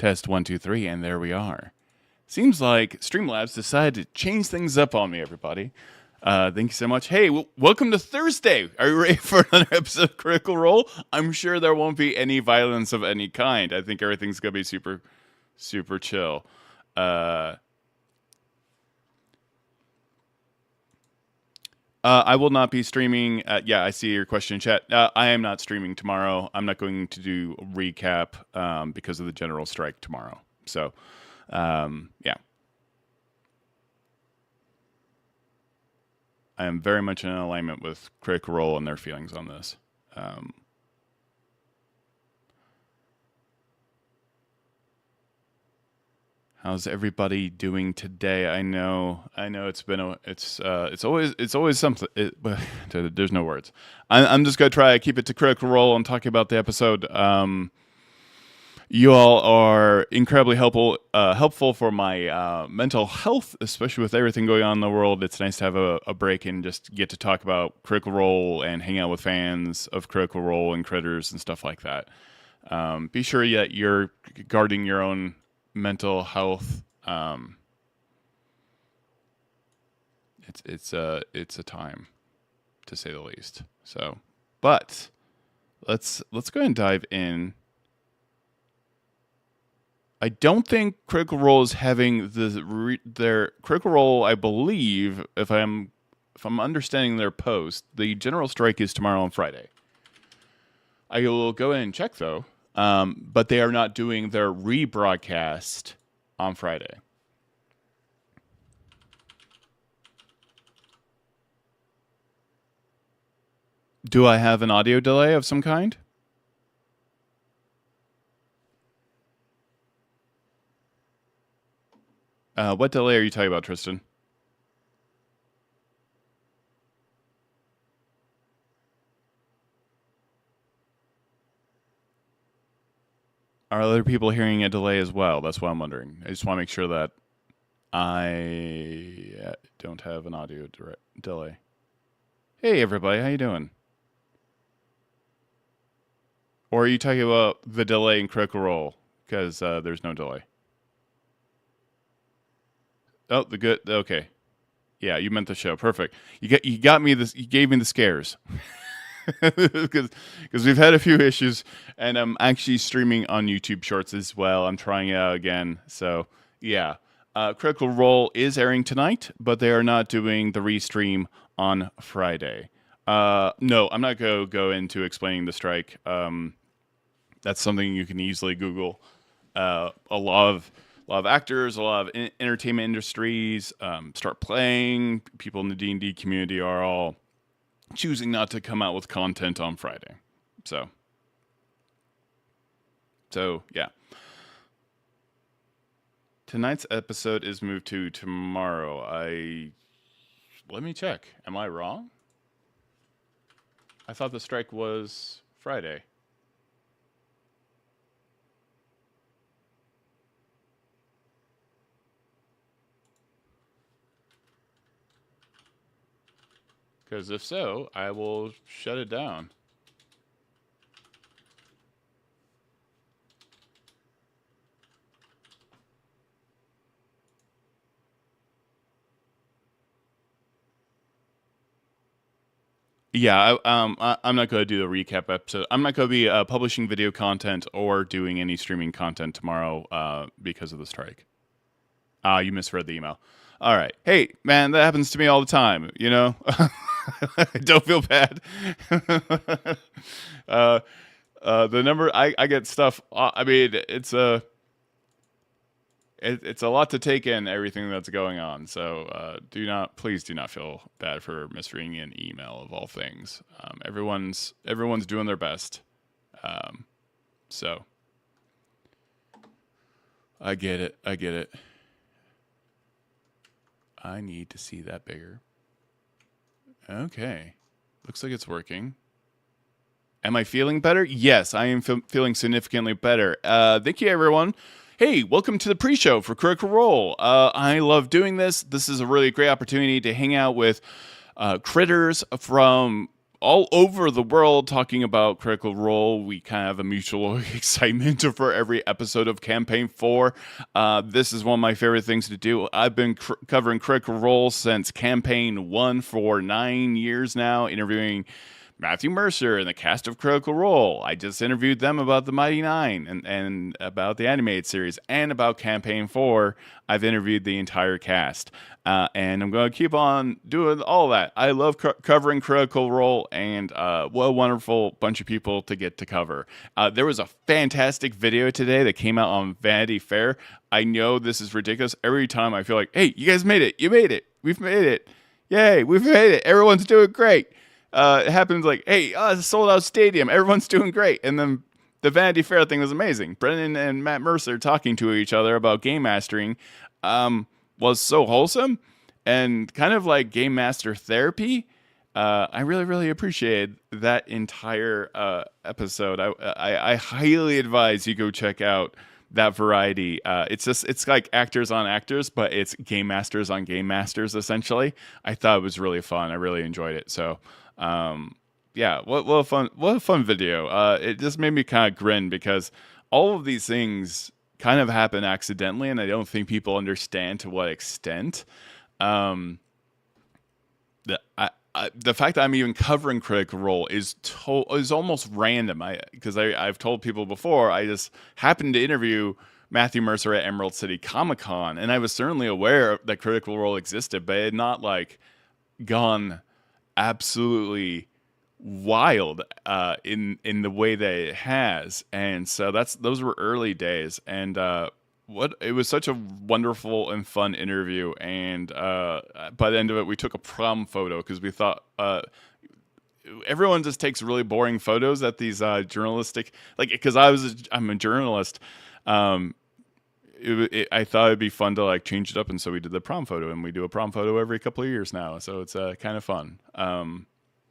Test 1, 2, 3, and there we are. Seems like Streamlabs decided to change things up on me, everybody. Thank you so much. Hey, welcome to Thursday. Are you ready for another episode of Critical Role? I'm sure there won't be any violence of any kind. I think everything's going to be super, super chill. I will not be streaming. Yeah, I see your question in chat. I am not streaming tomorrow. I'm not going to do a recap because of the general strike tomorrow. So, yeah. I am very much in alignment with Critical Role and their feelings on this. How's everybody doing today? I know. It's been it's always something. There's no words. I'm just gonna try to keep it to Critical Role and talking about the episode. You all are incredibly helpful for my mental health, especially with everything going on in the world. It's nice to have a break and just get to talk about Critical Role and hang out with fans of Critical Role and critters and stuff like that. Be sure that you're guarding your own mental health. It's a time, to say the least. So, but let's go ahead and dive in. I don't think Critical Role is having their Critical Role. I believe, if I'm understanding their post, the general strike is tomorrow and Friday. I will go in and check though. But they are not doing their rebroadcast on Friday. Do I have an audio delay of some kind? What delay are you talking about, Tristan? Are other people hearing a delay as well? That's what I'm wondering. I just want to make sure that I don't have an audio delay. Hey, everybody. How you doing? Or are you talking about the delay in Critical Role? Because there's no delay. Oh, the good. Okay. Yeah, you meant the show. Perfect. You got me this. You gave me the scares. Because we've had a few issues, and I'm actually streaming on YouTube Shorts as well. I'm trying it out again. So, yeah. Critical Role is airing tonight, but they are not doing the restream on Friday. No, I'm not going to go into explaining the strike. That's something you can easily Google. A lot of actors, a lot of entertainment industries start playing. People in the D&D community are all choosing not to come out with content on Friday. So yeah. Tonight's episode is moved to tomorrow. Let me check. Am I wrong? I thought the strike was Friday. Because if so, I will shut it down. Yeah, I'm not going to do the recap episode. I'm not going to be publishing video content or doing any streaming content tomorrow because of the strike. You misread the email. All right. Hey, man, that happens to me all the time, you know? Don't feel bad. The number, I get stuff. I mean, it's a lot to take in, everything that's going on. So please do not feel bad for misreading an email of all things. Everyone's doing their best. So I get it. I need to see that bigger. Okay. Looks like it's working. Am I feeling better? Yes, I am feeling significantly better. Thank you, everyone. Hey, welcome to the pre-show for Critical Role. I love doing this. This is a really great opportunity to hang out with critters from all over the world talking about Critical Role. We kind of have a mutual excitement for every episode of Campaign 4. This is one of my favorite things to do. I've been covering Critical Role since Campaign 1 for 9 years now, interviewing Matthew Mercer and the cast of Critical Role. I just interviewed them about the Mighty Nine and about the animated series and about Campaign 4. I've interviewed the entire cast. And I'm going to keep on doing all that. I love covering Critical Role, and what a wonderful bunch of people to get to cover. There was a fantastic video today that came out on Vanity Fair. I know this is ridiculous. Every time I feel like, hey, you guys made it. You made it. We've made it. Yay, we've made it. Everyone's doing great. It happens like, hey, it's a sold out stadium. Everyone's doing great. And then the Vanity Fair thing was amazing. Brennan and Matt Mercer talking to each other about game mastering was so wholesome and kind of like game master therapy. I really, really appreciated that entire episode. I highly advise you go check out that variety. It's like actors on actors, but it's game masters on game masters, essentially. I thought it was really fun. I really enjoyed it. So, yeah, what a fun video. It just made me kind of grin because all of these things kind of happen accidentally, and I don't think people understand to what extent. The fact that I'm even covering Critical Role is almost random. Because I've told people before, I just happened to interview Matthew Mercer at Emerald City Comic Con, and I was certainly aware that Critical Role existed, but it had not like gone absolutely wild in the way that it has. And so those were early days, and it was such a wonderful and fun interview. And by the end of it, we took a prom photo because we thought everyone just takes really boring photos at these journalistic, like, because I'm a journalist. I thought it'd be fun to like change it up, and so we did the prom photo, and we do a prom photo every couple of years now, so it's kind of fun.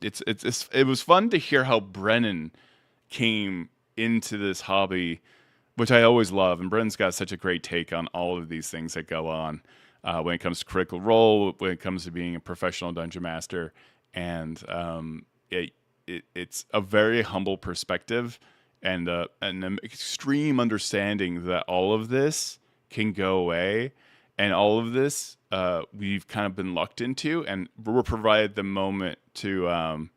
It was fun to hear how Brennan came into this hobby, which I always love, and Brennan's got such a great take on all of these things that go on when it comes to Critical Role, when it comes to being a professional dungeon master, and it's a very humble perspective and an extreme understanding that all of this can go away, and all of this we've kind of been lucked into, and we're provided the moment to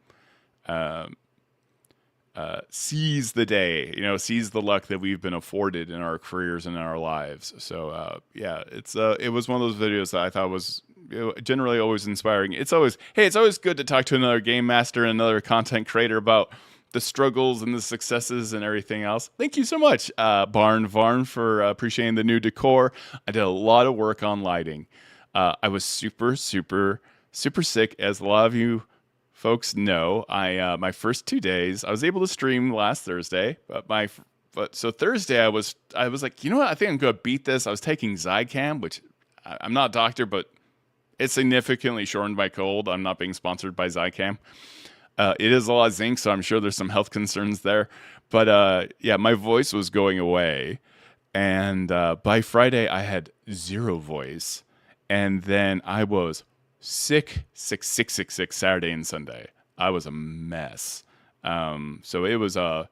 seize the day, seize the luck that we've been afforded in our careers and in our lives. So yeah, it was one of those videos that I thought was generally always inspiring. It's always good to talk to another game master and another content creator about the struggles and the successes and everything else. Thank you so much, Barn Varn, for appreciating the new decor. I did a lot of work on lighting. I was super, super, super sick, as a lot of you folks know. My first 2 days, I was able to stream last Thursday, but so Thursday I was like, you know what? I think I'm going to beat this. I was taking Zicam, which I'm not a doctor, but it significantly shortened my cold. I'm not being sponsored by Zicam. It is a lot of zinc, so I'm sure there's some health concerns there. But yeah, my voice was going away. And by Friday, I had zero voice. And then I was sick Saturday and Sunday. I was a mess. So it was a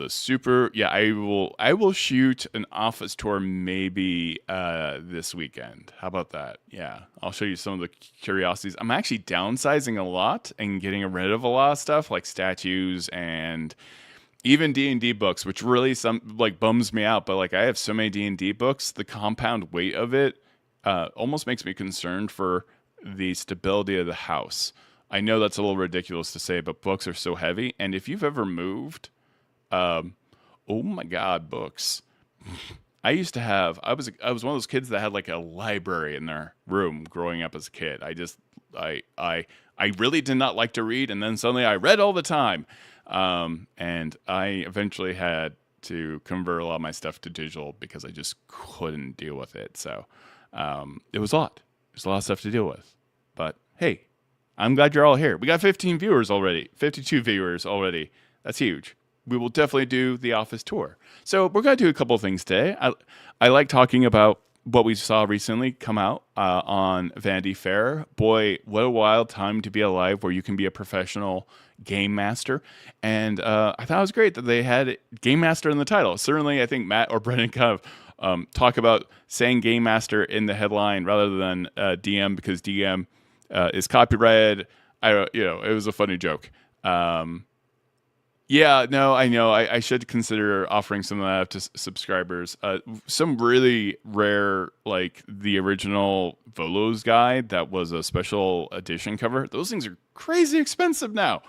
super, yeah, I will shoot an office tour maybe this weekend. How about that? Yeah, I'll show you some of the curiosities. I'm actually downsizing a lot and getting rid of a lot of stuff like statues and even D&D books, which really bums me out. But like, I have so many D&D books, the compound weight of it almost makes me concerned for the stability of the house. I know that's a little ridiculous to say, but books are so heavy. And if you've ever moved, oh my God, books. I was one of those kids that had like a library in their room growing up as a kid. I really did not like to read, and then suddenly I read all the time. And I eventually had to convert a lot of my stuff to digital because I just couldn't deal with it. So it was a lot. There's a lot of stuff to deal with. But hey, I'm glad you're all here. We got 15 viewers already, 52 viewers already. That's huge. We will definitely do the office tour. So we're going to do a couple of things today. I like talking about what we saw recently come out on Vanity Fair. Boy, what a wild time to be alive where you can be a professional game master. And I thought it was great that they had game master in the title. Certainly, I think Matt or Brennan kind of talk about saying game master in the headline rather than DM, because DM is copyrighted. It was a funny joke. Yeah, no, I know. I should consider offering some of that to subscribers. Some really rare, like the original Volos guide that was a special edition cover. Those things are crazy expensive now.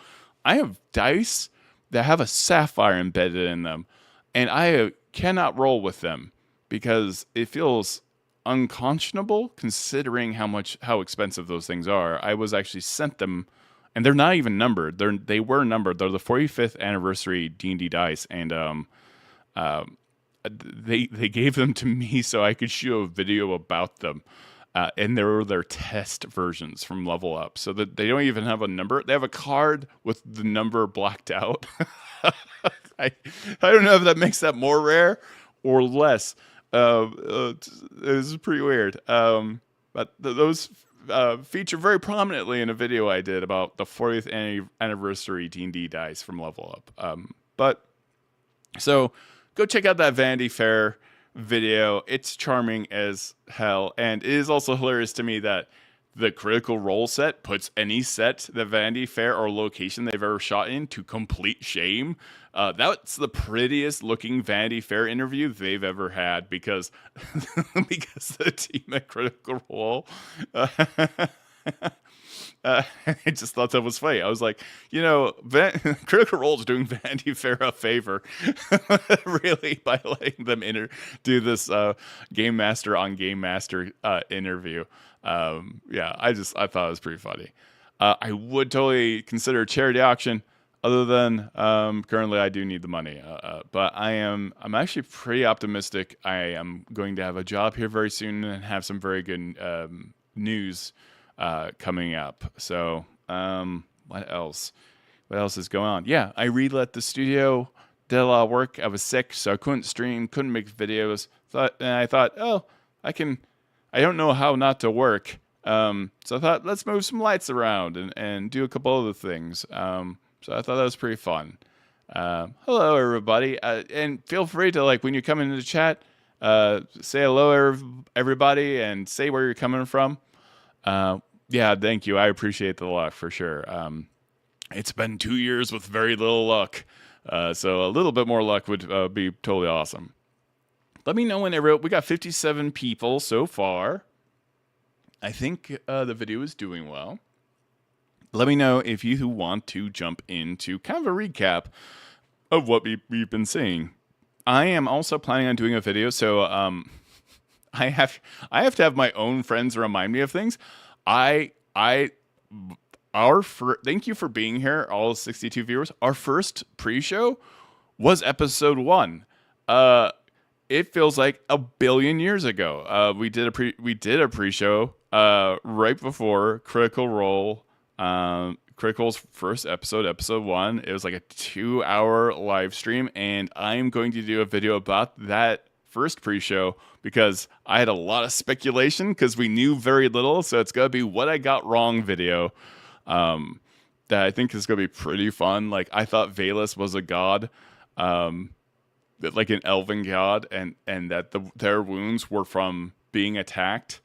I have dice that have a sapphire embedded in them, and I cannot roll with them because it feels unconscionable considering how expensive those things are. I was actually sent them, and they're not even numbered. They were numbered. They're the 45th anniversary D&D dice, and they gave them to me so I could show a video about them. And they were their test versions from Level Up, so that they don't even have a number. They have a card with the number blacked out. I don't know if that makes that more rare or less. This is pretty weird. But those feature very prominently in a video I did about the 40th anniversary D&D dice from Level Up. But so go check out that Vanity Fair video. It's charming as hell, and it is also hilarious to me that the Critical Role set puts any set that Vanity Fair or location they've ever shot in to complete shame. That's the prettiest looking Vanity Fair interview they've ever had because the team at Critical Role. I just thought that was funny. I was like, Critical Role is doing Vanity Fair a favor, really, by letting them do this Game Master on Game Master interview. I thought it was pretty funny. I would totally consider a charity auction. Other than currently, I do need the money, but I'm actually pretty optimistic. I am going to have a job here very soon and have some very good news coming up. So, what else? What else is going on? Yeah, I relet the studio, did a lot of work. I was sick, so I couldn't stream, couldn't make videos. I thought, I don't know how not to work. So I thought, let's move some lights around and do a couple other things. So I thought that was pretty fun. Hello, everybody. And feel free to, when you come into the chat, say hello, everybody, and say where you're coming from. Yeah, thank you. I appreciate the luck for sure. It's been 2 years with very little luck. So a little bit more luck would be totally awesome. Let me know whenever. We got 57 people so far. I think the video is doing well. Let me know if you want to jump into kind of a recap of what we've been seeing. I am also planning on doing a video, so I have to have my own friends remind me of things. Thank you for being here, all 62 viewers. Our first pre-show was episode 1. It feels like a billion years ago. We did a pre-show right before Critical Role. Critical's first episode 1. It was like a 2-hour live stream, and I'm going to do a video about that first pre-show because I had a lot of speculation because we knew very little, so it's going to be what I got wrong video that I think is going to be pretty fun. I thought Vaelus was a god, like an elven god, and that their wounds were from being attacked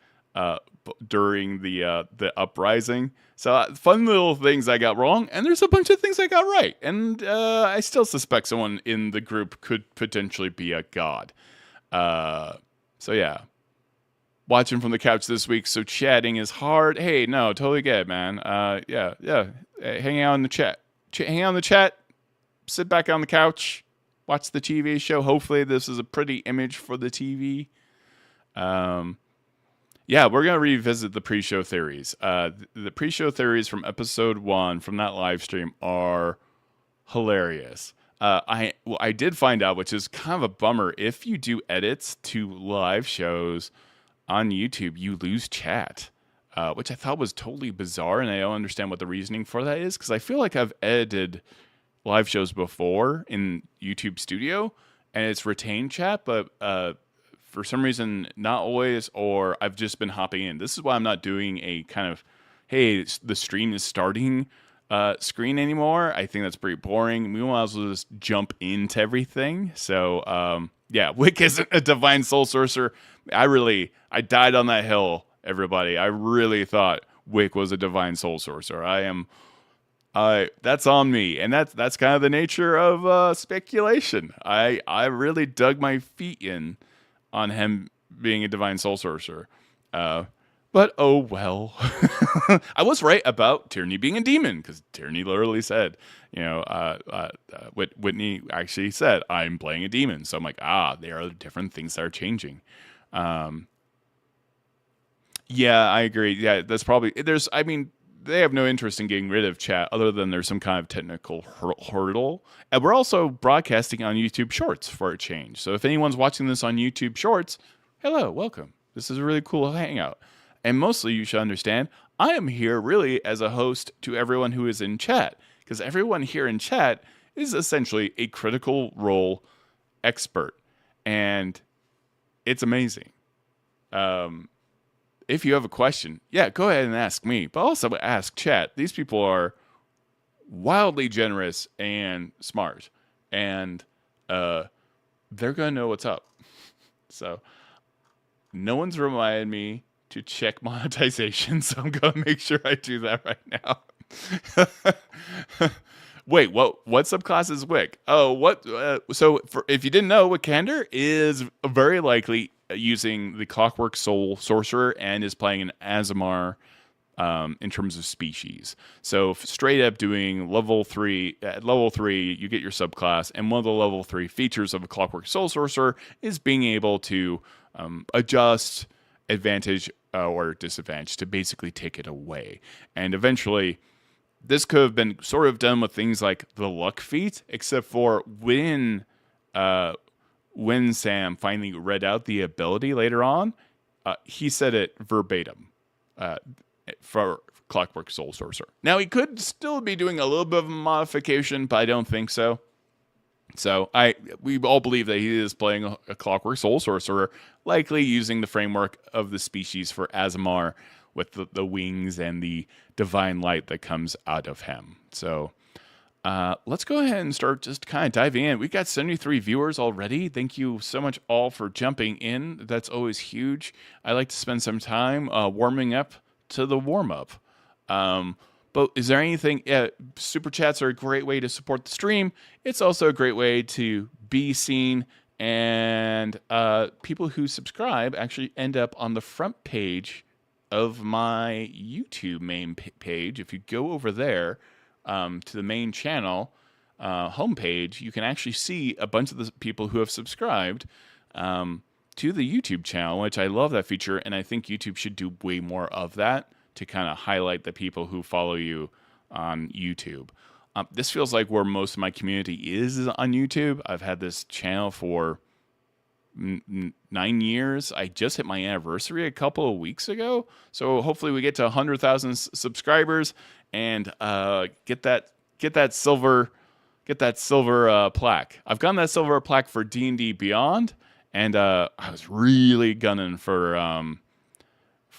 during the uprising. So fun little things I got wrong, and there's a bunch of things I got right. And I still suspect someone in the group could potentially be a god. So yeah, watching from the couch this week. So chatting is hard. Hey, no, totally get it, man. Yeah. Hang out in the chat. Hang out in the chat. Sit back on the couch. Watch the TV show. Hopefully this is a pretty image for the TV. Yeah, we're going to revisit the pre-show theories. The pre-show theories from episode 1 from that live stream are hilarious. I did find out, which is kind of a bummer, if you do edits to live shows on YouTube, you lose chat, which I thought was totally bizarre, and I don't understand what the reasoning for that is, because I feel like I've edited live shows before in YouTube Studio, and it's retained chat, but for some reason, not always, or I've just been hopping in. This is why I'm not doing a kind of, hey, the stream is starting screen anymore. I think that's pretty boring. We might as well just jump into everything. So, yeah, Wick isn't a divine soul sorcerer. I died on that hill, everybody. I really thought Wick was a divine soul sorcerer. That's on me, and that's kind of the nature of speculation. I really dug my feet in on him being a divine soul sorcerer. But oh well. I was right about Tyranny being a demon, because Tyranny literally said, Whitney actually said, I'm playing a demon. So I'm like, there are different things that are changing. Yeah, I agree. Yeah, that's probably, they have no interest in getting rid of chat other than there's some kind of technical hurdle. And we're also broadcasting on YouTube Shorts for a change. So if anyone's watching this on YouTube Shorts, hello, welcome. This is a really cool hangout. And mostly you should understand, I am here really as a host to everyone who is in chat, because everyone here in chat is essentially a critical role expert. And it's amazing. If you have a question, yeah, go ahead and ask me, but also ask chat. These people are wildly generous and smart, and they're going to know what's up. So no one's reminded me to check monetization, so I'm going to make sure I do that right now. Wait, what subclass is Wick? Oh, what? If you didn't know, Wickander is very likely using the Clockwork Soul Sorcerer and is playing an Azamar in terms of species. So straight up doing level 3, at level 3, you get your subclass, and one of the level 3 features of a Clockwork Soul Sorcerer is being able to adjust advantage or disadvantage to basically take it away. And eventually, this could have been sort of done with things like the luck feat, except for when Sam finally read out the ability later on, he said it verbatim for Clockwork Soul Sorcerer. Now, he could still be doing a little bit of a modification, but I don't think so. So we all believe that he is playing a Clockwork Soul Sorcerer, likely using the framework of the species for Azamar with the wings and the divine light that comes out of him. So let's go ahead and start just kind of diving in. We got 73 viewers already. Thank you so much all for jumping in. That's always huge. I like to spend some time warming up to the warm-up. But is there anything? Super chats are a great way to support the stream. It's also a great way to be seen, and people who subscribe actually end up on the front page of my YouTube main page. If you go over there to the main channel homepage, you can actually see a bunch of the people who have subscribed to the YouTube channel, which I love that feature, and I think YouTube should do way more of that to kind of highlight the people who follow you on YouTube. This feels like where most of my community is on YouTube. I've had this channel for 9 years. I just hit my anniversary a couple of weeks ago, so hopefully we get to 100,000 subscribers and get that silver plaque. I've gotten that silver plaque for D&D Beyond, and I was really gunning for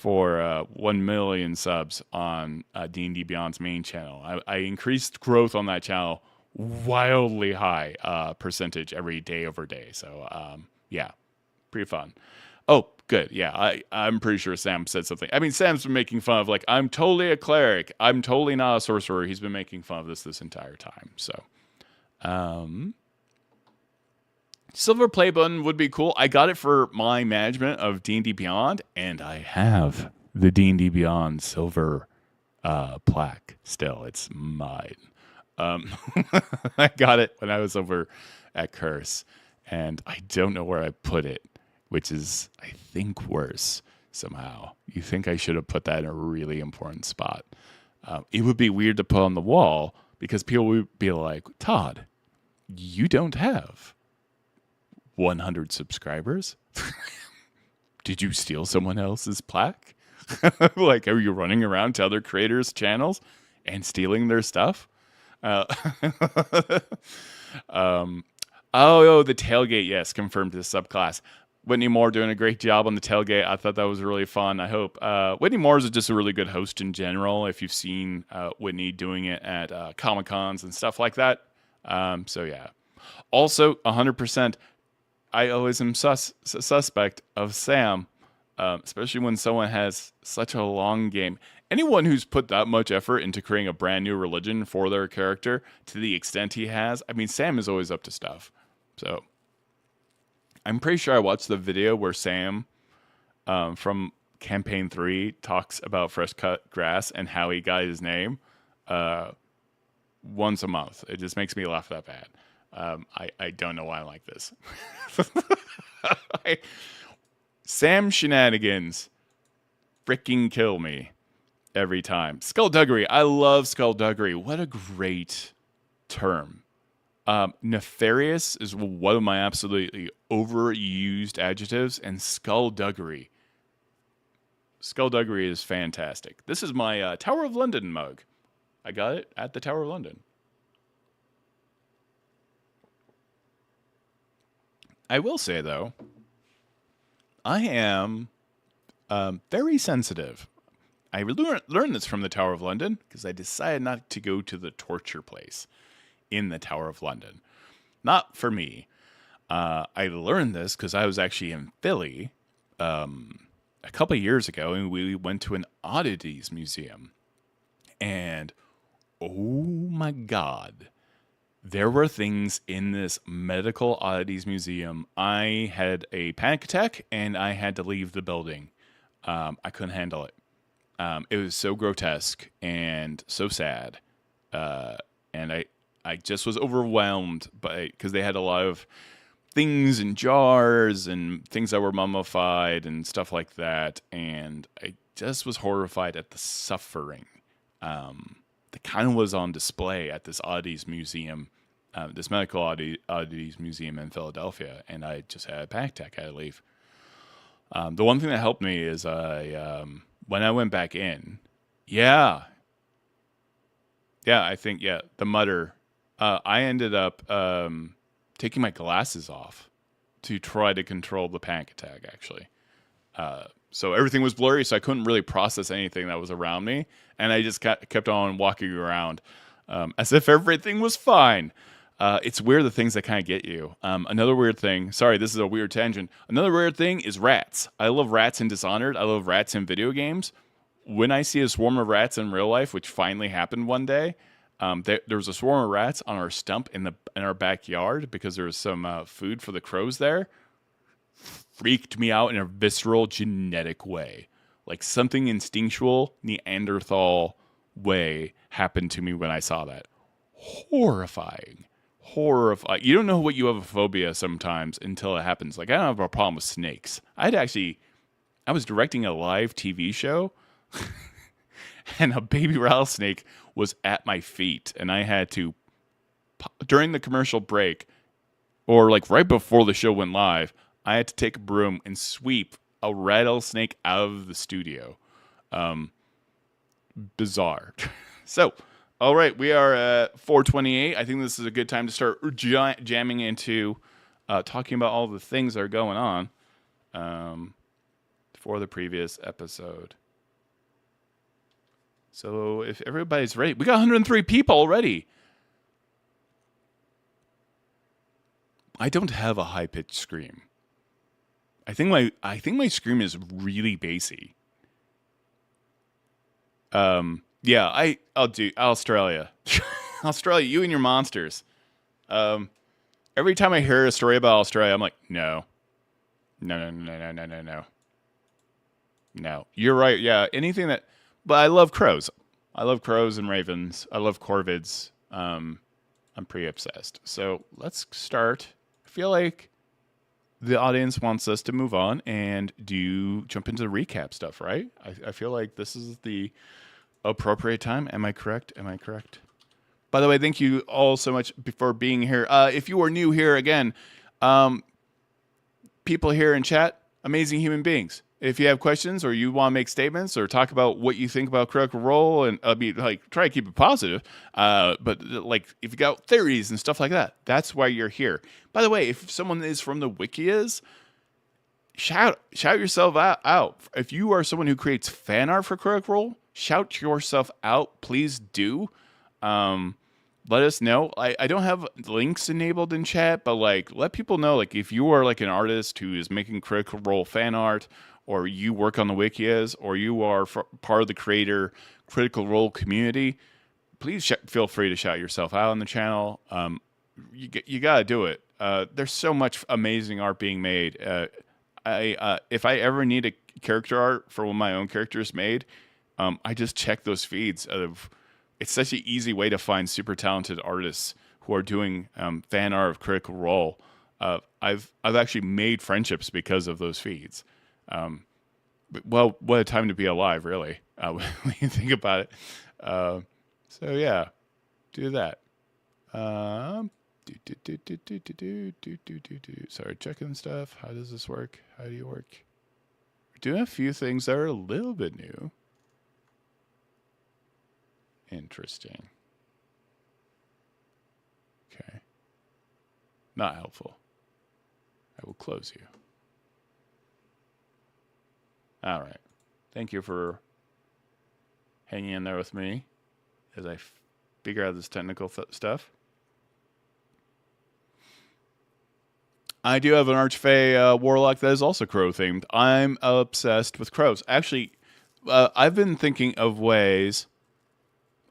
1 million subs on D&D Beyond's main channel. I increased growth on that channel wildly high percentage every day over day. So yeah, pretty fun. Oh, good. Yeah, I'm pretty sure Sam said something. I mean, Sam's been making fun of, like, I'm totally a cleric. I'm totally not a sorcerer. He's been making fun of this entire time. So, silver play button would be cool. I got it for my management of D&D Beyond, and I have the D&D Beyond silver plaque still. It's mine. I got it when I was over at Curse, and I don't know where I put it, which is, I think, worse somehow. You think I should have put that in a really important spot. It would be weird to put on the wall because people would be like, Todd, you don't have 100 subscribers? Did you steal someone else's plaque? Like, are you running around to other creators' channels and stealing their stuff? The tailgate, yes, confirmed this subclass. Whitney Moore doing a great job on the tailgate. I thought that was really fun. I hope Whitney Moore is just a really good host in general. If you've seen Whitney doing it at Comic Cons and stuff like that. So yeah. Also, 100%. I always am suspect of Sam, especially when someone has such a long game. Anyone who's put that much effort into creating a brand new religion for their character to the extent he has, I mean, Sam is always up to stuff. So I'm pretty sure I watched the video where Sam from Campaign 3 talks about fresh cut grass and how he got his name once a month. It just makes me laugh that bad. I don't know why I'm like this. Sam shenanigans freaking kill me every time. Skullduggery. I love skullduggery. What a great term. Nefarious is one of my absolutely overused adjectives, and skullduggery. Skullduggery is fantastic. This is my Tower of London mug. I got it at the Tower of London. I will say, though, I am very sensitive. I learned this from the Tower of London because I decided not to go to the torture place in the Tower of London. Not for me. I learned this because I was actually in Philly a couple of years ago, and we went to an oddities museum. And, oh my God, there were things in this medical oddities museum. I had a panic attack, and I had to leave the building. I couldn't handle it. It was so grotesque and so sad. And I just was overwhelmed because they had a lot of things in jars and things that were mummified and stuff like that. And I just was horrified at the suffering that kind of was on display at this oddities museum, this medical oddities museum in Philadelphia. And I just had a panic attack. I had to leave. The one thing that helped me is when I went back in, I think, the mutter. I ended up taking my glasses off to try to control the panic attack, actually. So everything was blurry, so I couldn't really process anything that was around me. And I just kept on walking around as if everything was fine. It's weird, the things that kind of get you. Another weird thing, sorry, this is a weird tangent. Another weird thing is rats. I love rats in Dishonored. I love rats in video games. When I see a swarm of rats in real life, which finally happened one day, there was a swarm of rats on our stump in our backyard because there was some food for the crows there. Freaked me out in a visceral, genetic way. Like something instinctual, Neanderthal way happened to me when I saw that. Horrifying. You don't know what you have a phobia sometimes until it happens. Like, I don't have a problem with snakes. I was directing a live TV show, and a baby rattlesnake was at my feet, and I had to, during the commercial break, or like right before the show went live, I had to take a broom and sweep a rattlesnake out of the studio. Bizarre. So, all right, we are at 4:28. I think this is a good time to start jamming into talking about all the things that are going on for the previous episode. So if everybody's ready, we got 103 people already. I don't have a high-pitched scream. I think my scream is really bassy. I'll do Australia. Australia, you and your monsters. Every time I hear a story about Australia, I'm like, no. No. You're right. Yeah, anything that. But I love crows. I love crows and ravens. I love corvids. I'm pretty obsessed. So let's start. I feel like the audience wants us to move on and jump into the recap stuff, right? I feel like this is the appropriate time. Am I correct? By the way, thank you all so much for being here. If you are new here again, people here in chat, amazing human beings. If you have questions or you want to make statements or talk about what you think about Critical Role, and try to keep it positive, but like if you got theories and stuff like that, that's why you're here. By the way, if someone is from the Wikias, shout yourself out. If you are someone who creates fan art for Critical Role, shout yourself out. Please do. Let us know. I don't have links enabled in chat, but like let people know, like if you are like an artist who is making Critical Role fan art, or you work on the wikias, or you are part of the creator Critical Role community, please feel free to shout yourself out on the channel. You gotta do it. There's so much amazing art being made. If I ever need a character art for one of my own characters made, I just check those feeds. It's such an easy way to find super talented artists who are doing fan art of Critical Role. I've actually made friendships because of those feeds. Well, what a time to be alive, really, when you think about it. So yeah, do that. Sorry, checking stuff. How does this work? How do you work? We're doing a few things that are a little bit new. Interesting. Okay. Not helpful. I will close you. All right. Thank you for hanging in there with me as I figure out this technical stuff. I do have an Archfey Warlock that is also crow themed. I'm obsessed with crows. Actually, I've been thinking of ways.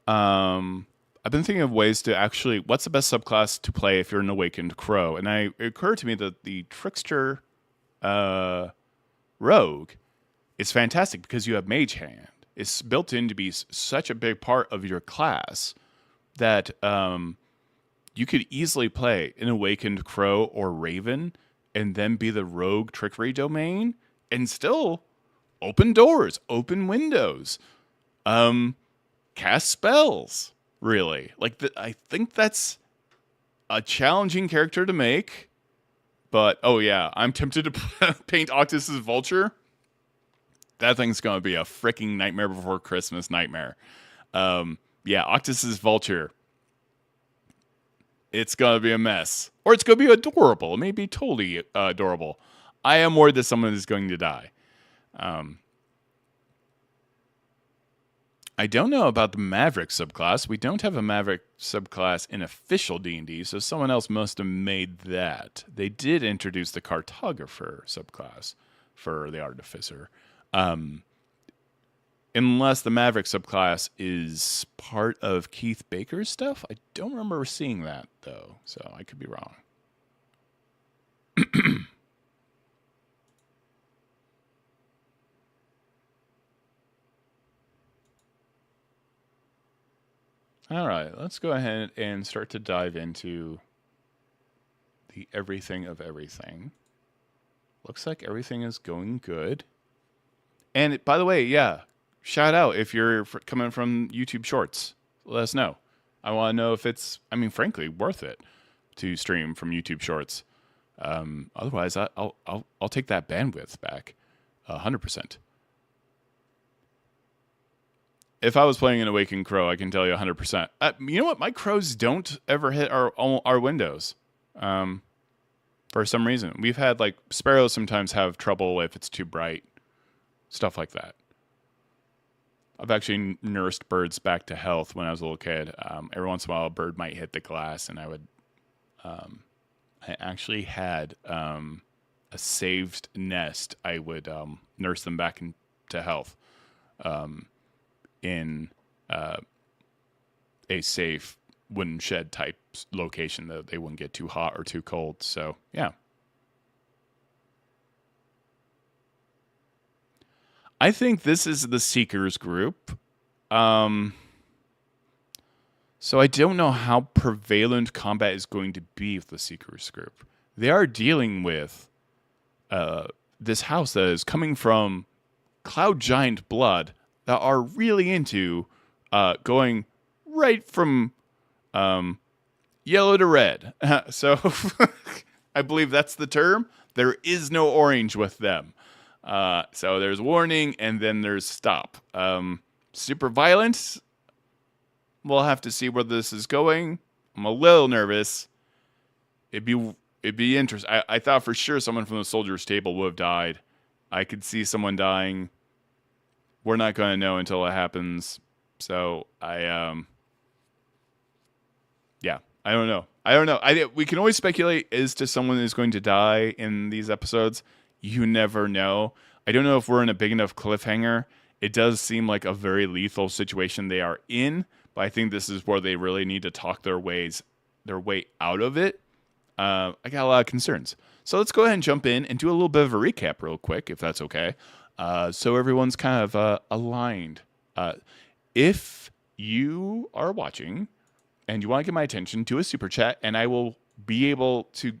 I've been thinking of ways to actually, what's the best subclass to play if you're an awakened crow? And it occurred to me that the trickster rogue is fantastic because you have mage hand. It's built in to be such a big part of your class that you could easily play an awakened crow or raven and then be the rogue trickery domain and still open doors, open windows, cast spells. Really, like I think that's a challenging character to make. But oh yeah, I'm tempted to paint Octus's Vulture. That thing's gonna be a freaking Nightmare Before Christmas nightmare. Yeah, Octus's Vulture. It's gonna be a mess, or it's gonna be adorable. It may be totally adorable. I am worried that someone is going to die. I don't know about the Maverick subclass. We don't have a Maverick subclass in official D&D, so someone else must have made that. They did introduce the Cartographer subclass for the Artificer. Unless the Maverick subclass is part of Keith Baker's stuff. I don't remember seeing that, though, so I could be wrong. All right, let's go ahead and start to dive into the everything of everything. Looks like everything is going good. And by the way, yeah, shout out if you're coming from YouTube Shorts. Let us know. I want to know if it's, I mean, frankly, worth it to stream from YouTube Shorts. Otherwise, I'll take that bandwidth back, 100%. If I was playing an Awakened Crow, I can tell you 100%. You know what? My crows don't ever hit our windows. For some reason. We've had, like, sparrows sometimes have trouble if it's too bright. Stuff like that. I've actually nursed birds back to health when I was a little kid. Every once in a while, a bird might hit the glass, and I would... I actually had a saved nest. I would nurse them back into health. In a safe wooden shed type location that they wouldn't get too hot or too cold. So, yeah. I think this is the Seekers group. So I don't know how prevalent combat is going to be with the Seekers group. They are dealing with this house that is coming from Cloud Giant blood that are really into going right from yellow to red. So I believe that's the term. There is no orange with them. So there's warning and then there's stop. Super violent. We'll have to see where this is going. I'm a little nervous. It'd be It'd be interesting. I thought for sure someone from the soldier's table would have died. I could see someone dying. We're not going to know until it happens. So yeah, I don't know. We can always speculate as to someone is going to die in these episodes. You never know. I don't know if we're in a big enough cliffhanger. It does seem like a very lethal situation they are in, but I think this is where they really need to talk their way out of it. I got a lot of concerns. So let's go ahead and jump in and do a little bit of a recap real quick, if that's okay. So everyone's kind of aligned. If you are watching and you want to get my attention, do a super chat, and I will be able to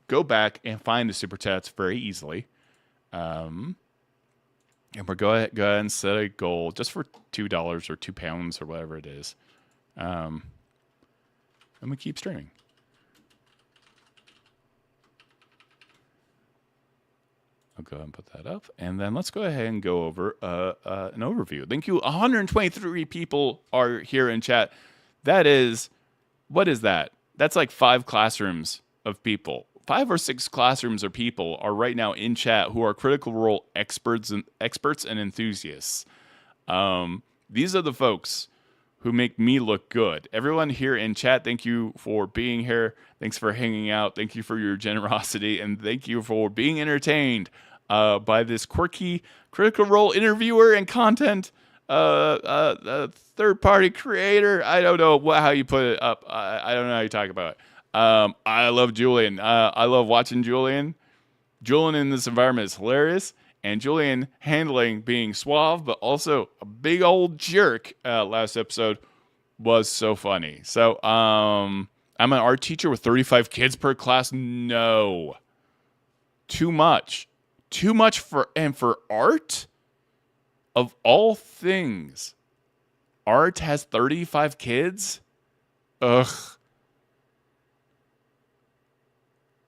go back and find the super chats very easily. And we're go ahead and set a goal just for $2 or £2 or whatever it is. And we keep streaming. I'll go ahead and put that up. And then let's go ahead and go over an overview. Thank you. 123 people are here in chat. That is, what is that? That's like 5 classrooms of people. 5 or 6 classrooms of people are right now in chat who are Critical Role experts and enthusiasts. These are the folks who make me look good. Everyone here in chat, thank you for being here. Thanks for hanging out. Thank you for your generosity. And thank you for being entertained by this quirky Critical Role interviewer and content third-party creator. I don't know how you put it up. I don't know how you talk about it. I love Julien. I love watching Julien. Julien in this environment is hilarious. And Julien handling being suave, but also a big old jerk last episode was so funny. So, I'm an art teacher with 35 kids per class. No. Too much. Too much for art? Of all things, art has 35 kids? Ugh.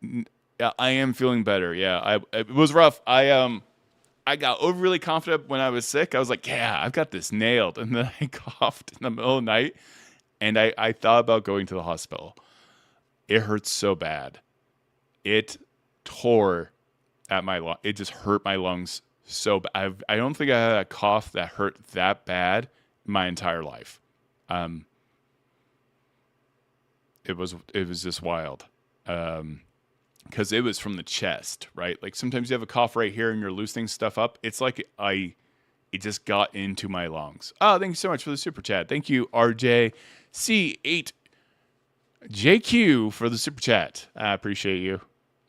Yeah, I am feeling better. Yeah, it was rough. I got overly confident when I was sick. I was like, yeah, I've got this nailed. And then I coughed in the middle of the night, and I thought about going to the hospital. It hurts so bad. It tore at my lung. It just hurt my lungs so bad. I don't think I had a cough that hurt that bad my entire life. It was just wild. Because it was from the chest, right? Like sometimes you have a cough right here and you're loosening stuff up. It's like it just got into my lungs. Oh, thank you so much for the super chat. Thank you, RJC8JQ, for the super chat. I appreciate you.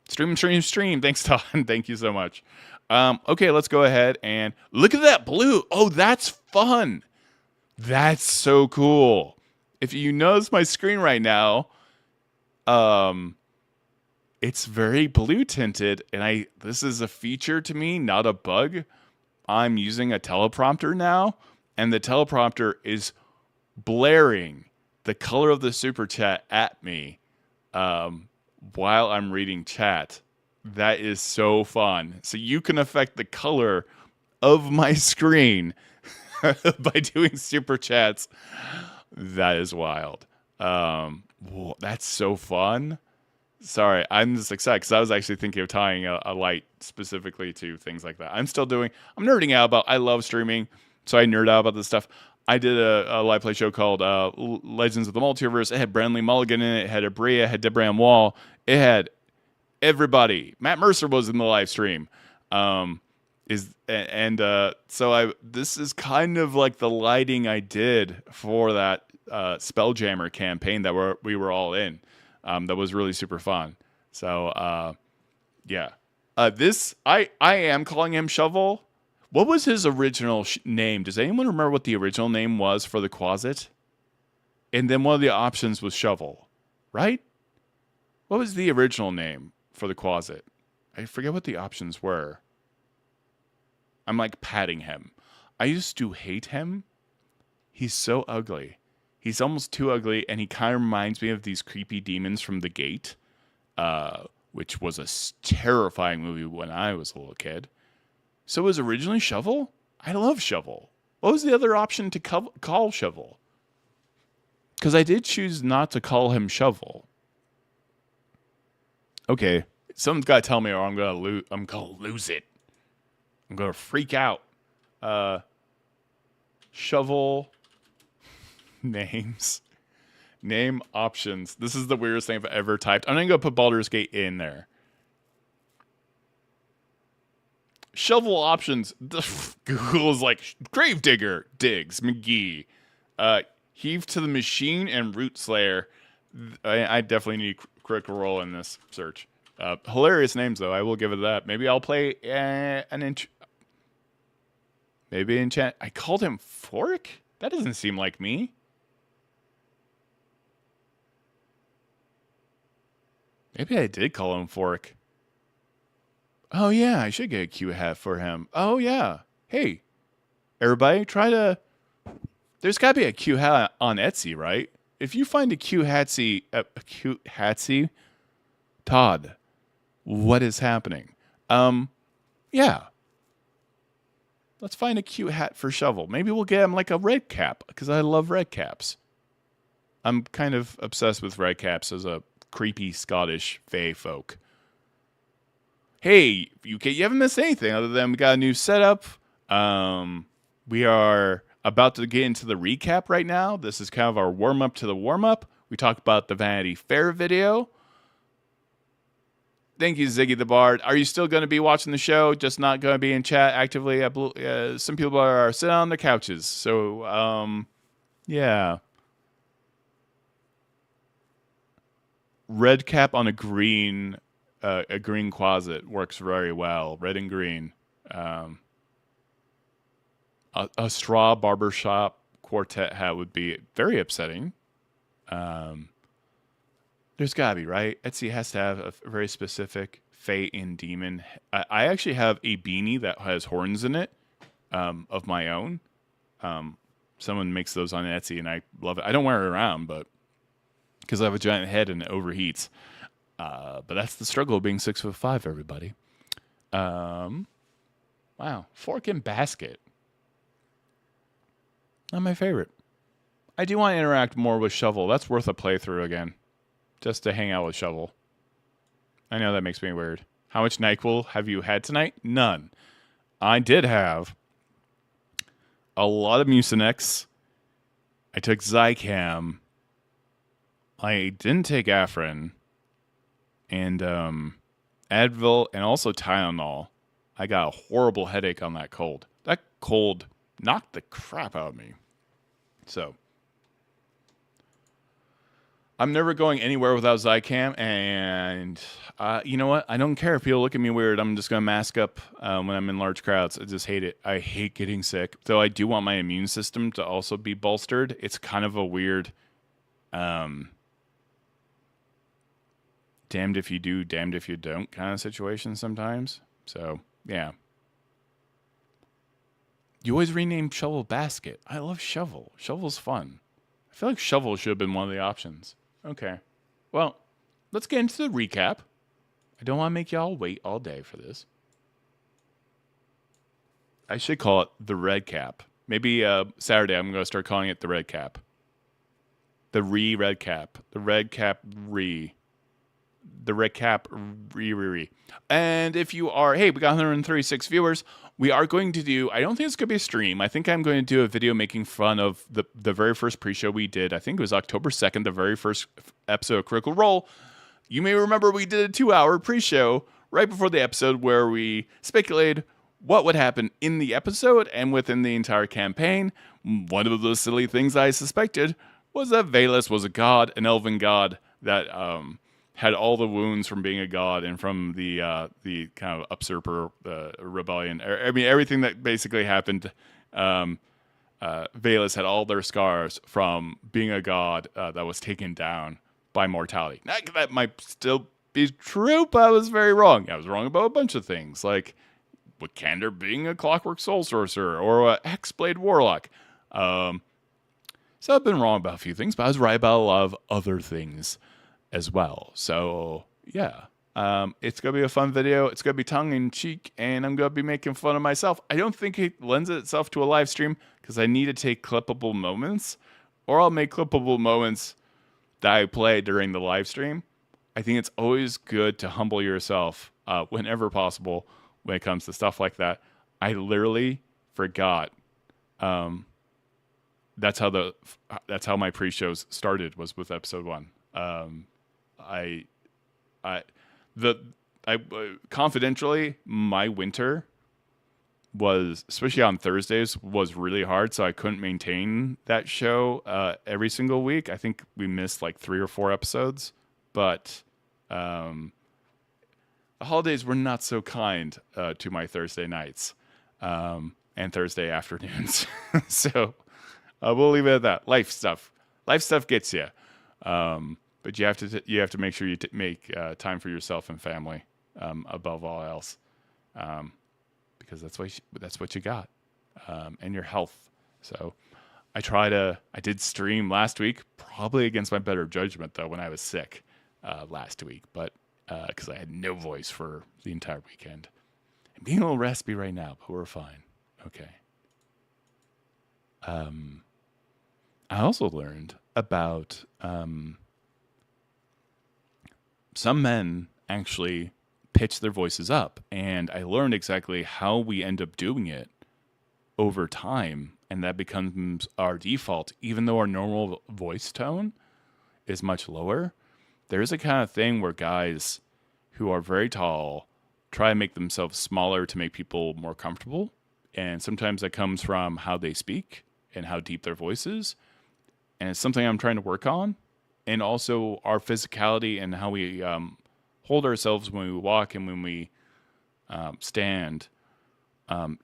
Stream. Thanks, Todd. Thank you so much. Okay, let's go ahead and look at that blue. Oh, that's fun. That's so cool. If you notice my screen right now, it's very blue tinted, and this is a feature to me, not a bug. I'm using a teleprompter now, and the teleprompter is blaring the color of the super chat at me while I'm reading chat. That is so fun. So you can affect the color of my screen by doing super chats. That is wild. Whoa, that's so fun. Sorry, I'm just excited because I was actually thinking of tying a light specifically to things like that. I'm nerding out about, I love streaming, so I nerd out about this stuff. I did a live play show called Legends of the Multiverse. It had Brennan, Mulligan in it. It had Aabria, it had Debram Wall. It had everybody. Matt Mercer was in the live stream. So this is kind of like the lighting I did for that Spelljammer campaign that we were all in. That was really super fun. So, yeah. I am calling him Shovel. What was his original name? Does anyone remember what the original name was for the closet? And then one of the options was Shovel, right? What was the original name for the closet? I forget what the options were. I'm like patting him. I used to hate him. He's so ugly. He's almost too ugly, and he kind of reminds me of these creepy demons from The Gate, which was a terrifying movie when I was a little kid. So it was originally Shovel? I love Shovel. What was the other option to call Shovel? Because I did choose not to call him Shovel. Okay, something's got to tell me, or I'm gonna lose. I'm gonna lose it. I'm gonna freak out. Shovel names. Name options. This is the weirdest thing I've ever typed. I'm gonna go put Baldur's Gate in there. Shovel options. Google is like Gravedigger, Diggs, McGee, Heave to the Machine, and Root Slayer. I definitely need critical role in this search. Hilarious names though. I will give it that. Maybe I'll play maybe enchant. I called him Fork. That doesn't seem like me. Maybe I did call him Fork. Oh, yeah, I should get a cute hat for him. Oh, yeah. Hey, everybody, try to... There's got to be a cute hat on Etsy, right? If you find a cute hatsy, Todd, what is happening? Yeah. Let's find a cute hat for Shovel. Maybe we'll get him like a red cap, because I love red caps. I'm kind of obsessed with red caps as a creepy Scottish fae folk. Hey, you haven't missed anything other than we got a new setup. We are about to get into the recap right now. This is kind of our warm-up to the warm-up. We talked about the Vanity Fair video. Thank you, Ziggy the Bard. Are you still going to be watching the show? Just not going to be in chat actively? Some people are sitting on their couches. So, yeah. Red cap on a green closet works very well. Red and green. A straw barbershop quartet hat would be very upsetting. There's gotta be, right? Etsy has to have a very specific Fae and Demon. I actually have a beanie that has horns in it, of my own. Someone makes those on Etsy, and I love it. I don't wear it around, but because I have a giant head and it overheats. But that's the struggle of being 6'5", everybody. Wow, fork and basket. Not my favorite. I do want to interact more with Shovel. That's worth a playthrough again, just to hang out with Shovel. I know that makes me weird. How much NyQuil have you had tonight? None. I did have a lot of Mucinex. I took Zicam. I didn't take Afrin. And Advil and also Tylenol. I got a horrible headache on that cold. That cold knocked the crap out of me. So I'm never going anywhere without Zicam, and you know what? I don't care if people look at me weird. I'm just going to mask up when I'm in large crowds. I just hate it. I hate getting sick. Though I do want my immune system to also be bolstered. It's kind of a weird damned if you do, damned if you don't kind of situation sometimes. So, yeah. You always rename Shovel Basket. I love Shovel. Shovel's fun. I feel like Shovel should have been one of the options. Okay. Well, let's get into the recap. I don't want to make y'all wait all day for this. I should call it the Red Cap. Maybe Saturday I'm going to start calling it the Red Cap. The Red Cap. The Red Cap The Red Cap re. And if you are, hey, we got 136 viewers. We are going to do, I don't think it's going to be a stream. I think I'm going to do a video making fun of the very first pre-show we did. I think it was October 2nd, the very first episode of Critical Role. You may remember we did a 2-hour pre-show right before the episode where we speculated what would happen in the episode and within the entire campaign. One of those silly things I suspected was that Vaelus was a god, an elven god that had all the wounds from being a god and from the kind of usurper rebellion. I mean, everything that basically happened. Vaelus had all their scars from being a god that was taken down by mortality. That might still be true, but I was very wrong. I was wrong about a bunch of things, like Wikander being a clockwork soul sorcerer or a hexblade warlock. So I've been wrong about a few things, but I was right about a lot of other things as well. So yeah, it's gonna be a fun video. It's gonna be tongue-in-cheek, and I'm gonna be making fun of myself. I don't think it lends itself to a live stream because I need to take clippable moments, or I'll make clippable moments that I play during the live stream. I think it's always good to humble yourself whenever possible when it comes to stuff like that. I literally forgot. That's how my pre-shows started, was with episode 1. I I the I confidentially, my winter was, especially on Thursdays, was really hard, so I couldn't maintain that show every single week. I think we missed like 3 or 4 episodes, but the holidays were not so kind to my Thursday nights and Thursday afternoons. So we'll leave it at that. Life stuff gets you, but you have to make sure you make time for yourself and family above all else, because that's what you got, and your health. So I did stream last week, probably against my better judgment though, when I was sick last week, but because I had no voice for the entire weekend. I'm being a little raspy right now, but we're fine. Okay. I also learned about some men actually pitch their voices up, and I learned exactly how we end up doing it over time, and that becomes our default, even though our normal voice tone is much lower. There's a kind of thing where guys who are very tall try to make themselves smaller to make people more comfortable, and sometimes that comes from how they speak and how deep their voice is, and it's something I'm trying to work on. And also our physicality and how we hold ourselves when we walk and when we stand,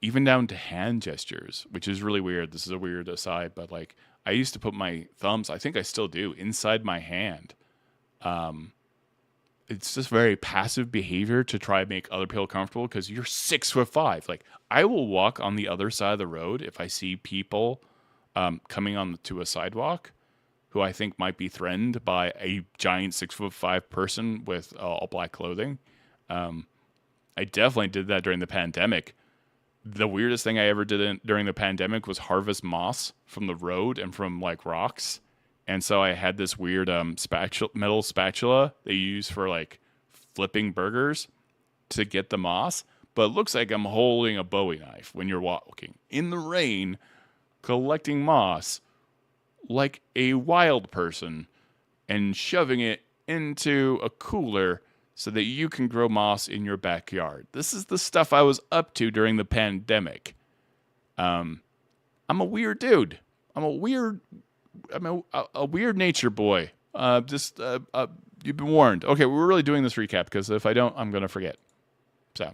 even down to hand gestures, which is really weird. This is a weird aside, but like I used to put my thumbs, I think I still do, inside my hand. It's just very passive behavior to try to make other people comfortable, because you're 6'5". Like I will walk on the other side of the road if I see people coming on to a sidewalk who I think might be threatened by a giant 6'5" person with all black clothing. I definitely did that during the pandemic. The weirdest thing I ever did during the pandemic was harvest moss from the road and from like rocks. And so I had this weird metal spatula they use for like flipping burgers to get the moss. But it looks like I'm holding a Bowie knife when you're walking in the rain, collecting moss like a wild person and shoving it into a cooler so that you can grow moss in your backyard. This is the stuff I was up to during the pandemic. I'm a weird dude. I'm a weird nature boy. You've been warned. Okay, we're really doing this recap, because if I don't, I'm going to forget. So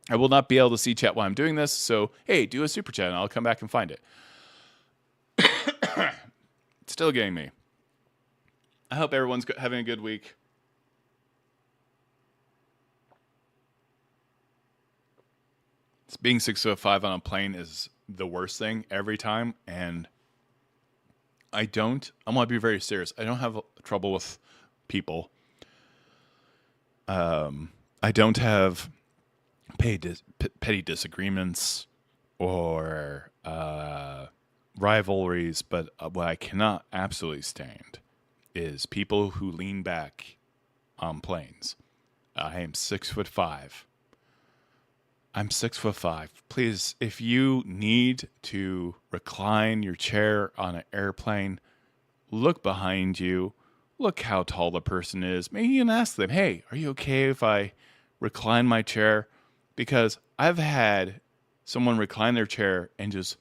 I will not be able to see chat while I'm doing this. So, hey, do a super chat and I'll come back and find it. It's still getting me. I hope everyone's having a good week. Being 6'5" on a plane is the worst thing every time, and I'm going to be very serious. I don't have trouble with people. I don't have petty disagreements or rivalries, but what I cannot absolutely stand is people who lean back on planes. I am 6'5". I'm 6'5". Please, if you need to recline your chair on an airplane, look behind you. Look how tall the person is. Maybe you can ask them, hey, are you okay if I recline my chair? Because I've had someone recline their chair and just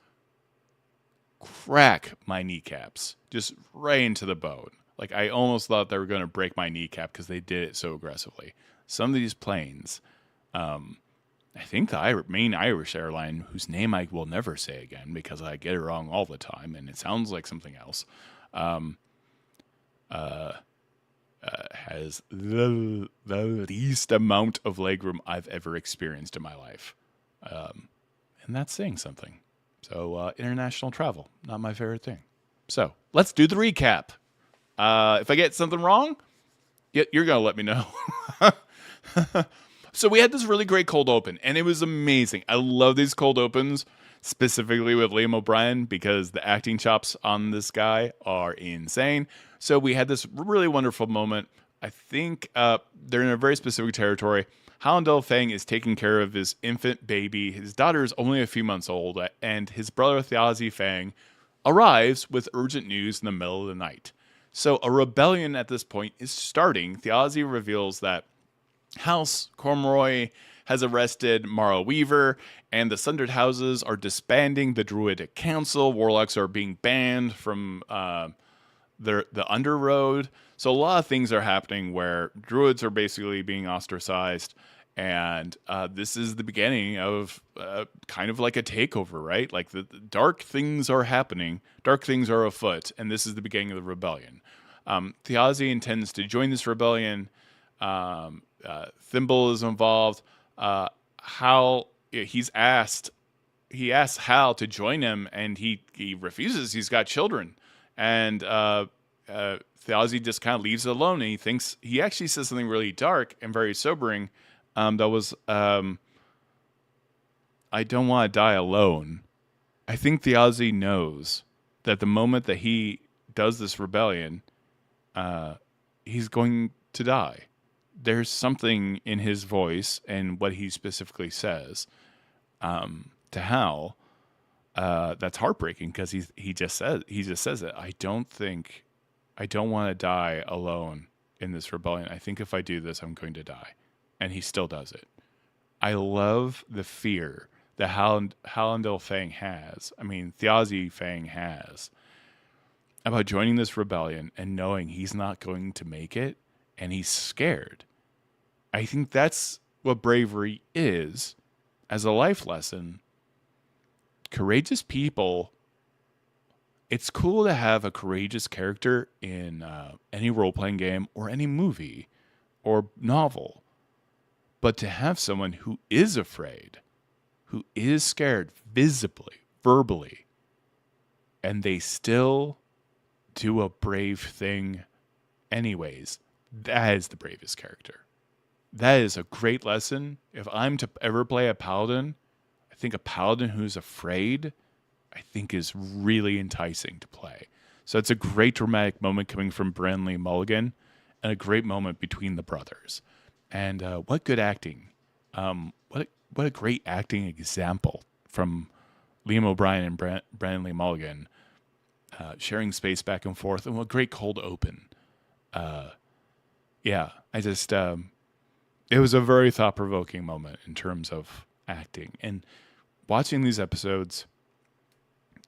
crack my kneecaps, just right into the bone. Like I almost thought they were going to break my kneecap because they did it so aggressively. Some of these planes, I think the main Irish airline, whose name I will never say again because I get it wrong all the time and it sounds like something else, has the least amount of legroom I've ever experienced in my life. And that's saying something. So international travel, not my favorite thing. So let's do the recap. If I get something wrong, you're going to let me know. So we had this really great cold open, and it was amazing. I love these cold opens, specifically with Liam O'Brien, because the acting chops on this guy are insane. So we had this really wonderful moment. I think they're in a very specific territory. Halandil Fang is taking care of his infant baby. His daughter is only a few months old, and his brother Thyazi Fang arrives with urgent news in the middle of the night. So a rebellion at this point is starting. Thyazi reveals that House Cormoroy has arrested Mara Weaver, and the Sundered Houses are disbanding the Druidic Council. Warlocks are being banned from the Underroad. So a lot of things are happening where Druids are basically being ostracized, and this is the beginning of kind of like a takeover, right? Like the dark things are happening, dark things are afoot, and this is the beginning of the rebellion. Thyazi intends to join this rebellion. Thimble is involved. Hal, he asks Hal to join him, and he refuses. He's got children, and Thyazi just kind of leaves it alone. And he actually says something really dark and very sobering. That was, I don't want to die alone. I think Thyazi knows that the moment that he does this rebellion, he's going to die. There's something in his voice and what he specifically says to Hal that's heartbreaking, because he just says it. I don't want to die alone in this rebellion. I think if I do this, I'm going to die, and he still does it. I love the fear that Halandil Fang has. I mean, Thyazi Fang has about joining this rebellion and knowing he's not going to make it. And he's scared. I think that's what bravery is as a life lesson. Courageous people, it's cool to have a courageous character in any role-playing game or any movie or novel. But to have someone who is afraid, who is scared visibly, verbally, and they still do a brave thing anyways, that is the bravest character. That is a great lesson. If I'm to ever play a paladin, I think a paladin who's afraid, I think is really enticing to play. So it's a great dramatic moment coming from Brennan Mulligan, and a great moment between the brothers. And what good acting. What a great acting example from Liam O'Brien and Brennan Mulligan, sharing space back and forth, and what great cold open. Yeah, I just, it was a very thought-provoking moment in terms of acting. And watching these episodes,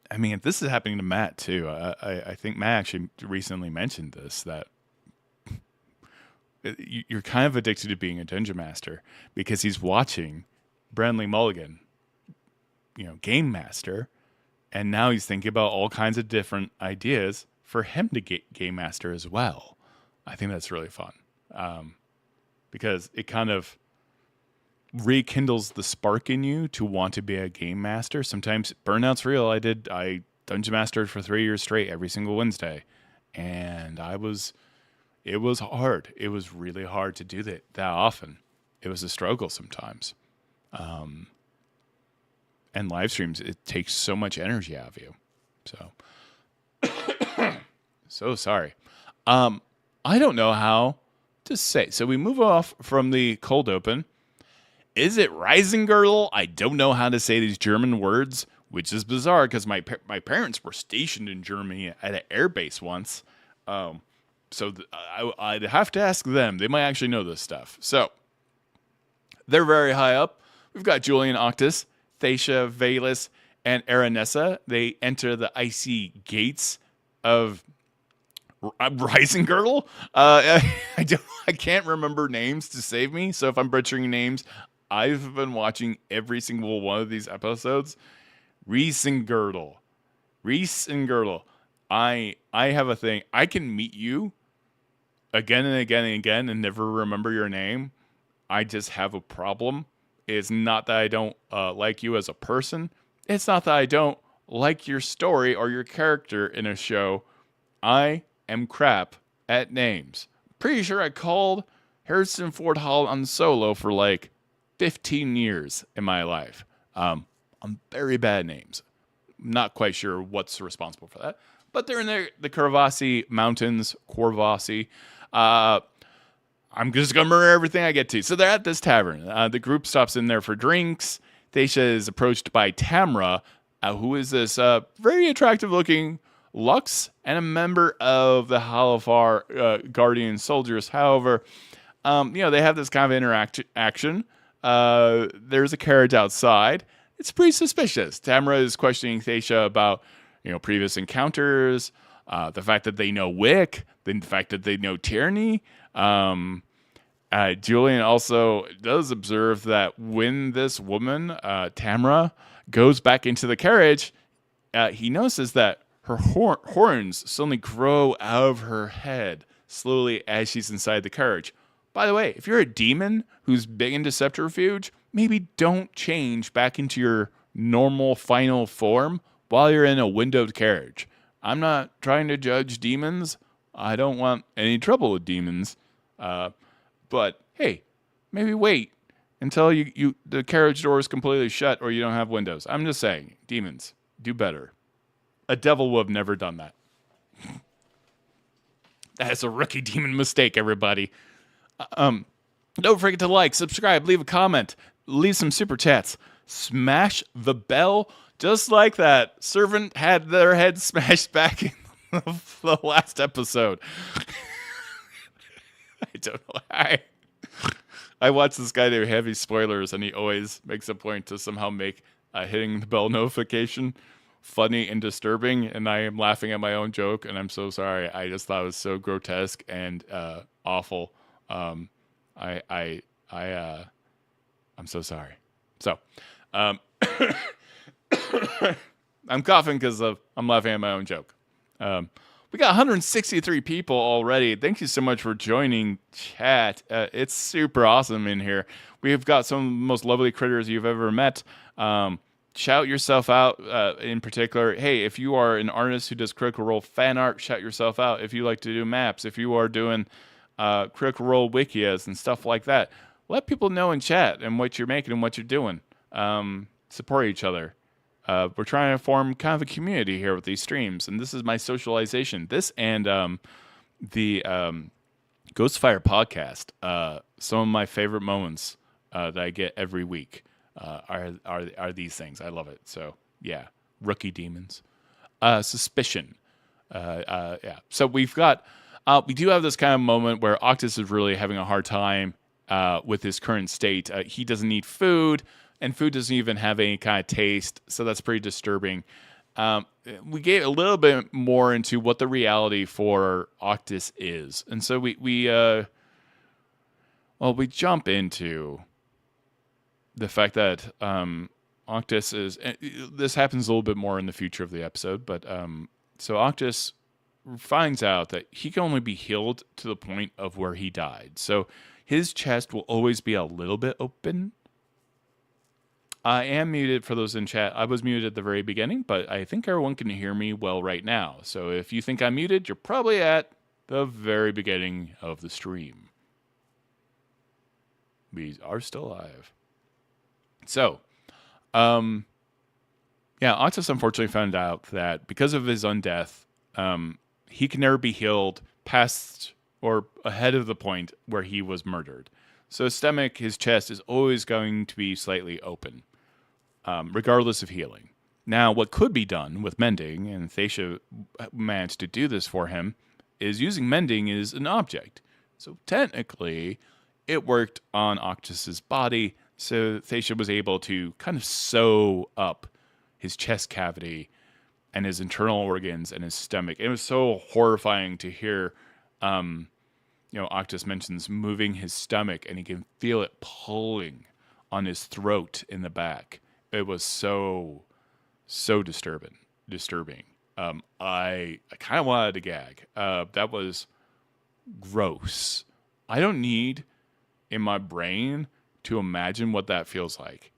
I mean, this is happening to Matt, too. I think Matt actually recently mentioned this, that you're kind of addicted to being a dungeon master because he's watching Brennan Mulligan, game master, and now he's thinking about all kinds of different ideas for him to get game master as well. I think that's really fun. Because it kind of rekindles the spark in you to want to be a game master. Sometimes burnout's real. I dungeon mastered for 3 years straight every single Wednesday, and it was hard. It was really hard to do that often. It was a struggle sometimes. And live streams, it takes so much energy out of you. So sorry. I don't know how to say. So we move off from the cold open. Is it Reisengirdle? I don't know how to say these German words, which is bizarre because my parents were stationed in Germany at an air base once. So I'd have to ask them. They might actually know this stuff. So they're very high up. We've got Julien, Octus, Thaisha, Vaelus, and Aranessa. They enter the icy gates of Reisengirdle. I can't remember names to save me. So if I'm butchering names, I've been watching every single one of these episodes. Reisengirdle. I have a thing. I can meet you again and again and again and never remember your name. I just have a problem. It's not that I don't like you as a person. It's not that I don't like your story or your character in a show. I am crap at names. Pretty sure I called Harrison Ford Hall on solo for like 15 years in my life. I'm very bad at names. Not quite sure what's responsible for that. But they're in the Corvasi Mountains, Corvasi. I'm just going to murder everything I get to. So they're at this tavern. The group stops in there for drinks. Thaisha is approached by Tamra, who is this very attractive-looking Lux and a member of the Halifar Guardian soldiers. However, they have this kind of interaction. There's a carriage outside. It's pretty suspicious. Tamra is questioning Thaisha about, previous encounters, the fact that they know Wick, the fact that they know Tyranny. Julien also does observe that when this woman, Tamra, goes back into the carriage, he notices that her horns suddenly grow out of her head slowly as she's inside the carriage. By the way, if you're a demon who's big into subterfuge, maybe don't change back into your normal final form while you're in a windowed carriage. I'm not trying to judge demons. I don't want any trouble with demons. But hey, maybe wait until the carriage door is completely shut or you don't have windows. I'm just saying, demons, do better. A devil would have never done that. That's a rookie demon mistake, everybody. Don't forget to like, subscribe, leave a comment, leave some super chats, smash the bell, just like that servant had their head smashed back in the last episode. I don't know. I watch this guy do heavy spoilers, and he always makes a point to somehow make hitting the bell notification funny and disturbing, and I am laughing at my own joke, and I'm so sorry. I just thought it was so grotesque and awful. I'm so sorry. So, I'm coughing because I'm laughing at my own joke. We got 163 people already. Thank you so much for joining chat. It's super awesome in here. We've got some of the most lovely critters you've ever met. Shout yourself out in particular. Hey, if you are an artist who does Critical Role fan art, shout yourself out. If you like to do maps, if you are doing Critical Role wikias and stuff like that, let people know in chat and what you're making and what you're doing. Support each other. We're trying to form kind of a community here with these streams, and this is my socialization. This and the Ghostfire podcast. Some of my favorite moments that I get every week are these things. I love it. So yeah, rookie demons, suspicion. Yeah. So we do have this kind of moment where Octus is really having a hard time with his current state. He doesn't need food. And food doesn't even have any kind of taste, so that's pretty disturbing. We get a little bit more into what the reality for Octus is, and so we jump into the fact that Octus is. This happens a little bit more in the future of the episode, but so Octus finds out that he can only be healed to the point of where he died. So his chest will always be a little bit open. I am muted for those in chat. I was muted at the very beginning, but I think everyone can hear me well right now. So if you think I'm muted, you're probably at the very beginning of the stream. We are still live. So, yeah, Octus unfortunately found out that because of his undeath, he can never be healed past or ahead of the point where he was murdered. So his stomach, his chest is always going to be slightly open, regardless of healing. Now, what could be done with mending, and Thaisha managed to do this for him, is using mending as an object. So technically, it worked on Octus's body, so Thaisha was able to kind of sew up his chest cavity and his internal organs and his stomach. It was so horrifying to hear Octus mentions moving his stomach, and he can feel it pulling on his throat in the back. It was so disturbing. I kind of wanted to gag. That was gross. I don't need in my brain to imagine what that feels like.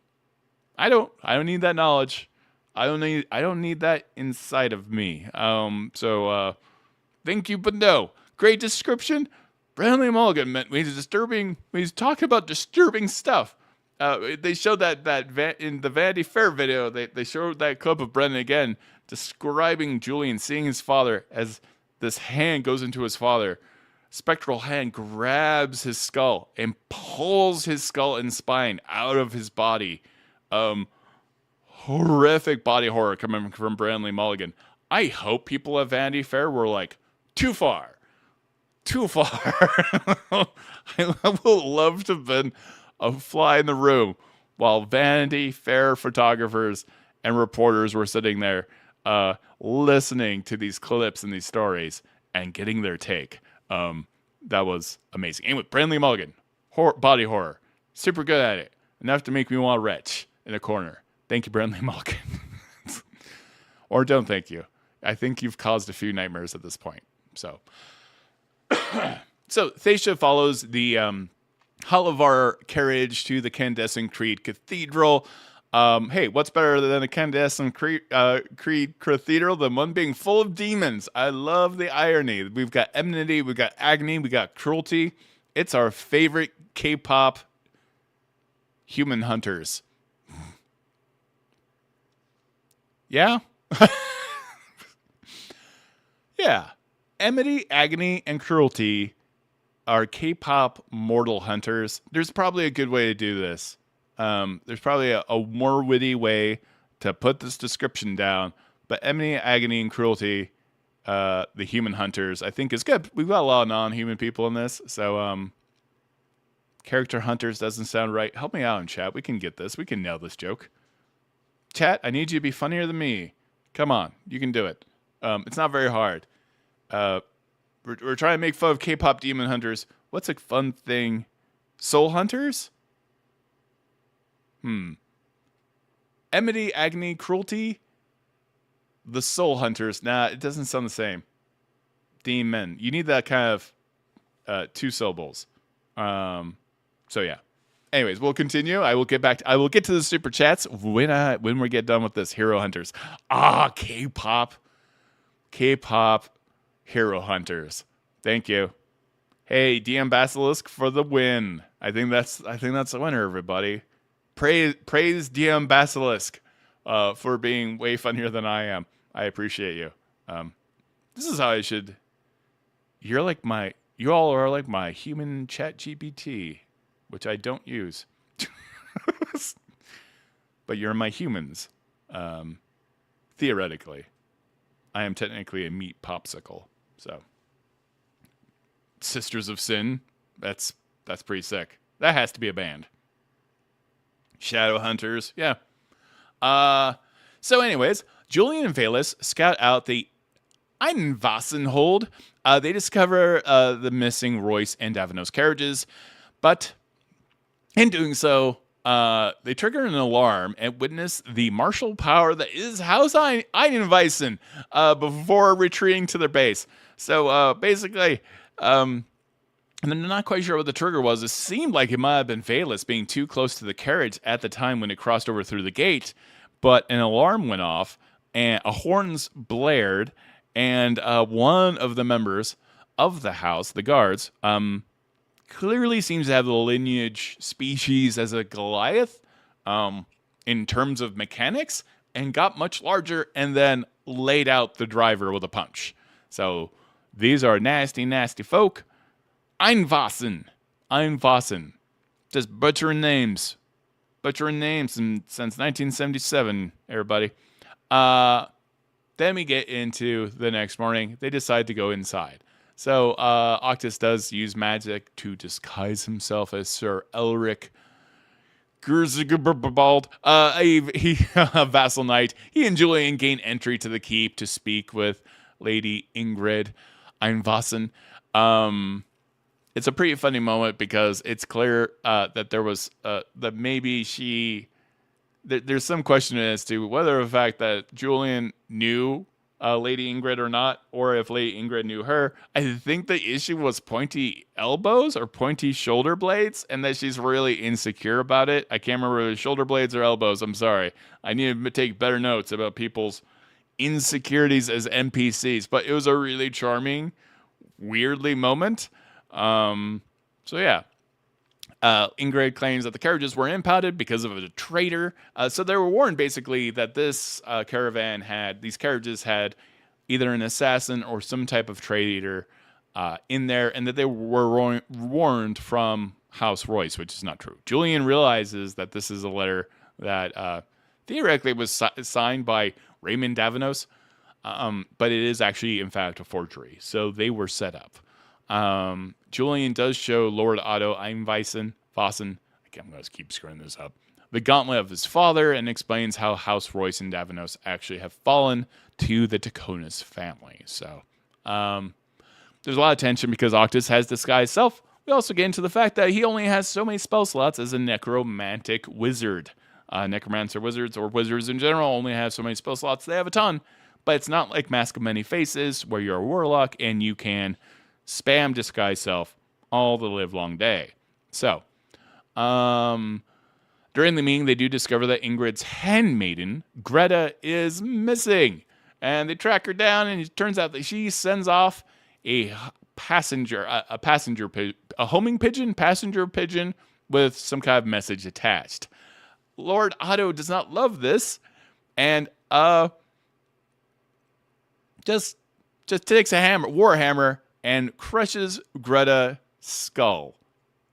I don't need that knowledge. I don't need that inside of me. So thank you, but no. Great description. Brennan Mulligan meant when he's talking about disturbing stuff. They showed that in the Vanity Fair video. They showed that clip of Brennan again describing Julien seeing his father as this hand goes into his father. spectral hand grabs his skull and pulls his skull and spine out of his body. Horrific body horror coming from Branley Mulligan. I hope people at Vanity Fair were like, too far. Too far. I would love to have been a fly in the room while Vanity Fair photographers and reporters were sitting there listening to these clips and these stories and getting their take. That was amazing. And with Branley Mulligan, body horror, super good at it. Enough to make me want to retch in a corner. Thank you, Branley Mulligan. Or don't thank you. I think you've caused a few nightmares at this point. So Thaisha follows the Halavar carriage to the Candescent Creed Cathedral. Hey, what's better than a Candescent Creed Cathedral than one being full of demons? I love the irony. We've got enmity, we've got agony, we got cruelty. It's our favorite K-pop human hunters. Yeah? Yeah. Enmity, agony, and cruelty are K-pop mortal hunters. There's probably a good way to do this. There's probably a more witty way to put this description down. But enmity, agony, and cruelty, the human hunters, I think is good. We've got a lot of non-human people in this. So character hunters doesn't sound right. Help me out in chat. We can get this. We can nail this joke. Chat, I need you to be funnier than me. Come on. You can do it. It's not very hard. We're trying to make fun of K-pop demon hunters. What's a fun thing? Soul hunters? Enmity, agony, cruelty? The soul hunters. Nah, it doesn't sound the same. Demon. You need that kind of 2 syllables. So yeah. Anyways, we'll continue. I will get to the super chats when we get done with this. Hero hunters. K-pop hero hunters. Thank you. Hey, DM Basilisk for the win. I think that's the winner, everybody. Praise DM Basilisk for being way funnier than I am. I appreciate you. This is how I should. You all are like my human chat GPT, which I don't use. But you're my humans. Theoretically. I am technically a meat popsicle. So Sisters of Sin, that's pretty sick. That has to be a band. Shadow Hunters, yeah. So anyways, Julien and Vaelus scout out the Einvassen hold. They discover the missing Royce and Davinos carriages, but in doing so, they trigger an alarm and witness the martial power that is House Einvassen before retreating to their base. So basically, and I'm not quite sure what the trigger was. It seemed like it might have been Vaelus being too close to the carriage at the time when it crossed over through the gate, but an alarm went off and a horns blared, and one of the members of the house, the guards, clearly seems to have the lineage species as a Goliath in terms of mechanics, and got much larger and then laid out the driver with a punch. So these are nasty, nasty folk. Einvassen. Just butchering names since 1977, everybody. Then we get into the next morning. They decide to go inside. So Octus does use magic to disguise himself as Sir Elric Gerzigabald, a vassal knight. He and Julien gain entry to the keep to speak with Lady Ingrid Einvassen. It's a pretty funny moment because it's clear that there was that maybe there's some question as to whether the fact that Julien knew Lady Ingrid or not, or if Lady Ingrid knew her. I think the issue was pointy elbows or pointy shoulder blades, and that she's really insecure about it. I can't remember if it was shoulder blades or elbows. I'm sorry. I need to take better notes about people's insecurities as NPCs, but it was a really charming, weirdly moment. So yeah. Ingrid claims that the carriages were impounded because of a traitor. So they were warned basically that this these carriages had either an assassin or some type of traitor in there, and that they were warned from House Royce, which is not true. Julien realizes that this is a letter that theoretically was signed by Raymond Davinos, but it is actually, in fact, a forgery. So they were set up. Julien does show Lord Otto Einweisen, I'm going to keep screwing this up, the gauntlet of his father, and explains how House Royce and Davinos actually have fallen to the Tachonis family. So there's a lot of tension because Octus has disguised self. We also get into the fact that he only has so many spell slots as a necromantic wizard. Necromancer wizards, or wizards in general, only have so many spell slots. They have a ton, but it's not like Mask of Many Faces, where you're a warlock and you can spam disguise self all the live long day. So, during the meeting, they do discover that Ingrid's handmaiden, Greta, is missing. And they track her down, and it turns out that she sends off a homing pigeon, passenger pigeon, with some kind of message attached. Lord Otto does not love this, and just takes a warhammer, and crushes Greta's skull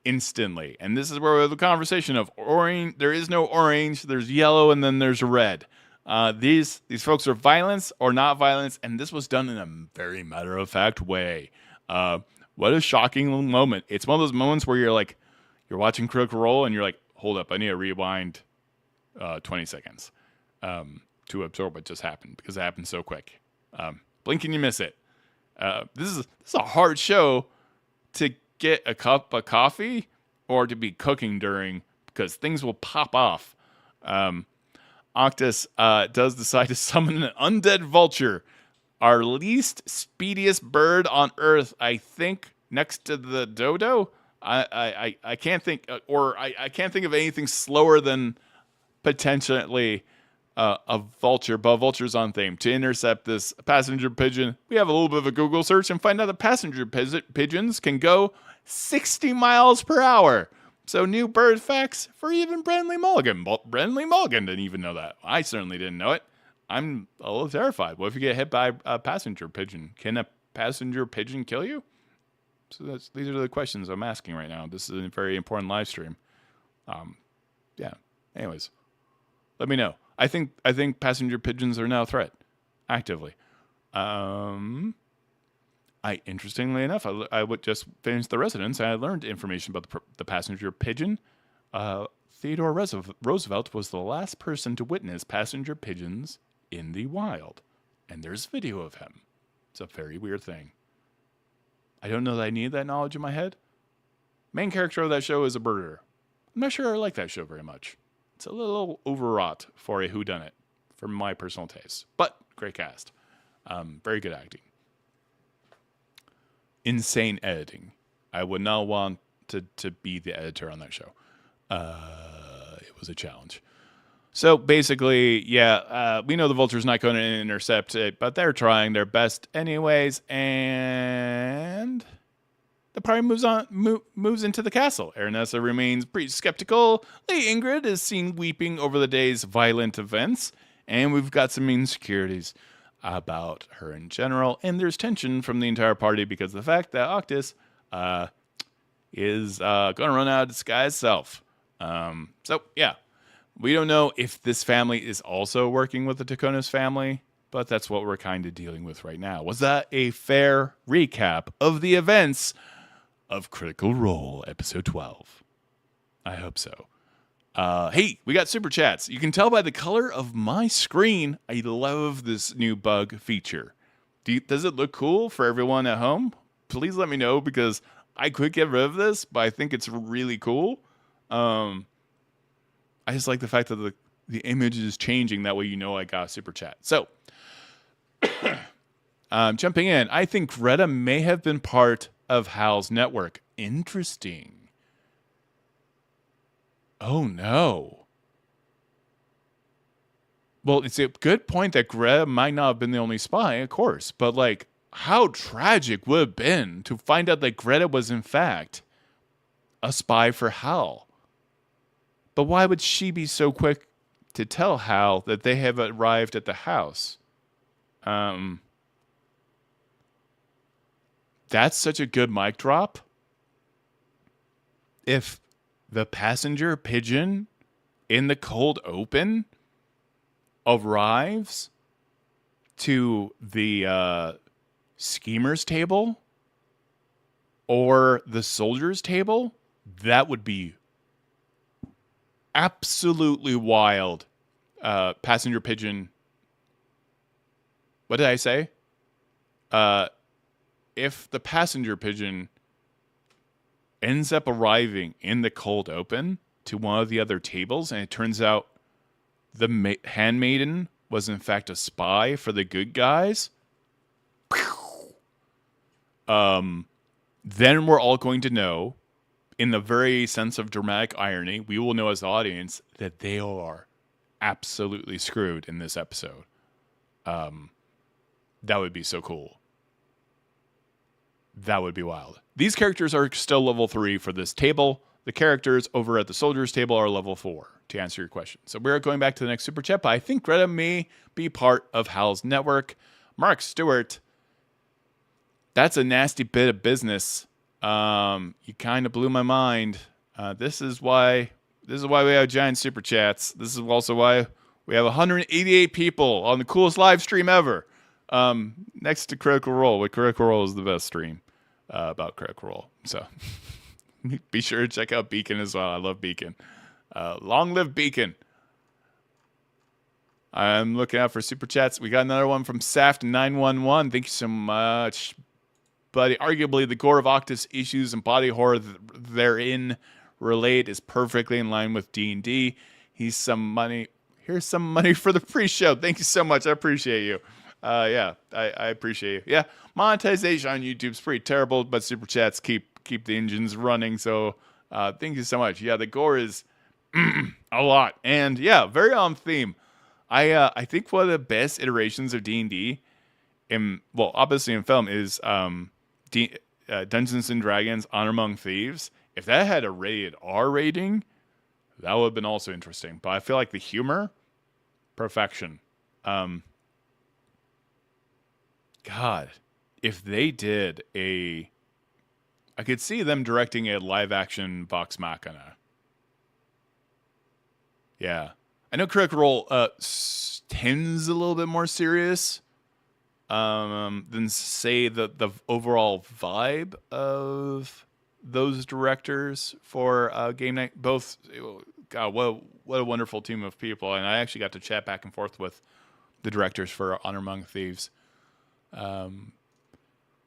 instantly. And this is where we have the conversation of orange. There is no orange. There's yellow, and then there's red. These folks are violence or not violence, and this was done in a very matter-of-fact way. What a shocking moment. It's one of those moments where you're watching Critical Role, and you're like, hold up, I need to rewind 20 seconds to absorb what just happened, because it happened so quick. Blink and you miss it. This is a hard show to get a cup of coffee or to be cooking during, because things will pop off. Octus does decide to summon an undead vulture, our least speediest bird on Earth, I think, next to the dodo. I can't think, I can't think of anything slower than potentially a vulture, but vulture's on theme, to intercept this passenger pigeon. We have a little bit of a Google search and find out that passenger pigeons can go 60 miles per hour. So new bird facts for even Brennan Mulligan. Brennan Mulligan didn't even know that. I certainly didn't know it. I'm a little terrified. What if you get hit by a passenger pigeon? Can a passenger pigeon kill you? So these are the questions I'm asking right now. This is a very important live stream. Yeah. Anyways, let me know. I think passenger pigeons are now a threat, actively. Interestingly enough, I would just finish the residence, and I learned information about the passenger pigeon. Theodore Roosevelt was the last person to witness passenger pigeons in the wild, and there's video of him. It's a very weird thing. I don't know that I need that knowledge in my head. Main character of that show is a birder. I'm not sure I like that show very much. It's a little overwrought for a whodunit, for my personal taste. But great cast. Very good acting. Insane editing. I would not want to be the editor on that show. It was a challenge. So basically, we know the vulture's not going to intercept it, but they're trying their best anyways, and the party moves into the castle. Ernessa remains pretty skeptical. Lady Ingrid is seen weeping over the day's violent events, and we've got some insecurities about her in general, and there's tension from the entire party because of the fact that Octus is going to run out of disguise self. We don't know if this family is also working with the Tachonis family, but that's what we're kind of dealing with right now. Was that a fair recap of the events of Critical Role, episode 12? I hope so. Hey, we got super chats. You can tell by the color of my screen, I love this new bug feature. Does it look cool for everyone at home? Please let me know, because I could get rid of this, but I think it's really cool. I just like the fact that the image is changing. That way you know I got a super chat. So, jumping in, I think Greta may have been part of Hal's network. Interesting. Oh, no. Well, it's a good point that Greta might not have been the only spy, of course. But, how tragic would it have been to find out that Greta was, in fact, a spy for Hal? But why would she be so quick to tell Hal that they have arrived at the house? That That's such a good mic drop. If the passenger pigeon in the cold open arrives to the schemer's table or the soldier's table, that would be absolutely wild. Passenger pigeon. What did I say? If the passenger pigeon ends up arriving in the cold open to one of the other tables, and it turns out the handmaiden was in fact a spy for the good guys, then we're all going to know, in the very sense of dramatic irony, we will know as the audience that they are absolutely screwed in this episode. That would be so cool. That would be wild. These characters are still level 3 for this table. The characters over at the soldiers table are level 4, to answer your question. So we're going back to the next super chat, but I think Greta may be part of Hal's network. Mark Stewart, that's a nasty bit of business. You kind of blew my mind. This is why we have giant super chats. This is also why we have 188 people on the coolest live stream ever. Next to Critical Role, but Critical Role is the best stream about Critical Role. So be sure to check out Beacon as well. I love Beacon. Long live Beacon. I'm looking out for super chats. We got another one from Saft911. Thank you so much, buddy. Arguably, the gore of Octus issues and body horror therein relate is perfectly in line with D&D. Here's some money for the pre-show. Thank you so much. I appreciate you. I appreciate you. Yeah, monetization on YouTube's pretty terrible, but super chats keep the engines running. So thank you so much. Yeah, the gore is a lot, and yeah, very on theme. I think one of the best iterations of D&D, obviously in film, is Dungeons and Dragons: Honor Among Thieves. If that had a rated R rating, that would have been also interesting. But I feel like the humor, perfection. God, if they did I could see them directing a live-action Vox Machina. Yeah. I know Critical Role tends a little bit more serious than, say, the overall vibe of those directors for Game Night. Both, God, what a wonderful team of people. And I actually got to chat back and forth with the directors for Honor Among Thieves.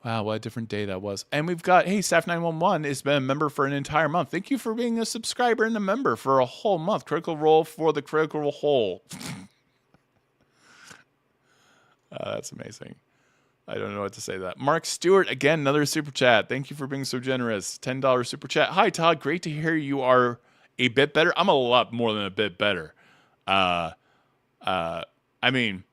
Wow, what a different day that was. And we've got, Staff911 has been a member for an entire month. Thank you for being a subscriber and a member for a whole month. Critical Role for the Critical Hole. That's amazing. I don't know what to say to that. Mark Stewart, again, another super chat. Thank you for being so generous. $10 super chat. Hi, Todd. Great to hear you are a bit better. I'm a lot more than a bit better. I mean,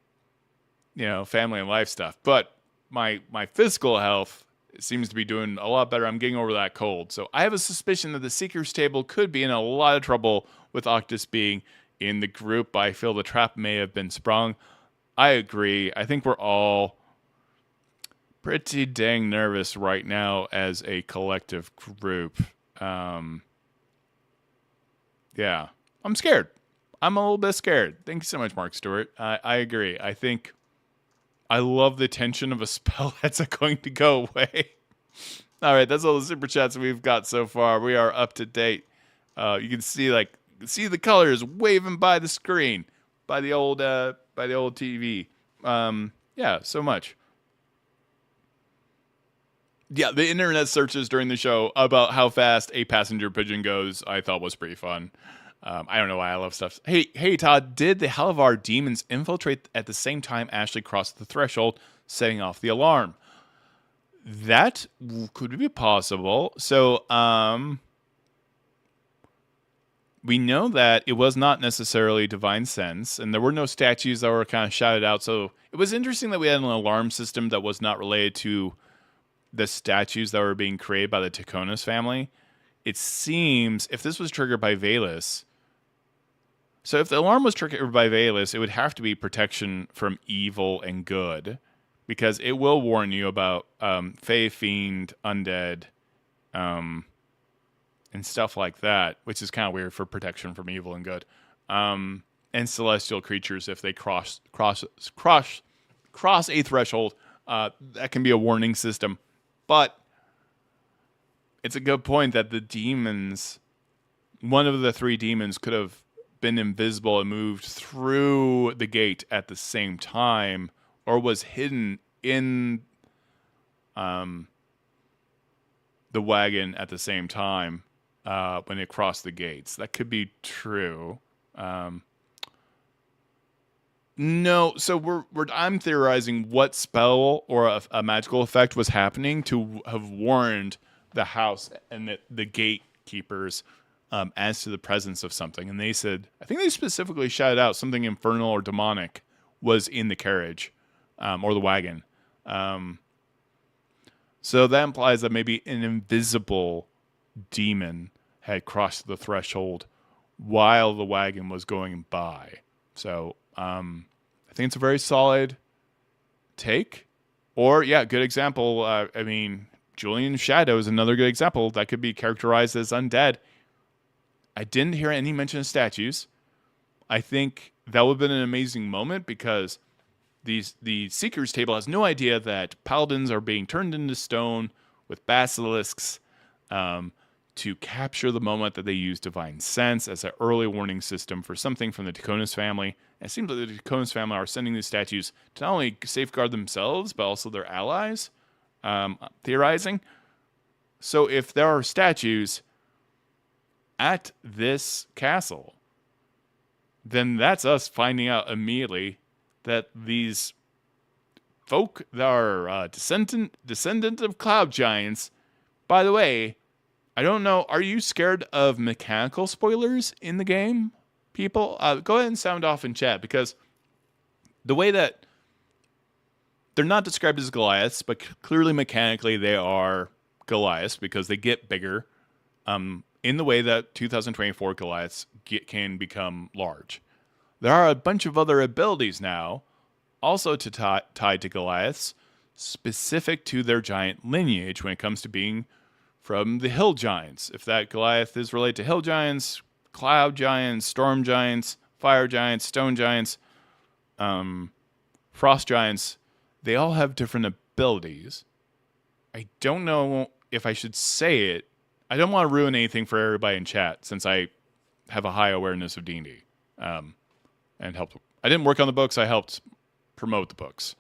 family and life stuff. But my physical health seems to be doing a lot better. I'm getting over that cold. So I have a suspicion that the Seeker's table could be in a lot of trouble with Octus being in the group. I feel the trap may have been sprung. I agree. I think we're all pretty dang nervous right now as a collective group. Yeah, I'm scared. I'm a little bit scared. Thank you so much, Mark Stewart. I agree. I think I love the tension of a spell that's going to go away. All right, that's all the super chats we've got so far. We are up to date. You can see the colors waving by the screen, by the old TV. Yeah, so much. Yeah, the internet searches during the show about how fast a passenger pigeon goes, I thought was pretty fun. I don't know why I love stuff. Hey, Todd, did the Halavar demons infiltrate at the same time Ashley crossed the threshold, setting off the alarm? That could be possible. So, we know that it was not necessarily divine sense, and there were no statues that were kind of shouted out. So it was interesting that we had an alarm system that was not related to the statues that were being created by the Tachonis family. It seems, if this was triggered by Vaelus, so if the alarm was triggered by Vaelus, it would have to be protection from evil and good. because it will warn you about Fey, Fiend, Undead, and stuff like that, which is kind of weird for protection from evil and good, and celestial creatures if they cross a threshold. That can be a warning system, but it's a good point that the demons, one of the three demons, could have been invisible and moved through the gate at the same time, or was hidden in the wagon at the same time when it crossed the gates. That could be true. No, so I'm theorizing what spell or a magical effect was happening to have warned the house and the gatekeepers as to the presence of something. And they said, I think they specifically shouted out something infernal or demonic was in the carriage or the wagon. So that implies that maybe an invisible demon had crossed the threshold while the wagon was going by. So I think it's a very solid take. Or, yeah, good example. I mean, Julian's Shadow is another good example that could be characterized as undead. I didn't hear any mention of statues. I think that would have been an amazing moment because the Seeker's table has no idea that paladins are being turned into stone with basilisks to capture the moment that they use Divine Sense as an early warning system for something from the Tachonis family. And it seems like the Tachonis family are sending these statues to not only safeguard themselves, but also their allies, theorizing. So if there are statues at this castle, then that's us finding out immediately that these folk that are descendant of cloud giants. By the way, I don't know, are you scared of mechanical spoilers in the game, people? Go ahead and sound off in chat, because the way that they're not described as Goliaths, but clearly mechanically they are Goliaths because they get bigger in the way that 2024 Goliaths can become large. There are a bunch of other abilities now, also tied to Goliaths, specific to their giant lineage when it comes to being from the hill giants. If that Goliath is related to hill giants, cloud giants, storm giants, fire giants, stone giants, frost giants, they all have different abilities. I don't know if I should say it. I don't want to ruin anything for everybody in chat since I have a high awareness of D&D. And helped. I didn't work on the books. I helped promote the books.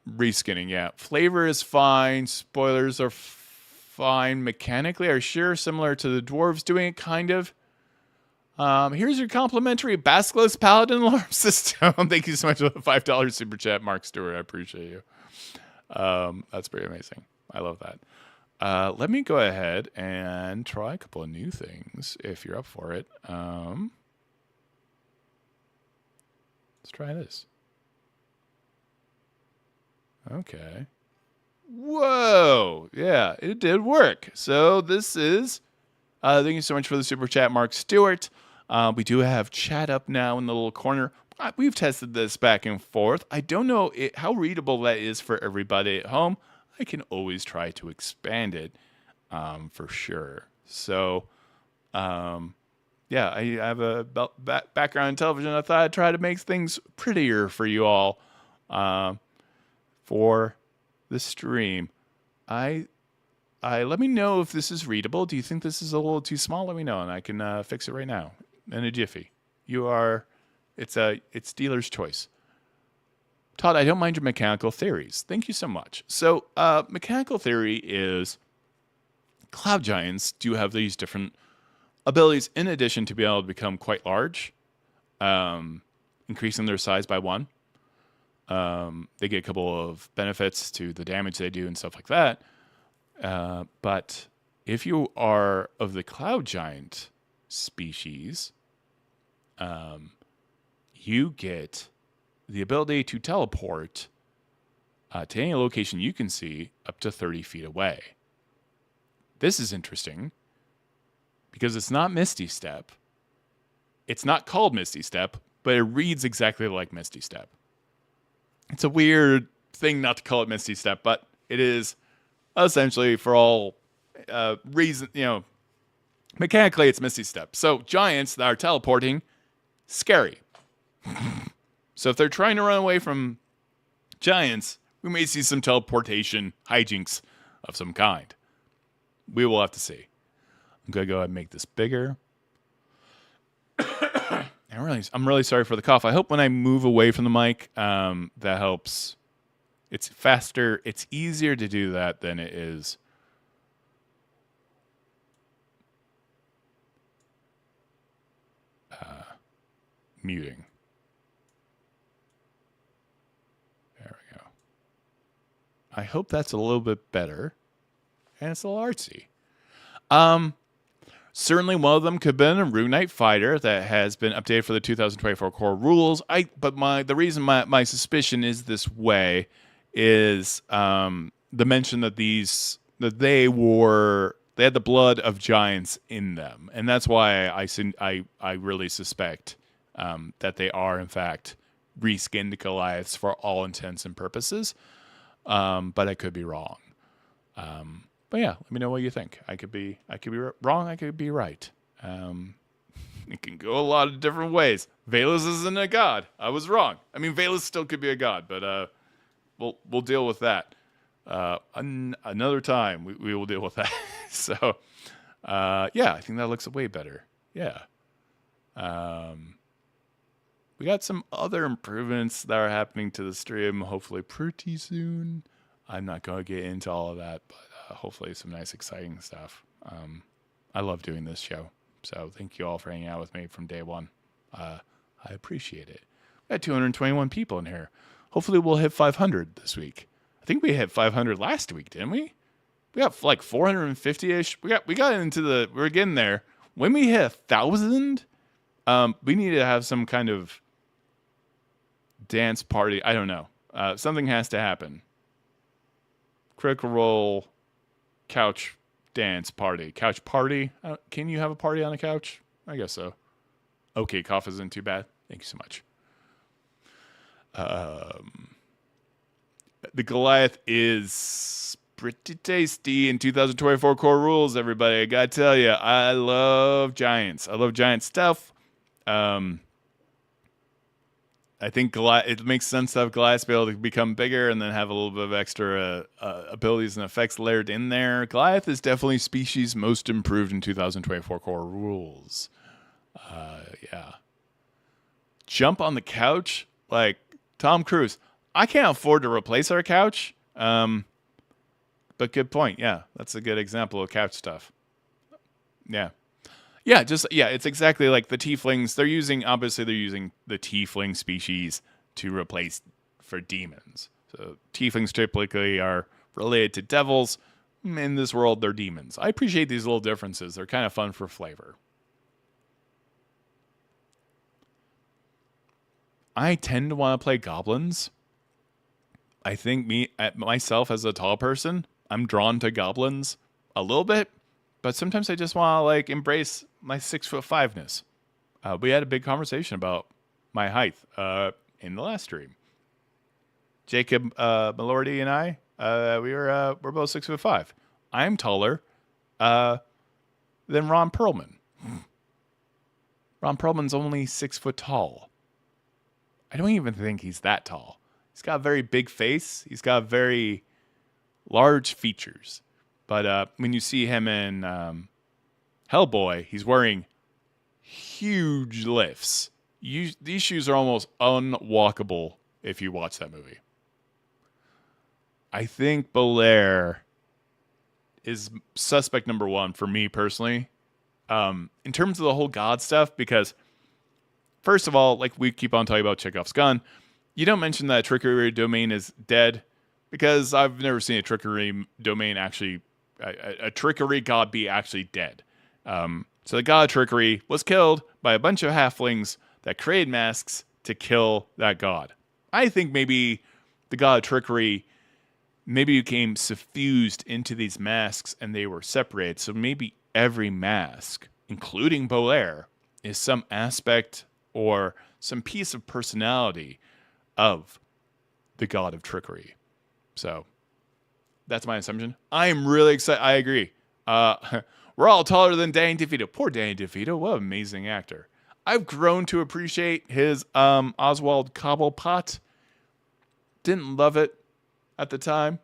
Reskinning, yeah. Flavor is fine. Spoilers are fine. Mechanically, are sure similar to the dwarves doing it, kind of. Here's your complimentary Basilisk Paladin alarm system. Thank you so much for the $5 super chat, Mark Stewart. I appreciate you. That's pretty amazing. I love that. Let me go ahead and try a couple of new things if you're up for it. Let's try this. Okay. Whoa. Yeah, it did work. So this is, thank you so much for the super chat, Mark Stewart. We do have chat up now in the little corner. We've tested this back and forth. I don't know how readable that is for everybody at home. I can always try to expand it for sure. So, yeah, I have a background in television. I thought I'd try to make things prettier for you all for the stream. I let me know if this is readable. Do you think this is a little too small? Let me know, and I can fix it right now in a jiffy. It's dealer's choice. Todd, I don't mind your mechanical theories. Thank you so much. So, mechanical theory is cloud giants do have these different abilities in addition to being able to become quite large, increasing their size by 1. They get a couple of benefits to the damage they do and stuff like that. But if you are of the cloud giant species, you get the ability to teleport to any location you can see up to 30 feet away. This is interesting because it's not Misty Step. It's not called Misty Step, but it reads exactly like Misty Step. It's a weird thing not to call it Misty Step, but it is essentially for all reason, mechanically it's Misty Step. So giants that are teleporting, scary. So if they're trying to run away from giants, we may see some teleportation hijinks of some kind. We will have to see. I'm going to go ahead and make this bigger. I'm really sorry for the cough. I hope when I move away from the mic, that helps. It's faster. It's easier to do that than it is muting. There we go. I hope that's a little bit better. And it's a little artsy. Certainly one of them could have been a Rune Knight fighter that has been updated for the 2024 core rules. The reason my suspicion is this way is the mention that they had the blood of giants in them, and that's why I really suspect that they are in fact reskinned Goliaths for all intents and purposes. But I could be wrong. But yeah, let me know what you think. I could be wrong. I could be right. It can go a lot of different ways. Vaelus isn't a god. I was wrong. I mean, Vaelus still could be a god, but we'll deal with that another time. We will deal with that. So yeah, I think that looks way better. Yeah. We got some other improvements that are happening to the stream. Hopefully, pretty soon. I'm not going to get into all of that, but hopefully some nice, exciting stuff. I love doing this show. So thank you all for hanging out with me from day one. I appreciate it. We had 221 people in here. Hopefully we'll hit 500 this week. I think we hit 500 last week, didn't we? We got like 450-ish. We're getting there. When we hit 1,000, we need to have some kind of dance party. I don't know. Something has to happen. Critical Role couch dance party. Couch party? Can you have a party on a couch? I guess so. Okay, cough isn't too bad. Thank you so much. The Goliath is pretty tasty in 2024 core rules, everybody. I gotta tell you, I love giants. I love giant stuff. I think it makes sense to have Goliath be able to become bigger and then have a little bit of extra abilities and effects layered in there. Goliath is definitely species most improved in 2024 core rules. Yeah. Jump on the couch? Like Tom Cruise. I can't afford to replace our couch. But good point. Yeah, that's a good example of couch stuff. Yeah. Yeah, it's exactly like the tieflings. They're using the tiefling species to replace for demons. So tieflings typically are related to devils. In this world, they're demons. I appreciate these little differences. They're kind of fun for flavor. I tend to want to play goblins. I think myself as a tall person, I'm drawn to goblins a little bit. But sometimes I just want to embrace my 6'5"ness. We had a big conversation about my height in the last stream. Jacob Malordy and I, we're both 6'5". I'm taller than Ron Perlman. Ron Perlman's only 6 foot tall. I don't even think he's that tall. He's got a very big face. He's got very large features. But when you see him in Hellboy, he's wearing huge lifts. These shoes are almost unwalkable if you watch that movie. I think Bolaire is suspect number one for me personally. In terms of the whole God stuff, because first of all, like we keep on talking about Chekhov's gun, you don't mention that trickery domain is dead because I've never seen a trickery domain actually, a trickery god be actually dead. So the god of trickery was killed by a bunch of halflings that created masks to kill that god. I think maybe the god of trickery became suffused into these masks and they were separated. So maybe every mask, including Bolaire, is some aspect or some piece of personality of the god of trickery. So that's my assumption. I am really excited. I agree. We're all taller than Danny DeVito. Poor Danny DeVito. What an amazing actor. I've grown to appreciate his Oswald Cobblepot. Didn't love it at the time.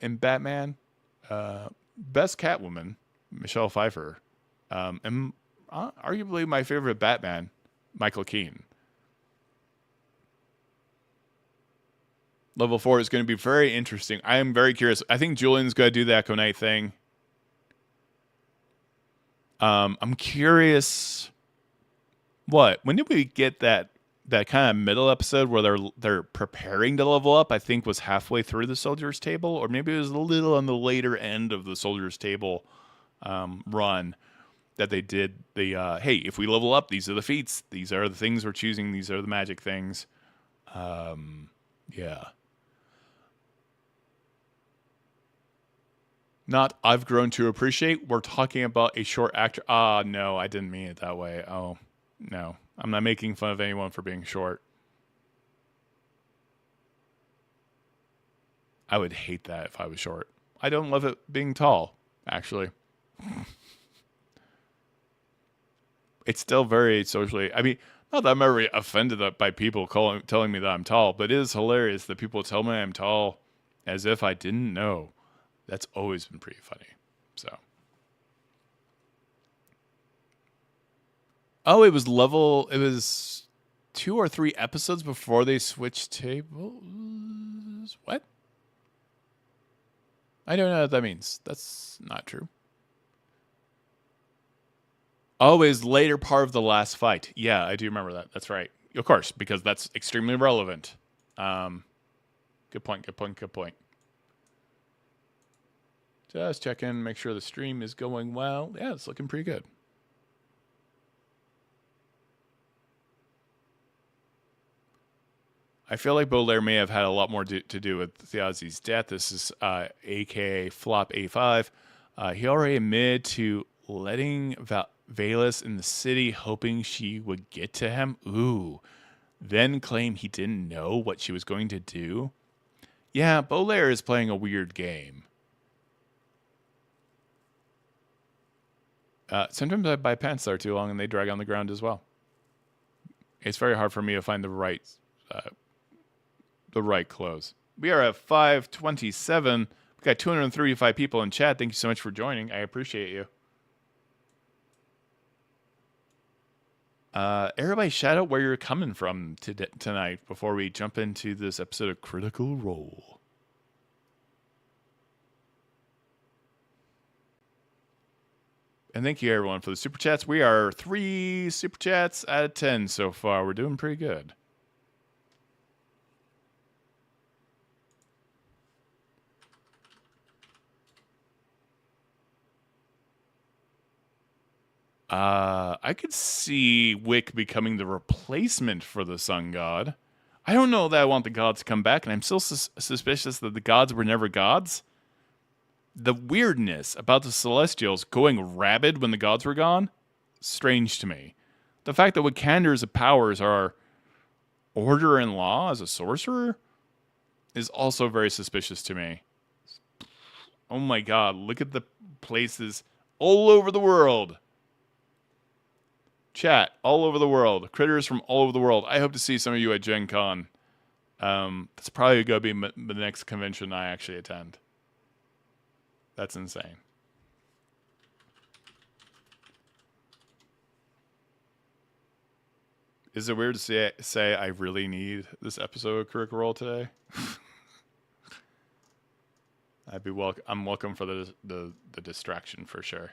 In Batman, best Catwoman, Michelle Pfeiffer, and arguably my favorite Batman, Michael Keaton. Level 4 is going to be very interesting. I am very curious. I think Julian's going to do the Echo Knight thing. I'm curious. When did we get that kind of middle episode where they're preparing to level up? I think was halfway through the Soldier's Table, or maybe it was a little on the later end of the Soldier's Table run that they did the hey, if we level up, these are the feats, these are the things we're choosing, these are the magic things. Yeah. Not I've grown to appreciate. We're talking about a short actor. No, I didn't mean it that way. Oh, no. I'm not making fun of anyone for being short. I would hate that if I was short. I don't love it being tall, actually. It's still very socially... I mean, not that I'm ever offended by people telling me that I'm tall, but it is hilarious that people tell me I'm tall as if I didn't know. That's always been pretty funny. So... Oh, it was 2 or 3 episodes before they switched tables. What? I don't know what that means. That's not true. Oh, it was later part of the last fight. Yeah, I do remember that. That's right. Of course, because that's extremely relevant. Good point. Just check in, make sure the stream is going well. Yeah, it's looking pretty good. I feel like Bolaire may have had a lot more to do with Thjazi's death. This is aka Flop A5. He already admitted to letting Vaelus in the city, hoping she would get to him. Ooh. Then claim he didn't know what she was going to do. Yeah, Bolaire is playing a weird game. Sometimes I buy pants that are too long and they drag on the ground as well. It's very hard for me to find the right clothes. We are at 5:27. We've got 235 people in chat. Thank you so much for joining. I appreciate you. Everybody shout out where you're coming from tonight before we jump into this episode of Critical Role. And thank you everyone for the super chats. We are 3 super chats out of 10 so far. We're doing pretty good. I could see Wick becoming the replacement for the Sun God. I don't know that I want the gods to come back, and I'm still suspicious that the gods were never gods. The weirdness about the Celestials going rabid when the gods were gone, strange to me. The fact that Wikander's powers are order and law as a sorcerer is also very suspicious to me. Oh my god, look at the places all over the world. Chat, all over the world. Critters from all over the world. I hope to see some of you at Gen Con. That's probably going to be the next convention I actually attend. That's insane. Is it weird to say I really need this episode of Critical Role today? I'm welcome for the distraction for sure.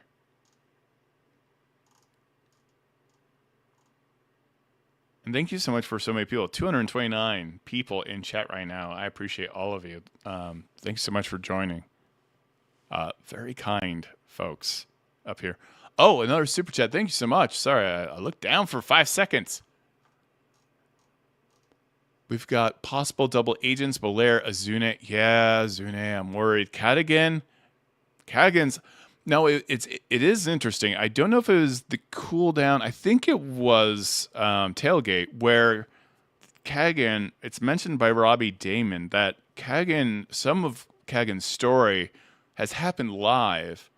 And thank you so much for so many people. 229 people in chat right now. I appreciate all of you. Thanks so much for joining. Very kind folks up here. Oh, another super chat. Thank you so much. Sorry, I looked down for 5 seconds. We've got possible double agents. Bolaire, Azune. Yeah, Azune, I'm worried. Kattigan. Kattigan's... No, it is interesting. I don't know if it was the cooldown. I think it was Tailgate where Kattigan. It's mentioned by Robbie Daymond that some of Kattigan's story has happened live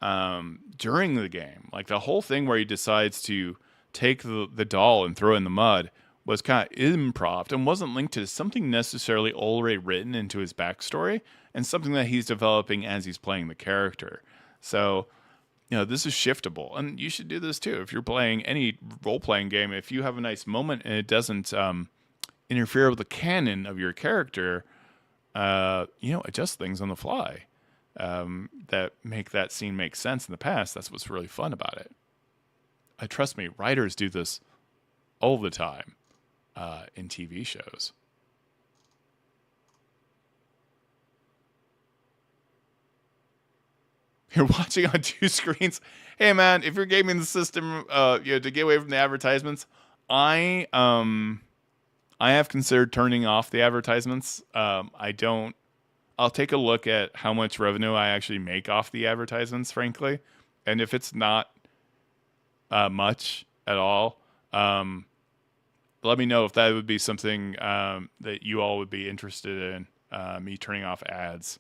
during the game. Like the whole thing where he decides to take the doll and throw it in the mud was kind of improv and wasn't linked to something necessarily already written into his backstory and something that he's developing as he's playing the character. So, this is shiftable, and you should do this too. If you're playing any role-playing game, if you have a nice moment and it doesn't interfere with the canon of your character, adjust things on the fly that make that scene make sense in the past. That's what's really fun about it. Trust me, writers do this all the time in TV shows. You're watching on two screens. Hey man, if you're gaming the system, to get away from the advertisements, I have considered turning off the advertisements. I'll take a look at how much revenue I actually make off the advertisements, frankly, and if it's not much at all, let me know if that would be something that you all would be interested in. Me turning off ads.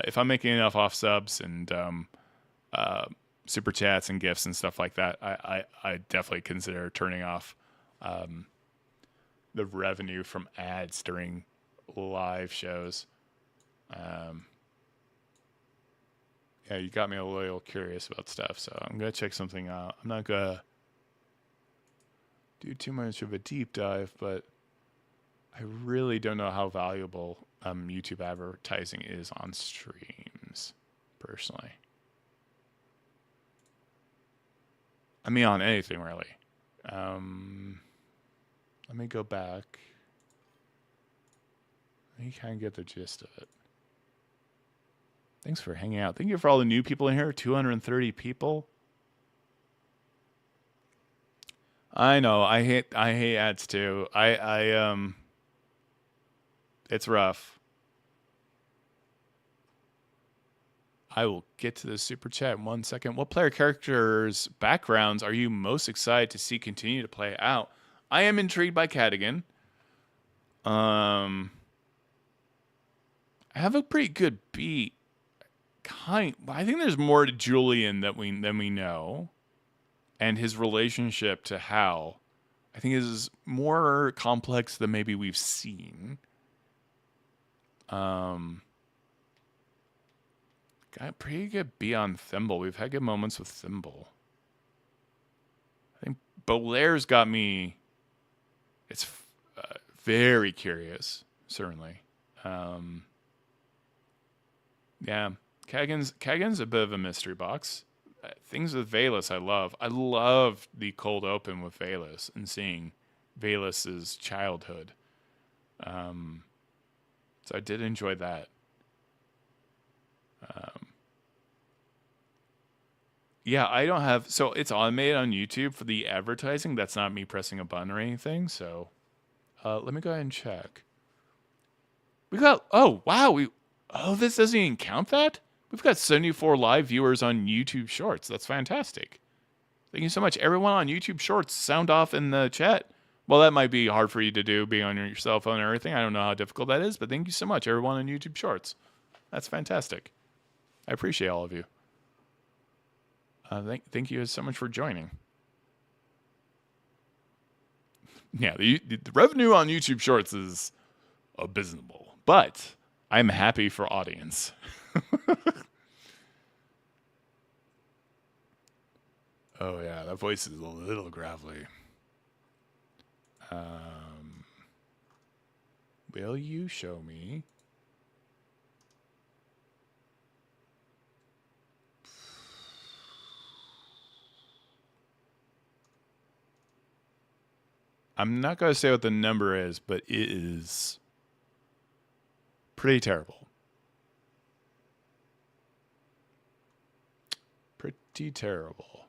If I'm making enough off subs and super chats and gifts and stuff like that, I definitely consider turning off the revenue from ads during live shows. Yeah, you got me a little curious about stuff, so I'm going to check something out. I'm not going to do too much of a deep dive, but I really don't know how valuable YouTube advertising is on streams, personally. I mean, on anything, really. Let me go back. You kind of get the gist of it. Thanks for hanging out. Thank you for all the new people in here. 230 people. I know. I hate ads too. It's rough. I will get to the super chat in 1 second. What player characters' backgrounds are you most excited to see continue to play out? I am intrigued by Kattigan. I have a pretty good beat. I think there's more to Julien than we know, and his relationship to Hal, I think, is more complex than maybe we've seen. Got a pretty good beat on Thimble. We've had good moments with Thimble. I think Bolaire's got me. It's very curious, certainly. Yeah. Kattigan's a bit of a mystery box. Things with Vaelus I love. I love the cold open with Vaelus and seeing Vaelus's childhood. So I did enjoy that. Yeah, I don't have... So it's automated on YouTube for the advertising. That's not me pressing a button or anything. So let me go ahead and check. We got... Oh, wow. This doesn't even count that? We've got 74 live viewers on YouTube Shorts. That's fantastic. Thank you so much. Everyone on YouTube Shorts, sound off in the chat. Well, that might be hard for you to do, being on your cell phone and everything. I don't know how difficult that is, but thank you so much, everyone on YouTube Shorts. That's fantastic. I appreciate all of you. Thank you so much for joining. Yeah, the revenue on YouTube Shorts is abysmal, but I'm happy for audience. Oh yeah, that voice is a little gravelly. Will you show me? I'm not going to say what the number is, but it is pretty terrible. Pretty terrible.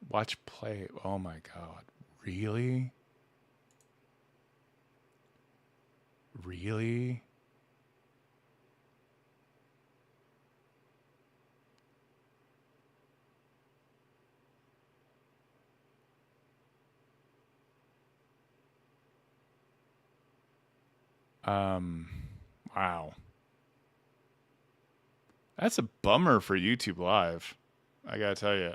Watch play. Oh my God. Really? Really? Wow. That's a bummer for YouTube Live. I gotta tell you.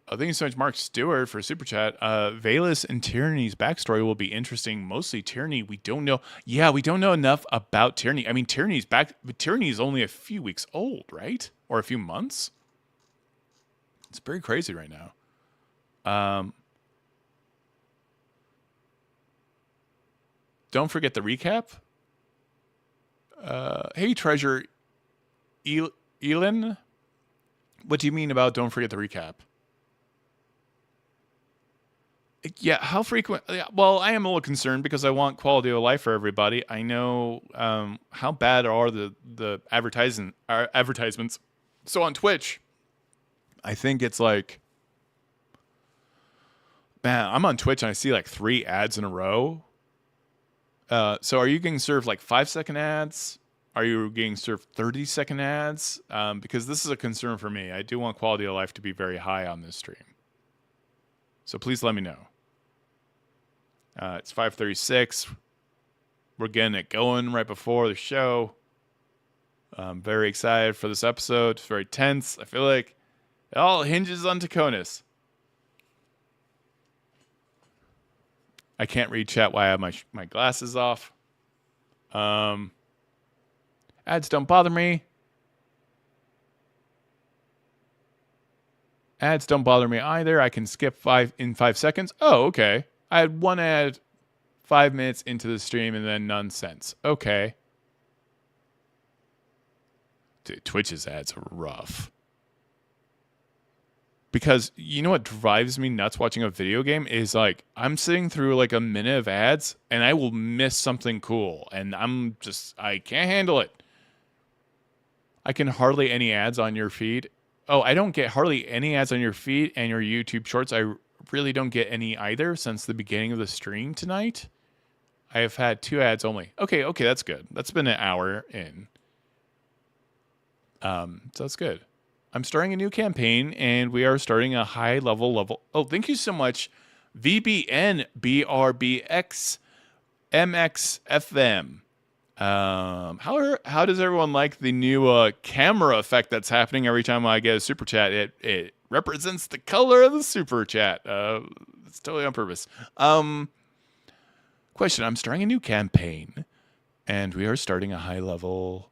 Thank you so much, Mark Stewart, for Super Chat. Vaelus and Tyranny's backstory will be interesting. Mostly Tyranny, we don't know. Yeah, we don't know enough about Tyranny. I mean, Tyranny's back, but Tyranny is only a few weeks old, right? Or a few months? It's very crazy right now. Don't forget the recap. Hey, Treasure Elin, what do you mean about don't forget the recap? Yeah, how frequent? Well, I am a little concerned because I want quality of life for everybody. I know how bad are the advertisements. So on Twitch, I think it's like, man, I'm on Twitch and I see like 3 ads in a row. So are you getting served like 5-second ads? Are you getting served 30-second ads? Because this is a concern for me. I do want quality of life to be very high on this stream. So please let me know. It's 5:36. We're getting it going right before the show. I'm very excited for this episode. It's very tense. I feel like it all hinges on Tachonis. I can't read chat while I have my glasses off. Ads don't bother me. Ads don't bother me either. I can skip 5 seconds. Oh, okay. I had one ad 5 minutes into the stream and then none since. Okay. Dude, Twitch's ads are rough. Because you know what drives me nuts watching a video game is like I'm sitting through like a minute of ads and I will miss something cool and I can't handle it. I can hardly any ads on your feed. Oh, I don't get hardly any ads on your feed and your YouTube shorts. I really don't get any either since the beginning of the stream tonight. I have had 2 ads only. Okay, that's good. That's been an hour in. So that's good. I'm starting a new campaign, and we are starting a high level. Oh, thank you so much, VBN BRBX MXFM. How does everyone like the new camera effect that's happening every time I get a super chat? It represents the color of the super chat. It's totally on purpose. Question: I'm starting a new campaign, and we are starting a high level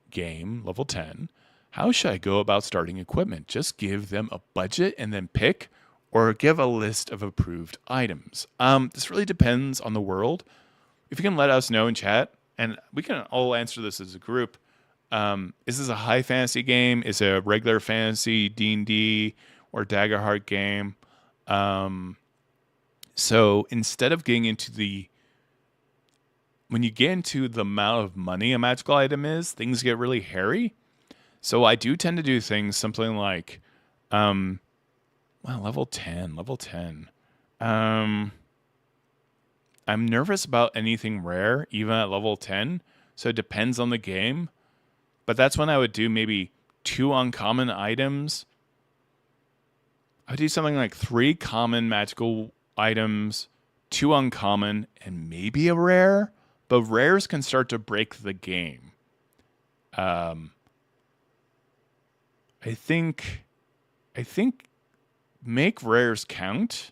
game, level 10. How should I go about starting equipment? Just give them a budget and then pick, or give a list of approved items? This really depends on the world. If you can let us know in chat, and we can all answer this as a group. Is this a high fantasy game? Is it a regular fantasy D&D or Daggerheart game? So instead of getting into when you get into the amount of money a magical item is, things get really hairy. So I do tend to do things something like, level 10. I'm nervous about anything rare, even at level 10. So it depends on the game. But that's when I would do maybe 2 uncommon items. I would do something like 3 common magical items, 2 uncommon, and maybe a rare. But rares can start to break the game. I think make rares count.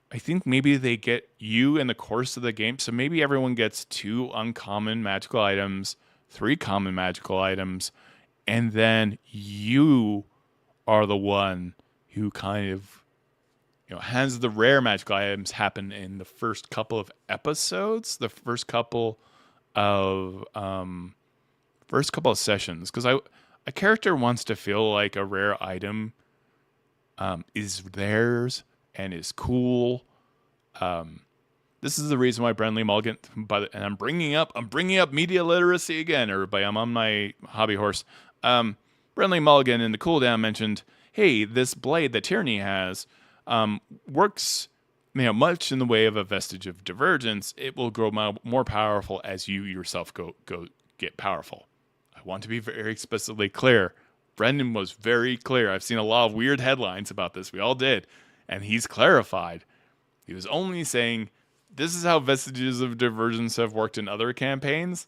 I think maybe they get you in the course of the game. So maybe everyone gets 2 uncommon magical items, 3 common magical items, and then you are the one who kind of has the rare magical items happen in the first couple of episodes, the first couple of sessions, because a character wants to feel like a rare item is theirs and is cool. This is the reason why Brennan Mulligan, and I'm bringing up media literacy again, everybody. I'm on my hobby horse. Brennan Mulligan in the cooldown mentioned, hey, this blade that Tyranny has works much in the way of a vestige of divergence. It will grow more powerful as you yourself go get powerful. I want to be very explicitly clear. Brendan was very clear. I've seen a lot of weird headlines about this. We all did. And he's clarified. He was only saying, this is how Vestiges of Divergence have worked in other campaigns.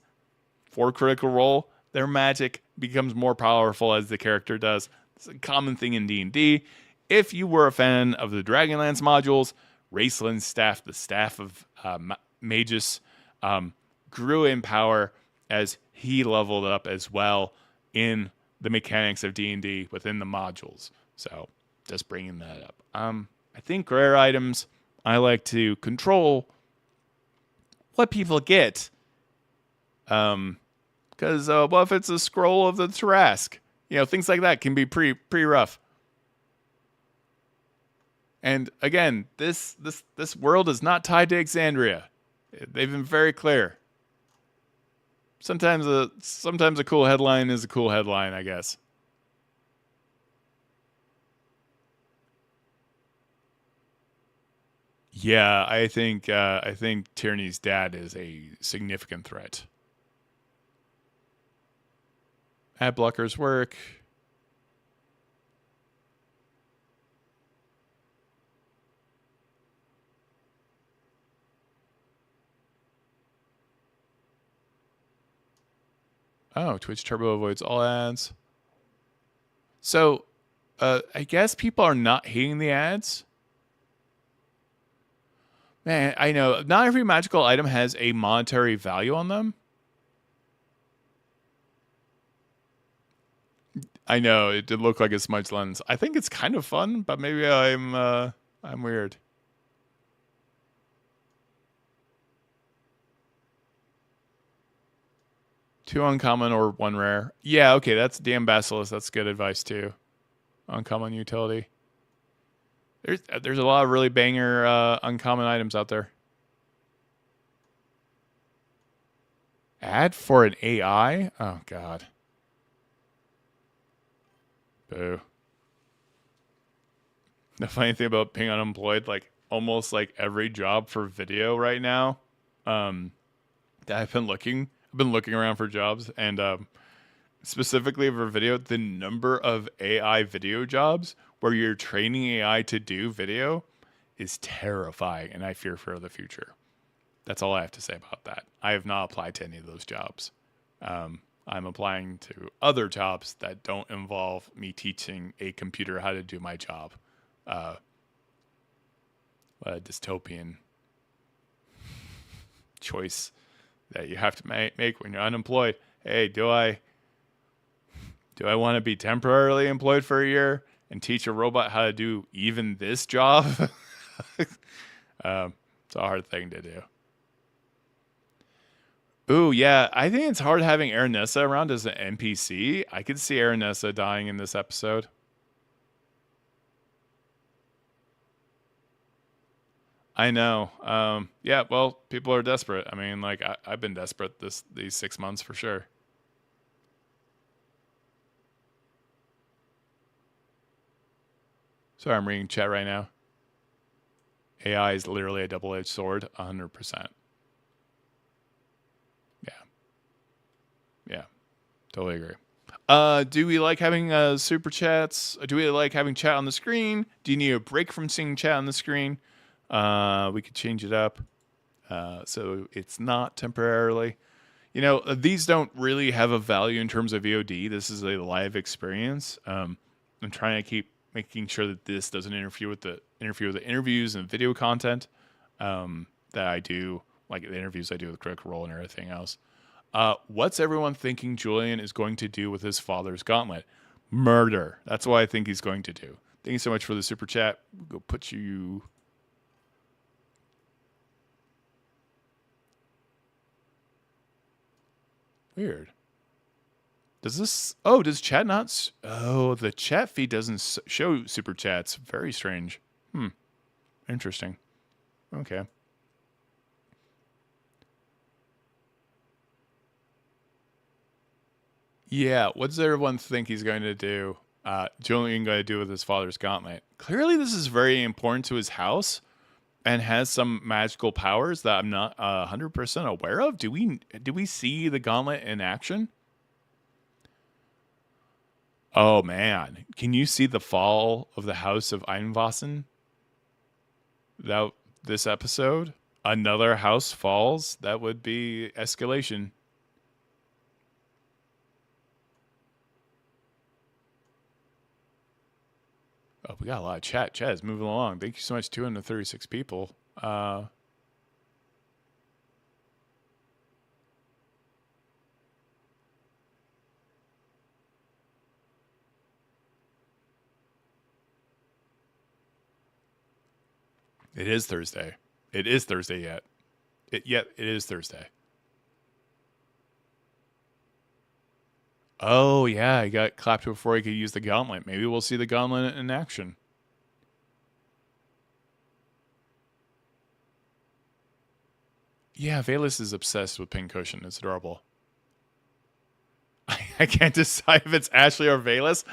For Critical Role, their magic becomes more powerful as the character does. It's a common thing in D&D. If you were a fan of the Dragonlance modules, Raceland's staff, the staff of Magus, grew in power as he leveled up as well in the mechanics of D&D within the modules. So, just bringing that up. I think rare items, I like to control what people get. Because what if it's a scroll of the Tarrasque? Things like that can be pretty rough. And again, this world is not tied to Exandria. They've been very clear. Sometimes a cool headline is a cool headline, I guess. Yeah, I think Tyranny's dad is a significant threat. Ad blockers work. Oh, Twitch Turbo avoids all ads. So, I guess people are not hating the ads. Man, I know. Not every magical item has a monetary value on them. I know, it did look like a smudge lens. I think it's kind of fun, but maybe I'm weird. Two uncommon or one rare. Yeah, okay, that's damn Basilisk. That's good advice too. Uncommon utility. There's a lot of really banger uncommon items out there. Ad for an AI? Oh god. Boo. The funny thing about being unemployed, like almost like every job for video right now, that I've been looking around for jobs, and specifically for video, the number of AI video jobs where you're training AI to do video is terrifying, and I fear for the future. That's all I have to say about that. I have not applied to any of those jobs. I'm applying to other jobs that don't involve me teaching a computer how to do my job. A dystopian choice that you have to make when you're unemployed. Hey, do I want to be temporarily employed for a year and teach a robot how to do even this job? It's a hard thing to do. Ooh, yeah, I think it's hard having Aranessa around as an NPC. I could see Aranessa dying in this episode. I know. Yeah, well, people are desperate. I mean, like, I've been desperate these 6 months for sure. Sorry, I'm reading chat right now. AI is literally a double-edged sword, 100%. Yeah, totally agree. Do we like having super chats? Do we like having chat on the screen? Do you need a break from seeing chat on the screen? We could change it up so it's not temporarily. These don't really have a value in terms of VOD. This is a live experience. I'm trying to keep making sure that this doesn't interfere with the interviews and video content that I do, like the interviews I do with Critical Role and everything else. What's everyone thinking Julien is going to do with his father's gauntlet? Murder. That's what I think he's going to do. Thank you so much for the super chat. We'll go put you... Weird. Does chat not... the chat feed doesn't show super chats. Very strange. Interesting. Okay. Yeah, what does everyone think he's going to do? Julien going to do with his father's gauntlet? Clearly, this is very important to his house, and has some magical powers that I'm not 100% aware of. Do we see the gauntlet in action? Oh man, can you see the fall of the House of Einvossen? Without this episode, another house falls. That would be escalation. Oh, we got a lot of chat. Chat is moving along. Thank you so much, 236 people. It is Thursday. It is Thursday yet. It is Thursday. Oh, yeah, he got clapped before he could use the gauntlet. Maybe we'll see the gauntlet in action. Yeah, Vaelus is obsessed with Pincushion. It's adorable. I can't decide if it's Ashley or Vaelus.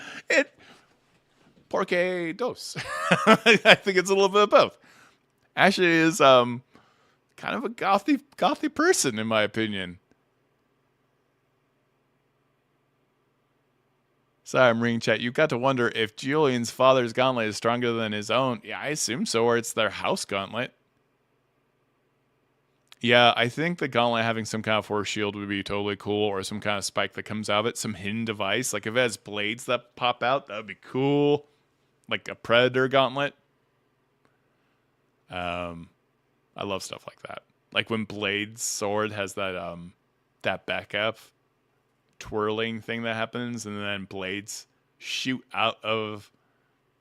Porque dos. I think it's a little bit of both. Ashley is kind of a gothy person, in my opinion. Sorry, I'm reading chat. You've got to wonder if Julian's father's gauntlet is stronger than his own. Yeah, I assume so, or it's their house gauntlet. Yeah, I think the gauntlet having some kind of force shield would be totally cool, or some kind of spike that comes out of it, some hidden device. Like if it has blades that pop out, that would be cool. Like a predator gauntlet. I love stuff like that. Like when Blade's sword has that backup twirling thing that happens, and then blades shoot out of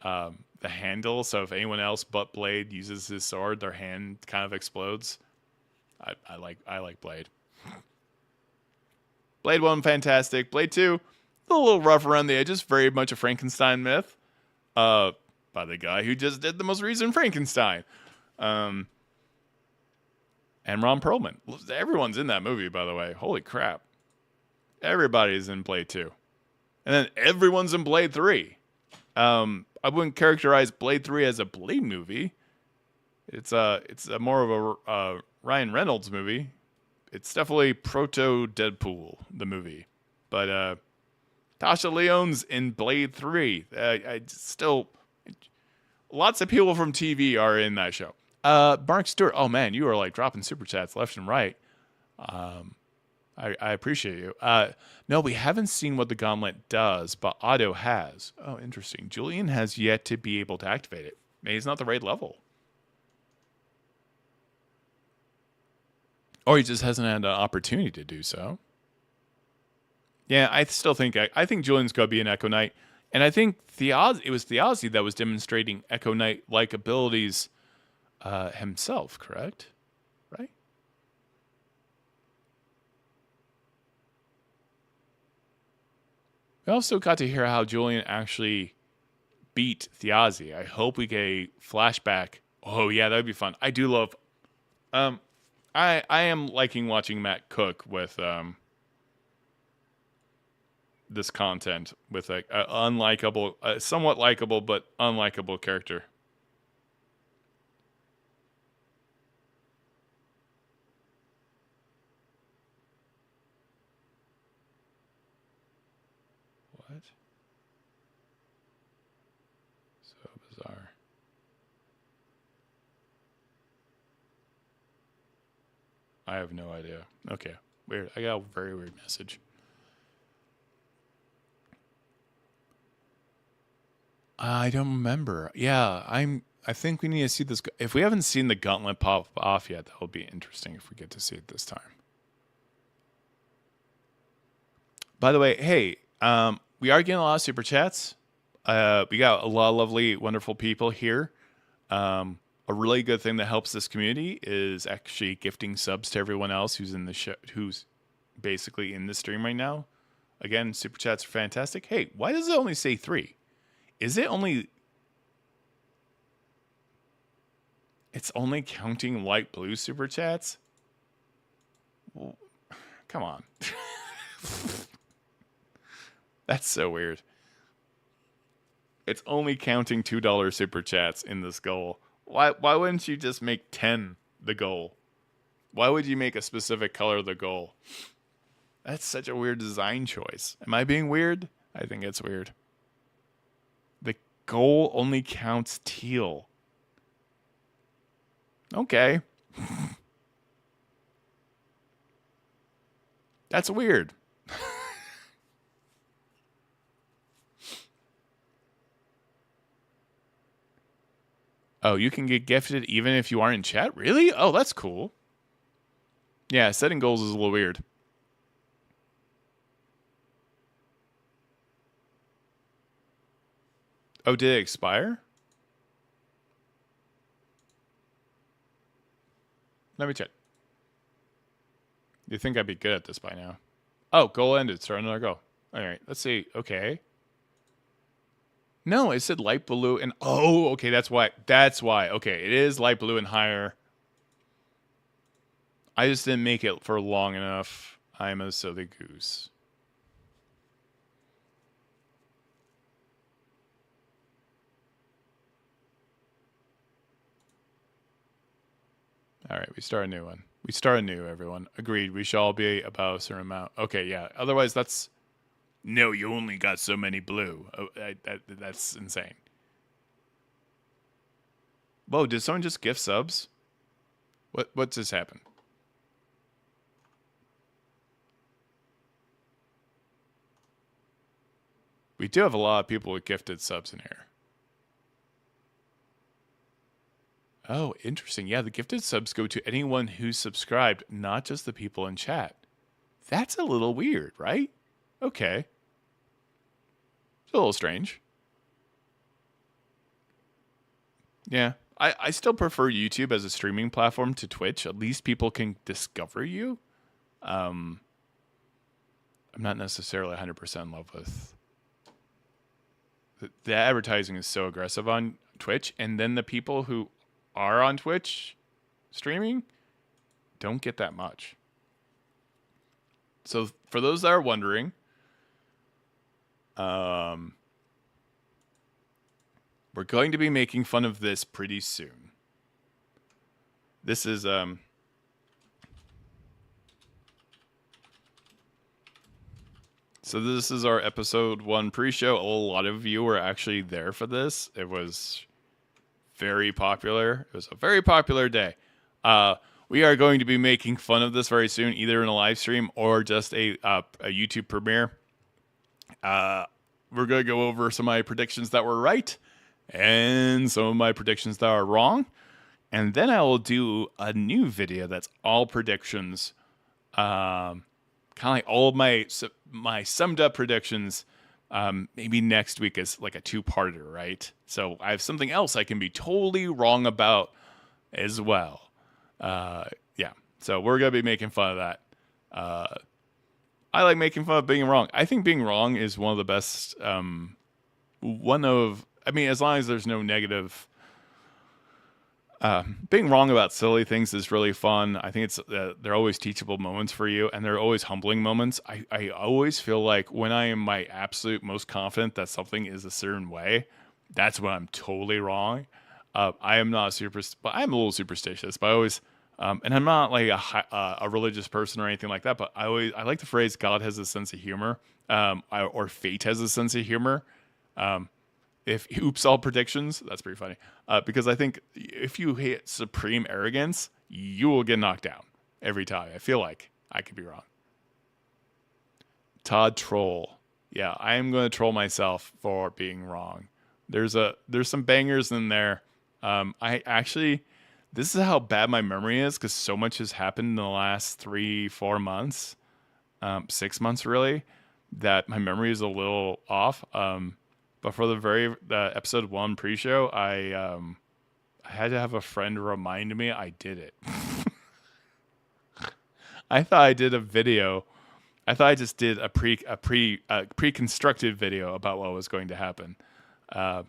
the handle. So if anyone else but Blade uses his sword, their hand kind of explodes. I like Blade. Blade 1, fantastic. Blade 2, a little rough around the edges. Very much a Frankenstein myth. By the guy who just did the most recent Frankenstein. And Ron Perlman. Everyone's in that movie, by the way. Holy crap. Everybody's in Blade 2. And then everyone's in Blade 3. I wouldn't characterize Blade 3 as a Blade movie. It's more of a Ryan Reynolds movie. It's definitely proto Deadpool, the movie. But Tasha Leon's in Blade 3. I still... Lots of people from TV are in that show. Mark Stewart. Oh, man, you are like dropping super chats left and right. I appreciate you. No, we haven't seen what the gauntlet does, but Otto has. Oh, interesting. Julien has yet to be able to activate it. Maybe he's not the right level. Or he just hasn't had an opportunity to do so. Yeah, I still think I think Julien's going to be an Echo Knight. And I think it was Thiazi that was demonstrating Echo Knight-like abilities himself, correct? Right? We also got to hear how Julien actually beat Thiazi. I hope we get a flashback. Oh, yeah, that would be fun. I do love... I am liking watching Matt cook with this content with a unlikable, somewhat likable but unlikable character. What? So bizarre. I have no idea. Okay, weird. I got a very weird message. I don't remember. Yeah, I think we need to see this. If we haven't seen the gauntlet pop off yet, that will be interesting if we get to see it this time. By the way, hey, we are getting a lot of super chats. We got a lot of lovely, wonderful people here. A really good thing that helps this community is actually gifting subs to everyone else who's in the show, who's basically in the stream right now. Again, super chats are fantastic. Hey, why does it only say 3? Is it only... It's only counting light blue super chats? Well, come on. That's so weird. It's only counting $2 super chats in this goal. Why wouldn't you just make 10 the goal? Why would you make a specific color the goal? That's such a weird design choice. Am I being weird? I think it's weird. The goal only counts teal. Okay. That's weird. Oh, you can get gifted even if you aren't in chat? Really? Oh, that's cool. Yeah, setting goals is a little weird. Oh, did it expire? Let me check. You think I'd be good at this by now? Oh, goal ended. Start another go. All right, let's see. Okay. No, it said light blue and oh, okay, that's why. That's why. Okay, it is light blue and higher. I just didn't make it for long enough. I'm a silly goose. All right, we start a new one. We start anew, everyone. Agreed. We shall be about a certain amount. Okay, yeah. Otherwise, that's... No, you only got so many blue. Oh, that's insane. Whoa, did someone just gift subs? What just happened? We do have a lot of people with gifted subs in here. Oh, interesting. Yeah, the gifted subs go to anyone who's subscribed, not just the people in chat. That's a little weird, right? Okay. It's a little strange. Yeah. I still prefer YouTube as a streaming platform to Twitch. At least people can discover you. I'm not necessarily 100% in love with... The advertising is so aggressive on Twitch, and then the people who are on Twitch streaming don't get that much. So for those that are wondering, we're going to be making fun of this pretty soon. This is so this is our episode 1 pre-show. A lot of you were actually there for this. It was very popular. It was a very popular day. We are going to be making fun of this very soon, either in a live stream or just a YouTube premiere. We're going to go over some of my predictions that were right and some of my predictions that are wrong. And then I will do a new video that's all predictions. Kind of like all of my summed up predictions. Maybe next week is like a 2-parter, right? So I have something else I can be totally wrong about as well. Yeah. So we're going to be making fun of that. I like making fun of being wrong. I think being wrong is one of the best, as long as there's no negative, being wrong about silly things is really fun. I think they're always teachable moments for you, and they're always humbling moments. I always feel like when I am my absolute most confident that something is a certain way, that's when I'm totally wrong. I am not but I'm a little superstitious, but I always, and I'm not like a religious person or anything like that, but I like the phrase God has a sense of humor, or fate has a sense of humor. If oops all predictions, that's pretty funny. Because I think if you hit supreme arrogance, you will get knocked down every time. I feel like I could be wrong. Todd troll. Yeah, I am going to troll myself for being wrong. There's some bangers in there. This is how bad my memory is because so much has happened in the last 3-4 months, 6 months really, that my memory is a little off. But for the episode 1 pre-show, I had to have a friend remind me I did it. I thought I did a video. I thought I just did a pre-constructed video about what was going to happen. I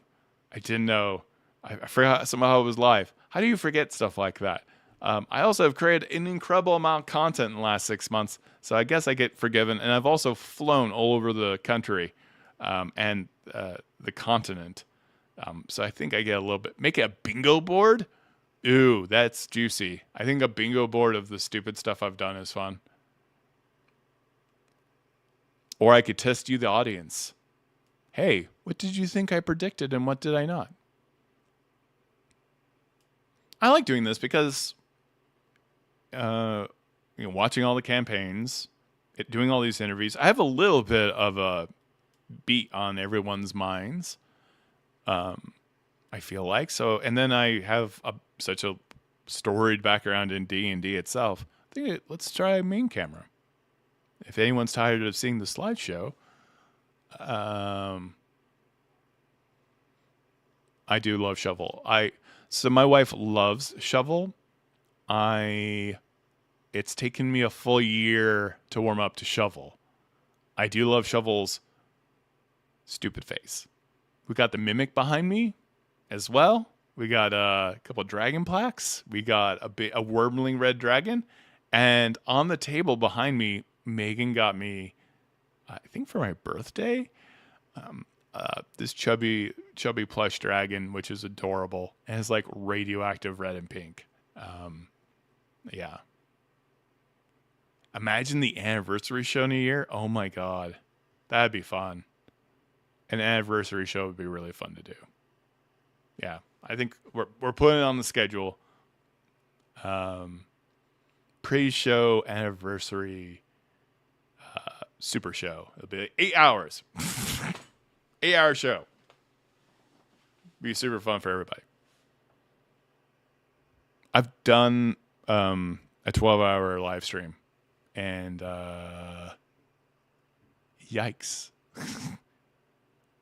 didn't know. I forgot somehow it was live. How do you forget stuff like that? I also have created an incredible amount of content in the last 6 months, so I guess I get forgiven. And I've also flown all over the country and the continent. So I think I get a little bit. Make it a bingo board? Ooh, that's juicy. I think a bingo board of the stupid stuff I've done is fun. Or I could test you, the audience. Hey, what did you think I predicted and what did I not? I like doing this because, watching all the campaigns, doing all these interviews, I have a little bit of a beat on everyone's minds. I feel like so, and then I have such a storied background in D&D itself. I think let's try main camera. If anyone's tired of seeing the slideshow, I do love Shovel. So my wife loves Shovel. It's taken me a full year to warm up to Shovel. I do love Shovel's stupid face. We got the Mimic behind me as well. We got a couple of dragon plaques. We got a wormling red dragon. And on the table behind me, Megan got me, I think for my birthday, this chubby plush dragon, which is adorable. It has like radioactive red and pink. Yeah. Imagine the anniversary show in a year. Oh my God. That'd be fun. An anniversary show would be really fun to do. Yeah. I think we're putting it on the schedule. Pre-show anniversary super show. It'll be 8 hours. 8-hour show. Be super fun for everybody. I've done a 12-hour live stream, and yikes.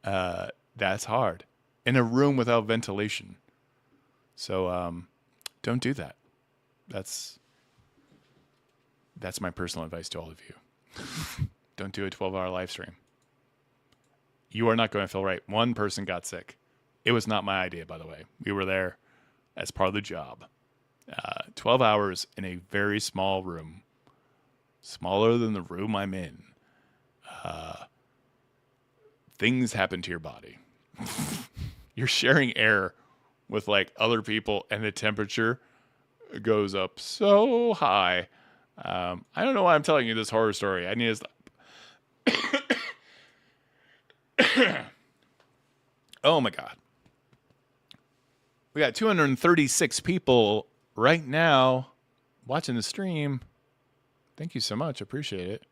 That's hard. In a room without ventilation. So don't do that. That's my personal advice to all of you. Don't do a 12-hour live stream. You are not going to feel right. One person got sick. It was not my idea, by the way. We were there as part of the job. 12 hours in a very small room. Smaller than the room I'm in. Things happen to your body. You're sharing air with like other people, and the temperature goes up so high. I don't know why I'm telling you this horror story. I need to stop. Oh my God. We got 236 people right now watching the stream. Thank you so much. Appreciate it.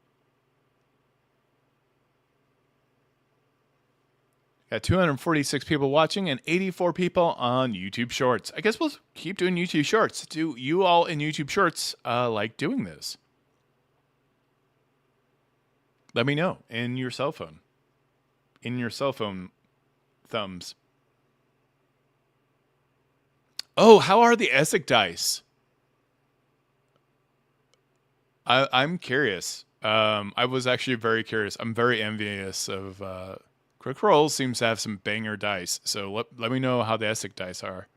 Got 246 people watching and 84 people on YouTube Shorts. I guess we'll keep doing YouTube Shorts. Do you all in YouTube Shorts like doing this? Let me know in your cell phone. In your cell phone thumbs. Oh, how are the Essex dice? I'm curious. I was actually very curious. I'm very envious of... Quick Rolls seems to have some banger dice, so let me know how the Essex dice are.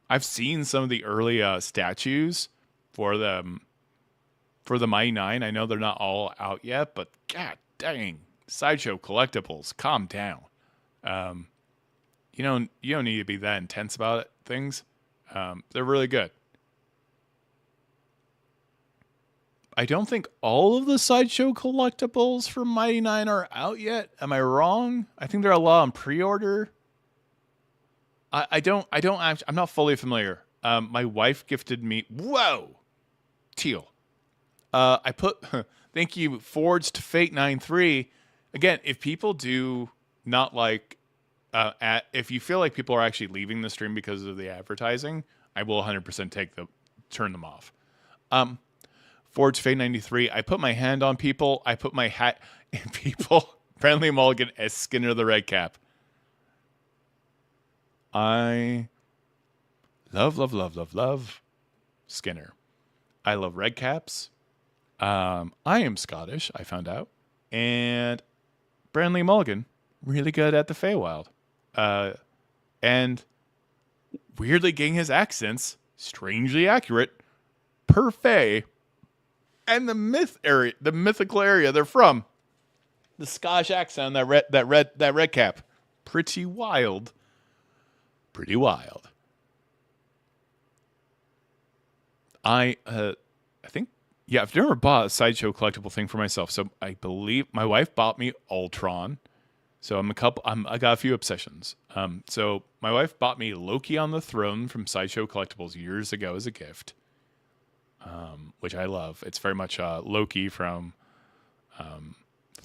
I've seen some of the early statues for the Mighty Nine. I know they're not all out yet, but god dang, Sideshow Collectibles, calm down. You don't need to be that intense about things. They're really good. I don't think all of the Sideshow Collectibles for Mighty Nine are out yet. Am I wrong? I think there are a lot on pre-order. I'm not fully familiar. My wife gifted me, teal. I put, thank you, Forged Fate 9-3. Again, if people do not like, if you feel like people are actually leaving the stream because of the advertising, I will 100% turn them off. Forge Fate 93. I put my hand on people. I put my hat in people. Friendly Mulligan as Skinner the Red Cap. I love Skinner. I love red caps. I am Scottish, I found out. And Friendly Mulligan, really good at the Feywild. And weirdly getting his accents strangely accurate per Fey. And the mythical area they're from, the Scottish accent, that red cap, pretty wild. I think I've never bought a Sideshow collectible thing for myself. So I believe my wife bought me Ultron, So I got a few obsessions. So my wife bought me Loki on the Throne from Sideshow Collectibles years ago as a gift, which I love. It's very much Loki from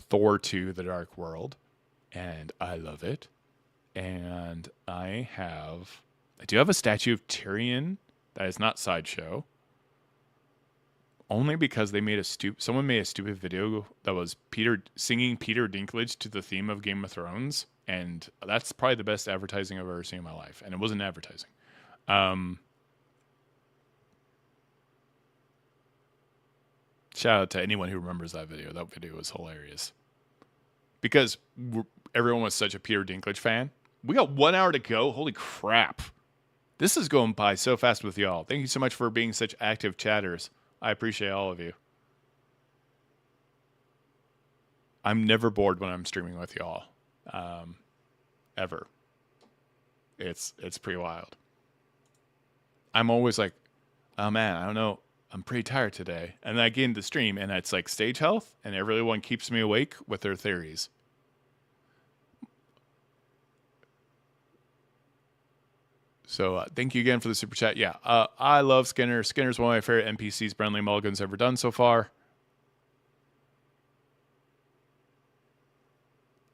Thor 2: The Dark World, and I love it. And I do have a statue of Tyrion that is not Sideshow. Only because someone made a stupid video that was Peter singing Peter Dinklage to the theme of Game of Thrones, and that's probably the best advertising I've ever seen in my life. And it wasn't advertising. Shout out to anyone who remembers that video. That video was hilarious. Because everyone was such a Peter Dinklage fan. We got 1 hour to go. Holy crap. This is going by so fast with y'all. Thank you so much for being such active chatters. I appreciate all of you. I'm never bored when I'm streaming with y'all. Ever. It's pretty wild. I'm always like, oh man, I don't know. I'm pretty tired today. And then I get into the stream and it's like stage health and everyone keeps me awake with their theories. So thank you again for the super chat. Yeah, I love Skinner. Skinner's one of my favorite NPCs Mulligan's ever done so far.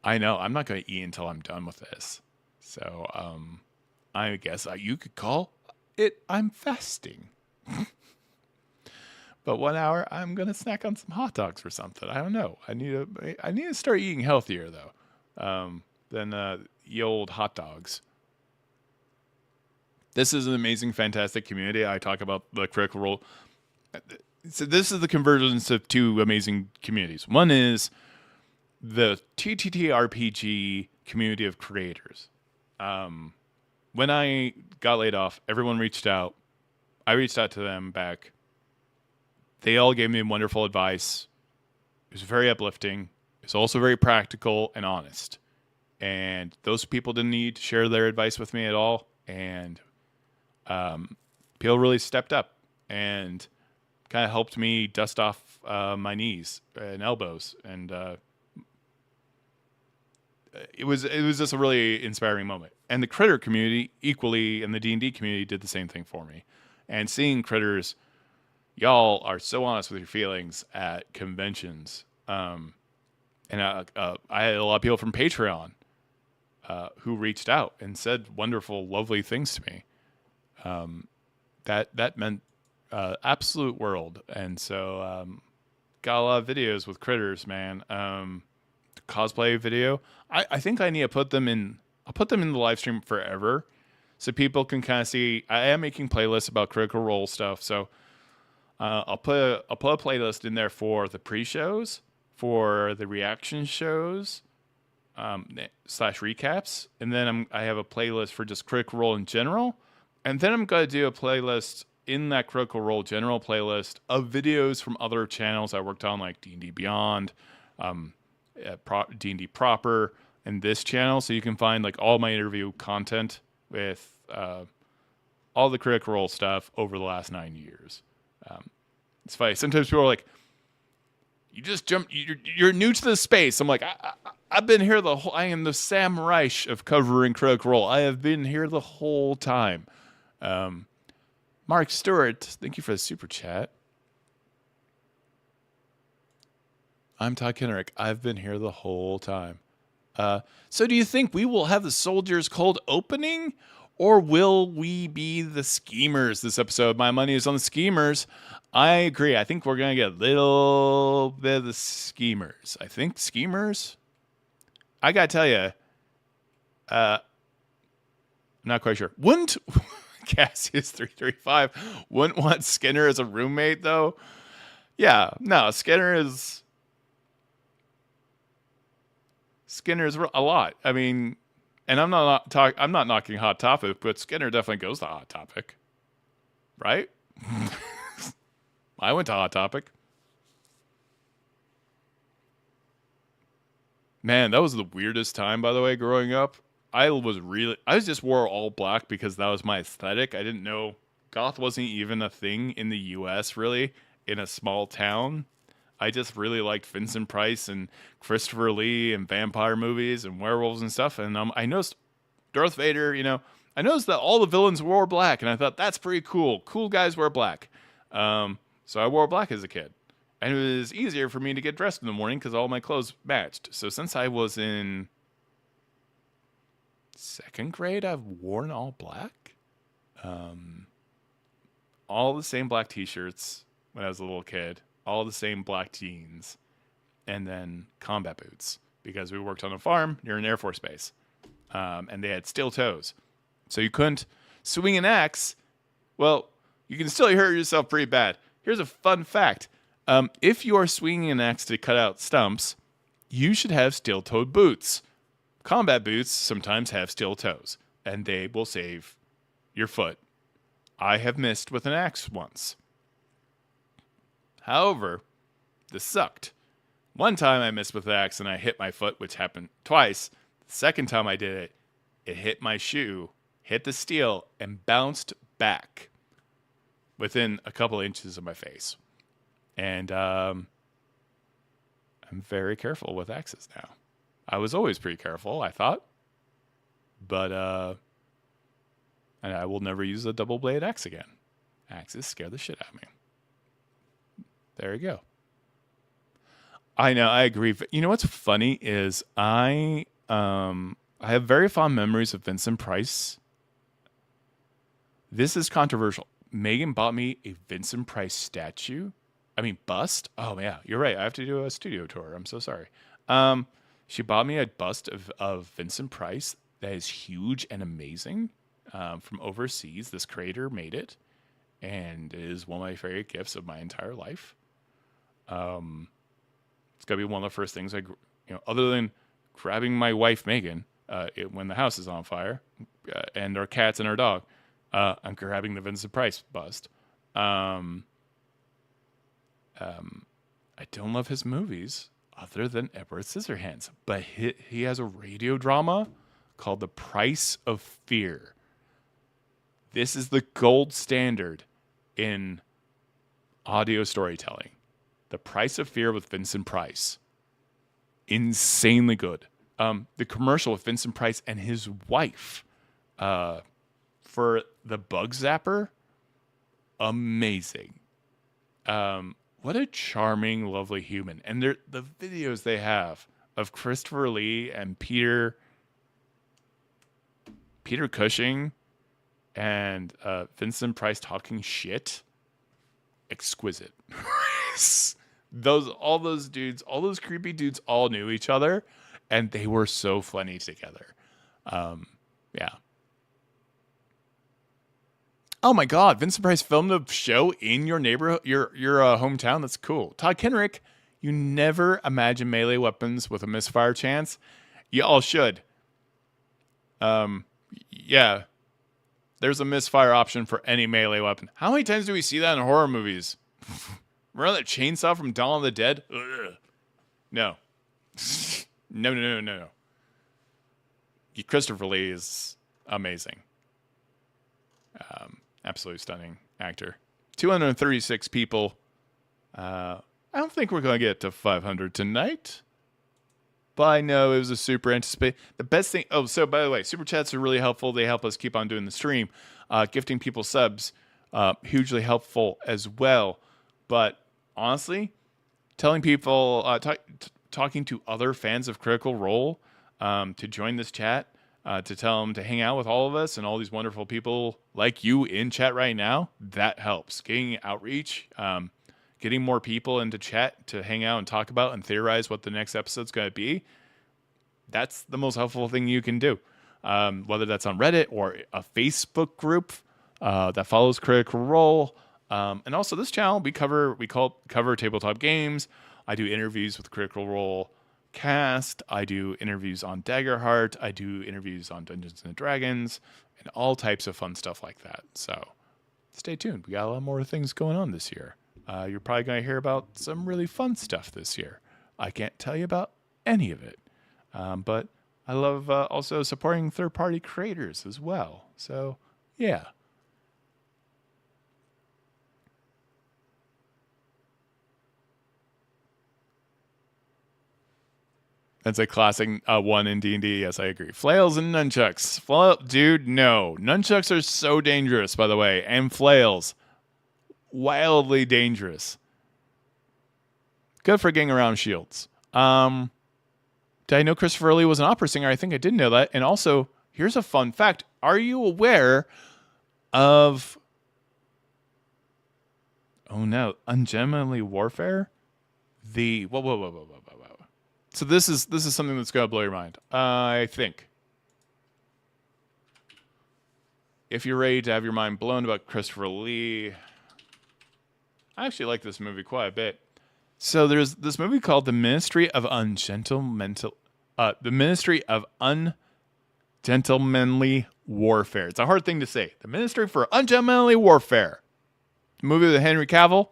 I know. I'm not going to eat until I'm done with this. So I guess you could call it I'm fasting. But 1 hour, I'm going to snack on some hot dogs or something. I don't know. I need to start eating healthier, though, than the old hot dogs. This is an amazing, fantastic community. I talk about the Critical Role. So this is the convergence of two amazing communities. One is the TTRPG community of creators. When I got laid off, everyone reached out. I reached out to them back. They all gave me wonderful advice. It was very uplifting. It's also very practical and honest. And those people didn't need to share their advice with me at all. And people really stepped up and kind of helped me dust off my knees and elbows. And it was just a really inspiring moment. And the critter community equally, and the D&D community did the same thing for me. And seeing critters, y'all are so honest with your feelings at conventions. And I had a lot of people from Patreon who reached out and said wonderful, lovely things to me. That meant absolute world. And so got a lot of videos with critters, man. Cosplay video. I think I need to put them in. I'll put them in the live stream forever, so people can kind of see. I am making playlists about Critical Role stuff, so I'll put a playlist in there for the pre-shows, for the reaction shows, / recaps, and then I have a playlist for just Critical Role in general, and then I'm gonna do a playlist in that Critical Role general playlist of videos from other channels I worked on, like D&D Beyond, D&D Proper, and this channel, so you can find like all my interview content with all the Critical Role stuff over the last 9 years. It's funny. Sometimes people are like, "You just jumped. You're new to the space." I'm like, I've been here the whole. I am the Sam Reich of covering Critical Role. I have been here the whole time. Mark Stewart, thank you for the super chat. I'm Todd Kenrick. I've been here the whole time. So do you think we will have the Soldiers Cold opening, or will we be the Schemers this episode? My money is on the Schemers. I agree. I think we're going to get a little bit of the Schemers. I think Schemers? I got to tell you, I'm not quite sure. Wouldn't Cassius 335 wouldn't want Skinner as a roommate, though? Yeah, no, Skinner is a lot. I mean, and I'm not knocking Hot Topic, but Skinner definitely goes to Hot Topic, right? I went to Hot Topic. Man, that was the weirdest time, by the way, growing up. I just wore all black because that was my aesthetic. I didn't know goth wasn't even a thing in the US, really, in a small town. I just really liked Vincent Price and Christopher Lee and vampire movies and werewolves and stuff. And I noticed Darth Vader, I noticed that all the villains wore black, and I thought that's pretty cool. Cool guys wear black. So I wore black as a kid. And it was easier for me to get dressed in the morning because all my clothes matched. So since I was in second grade, I've worn all black. All the same black t-shirts when I was a little kid. All the same black jeans. And then combat boots. Because we worked on a farm near an Air Force base. And they had steel toes. So you couldn't swing an axe. Well, you can still hurt yourself pretty bad. Here's a fun fact. If you are swinging an axe to cut out stumps, you should have steel-toed boots. Combat boots sometimes have steel toes, and they will save your foot. I have missed with an axe once. However, this sucked. One time I missed with an axe and I hit my foot, which happened twice. The second time I did it, it hit my shoe, hit the steel, and bounced back within a couple inches of my face. And I'm very careful with axes now. I was always pretty careful, I thought. But and I will never use a double blade axe again. Axes scare the shit out of me. There you go. I know, I agree. But you know what's funny is I have very fond memories of Vincent Price. This is controversial. Megan bought me a Vincent Price statue. I mean, bust. Oh yeah, you're right. I have to do a studio tour. I'm so sorry. She bought me a bust of Vincent Price that is huge and amazing from overseas. This creator made it, and it is one of my favorite gifts of my entire life. It's gonna be one of the first things other than grabbing my wife Megan when the house is on fire, and our cats and our dog. I'm grabbing the Vincent Price bust. I don't love his movies other than Edward Scissorhands, but he has a radio drama called The Price of Fear. This is the gold standard in audio storytelling. The Price of Fear with Vincent Price. Insanely good. The commercial with Vincent Price and his wife for the bug zapper. Amazing. What a charming, lovely human. And the videos they have of Christopher Lee and Peter Cushing and Vincent Price talking shit. Exquisite. All those dudes, all those creepy dudes all knew each other, and they were so funny together. Yeah. Oh my God, Vincent Price filmed a show in your neighborhood, your hometown. That's cool. Todd Kenrick, you never imagine melee weapons with a misfire chance. You all should. Yeah. There's a misfire option for any melee weapon. How many times do we see that in horror movies? Remember that chainsaw from Dawn of the Dead? Ugh. No. No. Christopher Lee is amazing. Absolutely stunning actor. 236 people. I don't think we're going to get to 500 tonight. But I know it was a super anticipated. The best thing. Oh, so by the way, super chats are really helpful. They help us keep on doing the stream. Gifting people subs, hugely helpful as well. But honestly, telling people, talking to other fans of Critical Role to join this chat, to tell them to hang out with all of us and all these wonderful people like you in chat right now, that helps. Getting outreach, getting more people into chat to hang out and talk about and theorize what the next episode's going to be, that's the most helpful thing you can do. Whether that's on Reddit or a Facebook group that follows Critical Role. And also this channel, we cover tabletop games. I do interviews with Critical Role cast. I do interviews on Daggerheart. I do interviews on Dungeons and Dragons and all types of fun stuff like that. So stay tuned. We got a lot more things going on this year. You're probably going to hear about some really fun stuff this year. I can't tell you about any of it. But I love also supporting third-party creators as well. So, yeah. That's a classic one in D&D. Yes, I agree. Flails and nunchucks. Dude, no. Nunchucks are so dangerous, by the way. And flails. Wildly dangerous. Good for getting around shields. Did I know Christopher Lee was an opera singer? I think I did know that. And also, here's a fun fact. Are you aware of... Oh no, Ungentlemanly Warfare? Whoa. So this is something that's gonna blow your mind. I think. If you're ready to have your mind blown about Christopher Lee, I actually like this movie quite a bit. So there's this movie called The Ministry of Ungentlemanly Warfare. It's a hard thing to say. The Ministry for Ungentlemanly Warfare. Movie with Henry Cavill,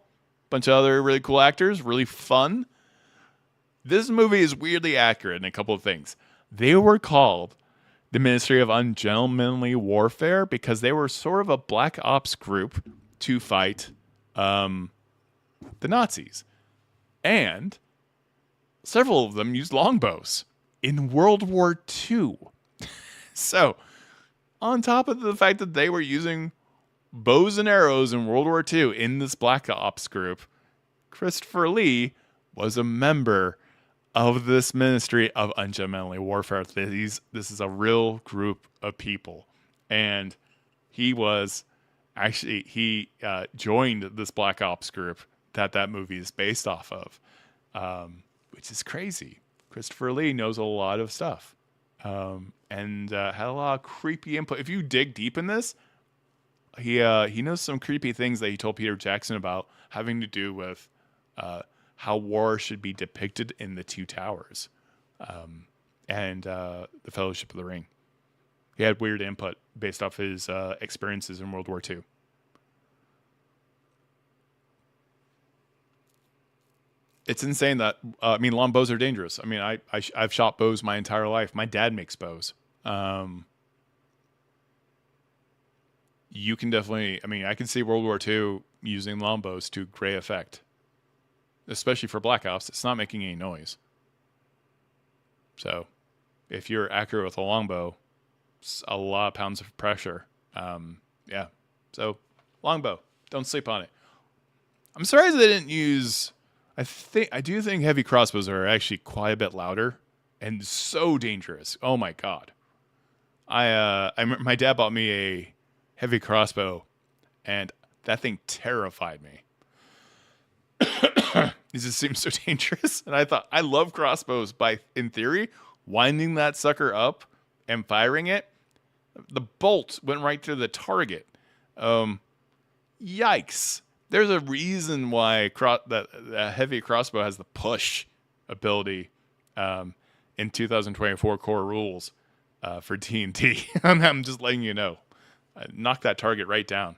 bunch of other really cool actors, really fun. This movie is weirdly accurate in a couple of things. They were called the Ministry of Ungentlemanly Warfare because they were sort of a black ops group to fight the Nazis. And several of them used longbows in World War II. So, on top of the fact that they were using bows and arrows in World War II in this Black Ops group, Christopher Lee was a member of this Ministry of Ungentlemanly Warfare. This is a real group of people. And he joined this Black Ops group that movie is based off of, which is crazy. Christopher Lee knows a lot of stuff and had a lot of creepy input. If you dig deep in this, he knows some creepy things that he told Peter Jackson about having to do with how war should be depicted in the Two Towers and the Fellowship of the Ring. He had weird input based off his experiences in World War II. It's insane that, longbows are dangerous. I mean, I've shot bows my entire life. My dad makes bows. You can definitely, I can see World War II using longbows to great effect. Especially for Black Ops, it's not making any noise. So, if you're accurate with a longbow, it's a lot of pounds of pressure. Yeah. So, longbow. Don't sleep on it. I'm sorry they didn't use... I do think heavy crossbows are actually quite a bit louder and so dangerous. Oh my god. I remember my dad bought me a heavy crossbow and that thing terrified me. It just seems so dangerous. And I thought, I love crossbows in theory, winding that sucker up and firing it. The bolt went right through the target. Yikes. There's a reason why that heavy crossbow has the push ability in 2024 core rules for D&D. I'm just letting you know. Knock that target right down.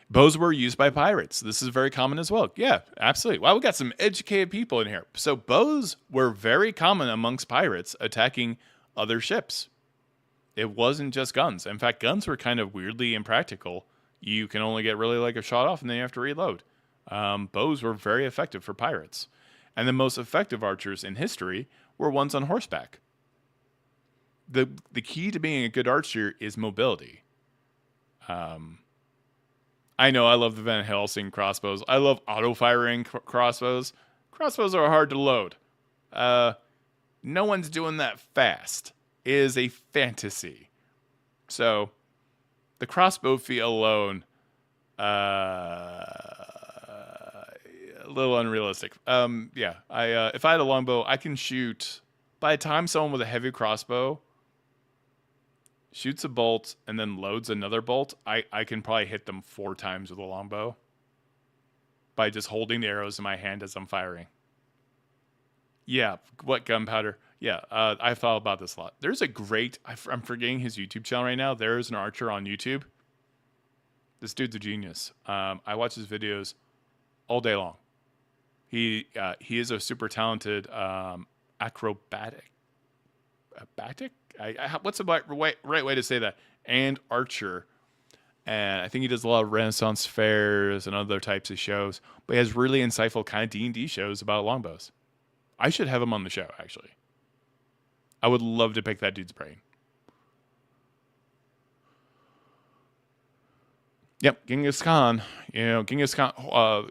Bows were used by pirates. This is very common as well. Yeah, absolutely. Wow, we got some educated people in here. So bows were very common amongst pirates attacking other ships. It wasn't just guns. In fact, guns were kind of weirdly impractical. You can only get really like a shot off and then you have to reload. Bows were very effective for pirates. And the most effective archers in history were ones on horseback. The key to being a good archer is mobility. I know I love the Van Helsing crossbows. I love auto-firing crossbows. Crossbows are hard to load. No one's doing that fast. It is a fantasy. So, the crossbow feat alone, a little unrealistic. If I had a longbow, I can shoot. By the time someone with a heavy crossbow shoots a bolt and then loads another bolt, I can probably hit them 4 times with a longbow by just holding the arrows in my hand as I'm firing. Yeah, what gunpowder? Yeah, I've thought about this a lot. There's a great... I'm forgetting his YouTube channel right now. There is an archer on YouTube. This dude's a genius. I watch his videos all day long. He is a super talented acrobatic... what's the right way to say that? And archer. And I think he does a lot of Renaissance fairs and other types of shows. But he has really insightful kind of D&D shows about longbows. I should have him on the show, actually. I would love to pick that dude's brain. Yep, Genghis Khan. Genghis Khan.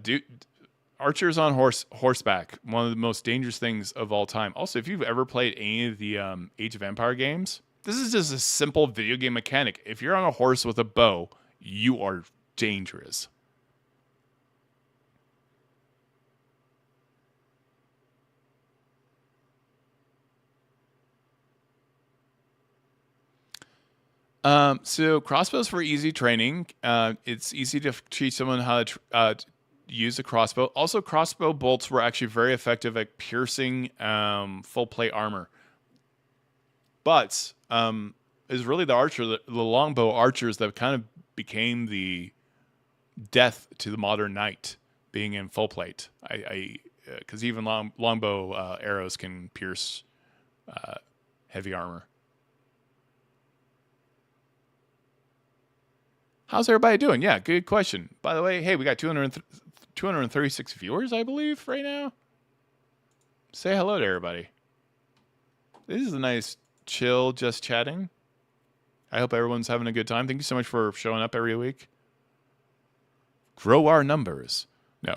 Dude, archers on horseback. One of the most dangerous things of all time. Also, if you've ever played any of the Age of Empire games, this is just a simple video game mechanic. If you're on a horse with a bow, you are dangerous. So crossbows for easy training. It's easy to teach someone how to use a crossbow. Also, crossbow bolts were actually very effective at piercing full plate armor. But is really the longbow archers that kind of became the death to the modern knight, being in full plate. Because even longbow arrows can pierce heavy armor. How's everybody doing? Yeah, good question. By the way, hey, we got 236 viewers, I believe, right now. Say hello to everybody. This is a nice, chill, just chatting. I hope everyone's having a good time. Thank you so much for showing up every week. Grow our numbers. No.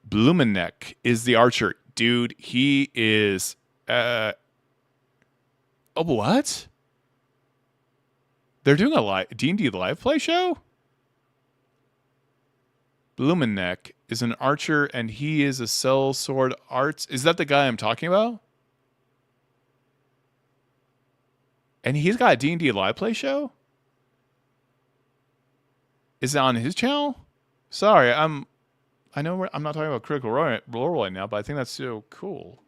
Blumenneck is the archer. Dude, he is... Oh, what? They're doing a D&D live play show? Blumenneck is an archer, and he is a Cell Sword Arts. Is that the guy I'm talking about? And he's got a D&D live play show? Is it on his channel? Sorry, I know I'm not talking about Critical Role right now, but I think that's so cool.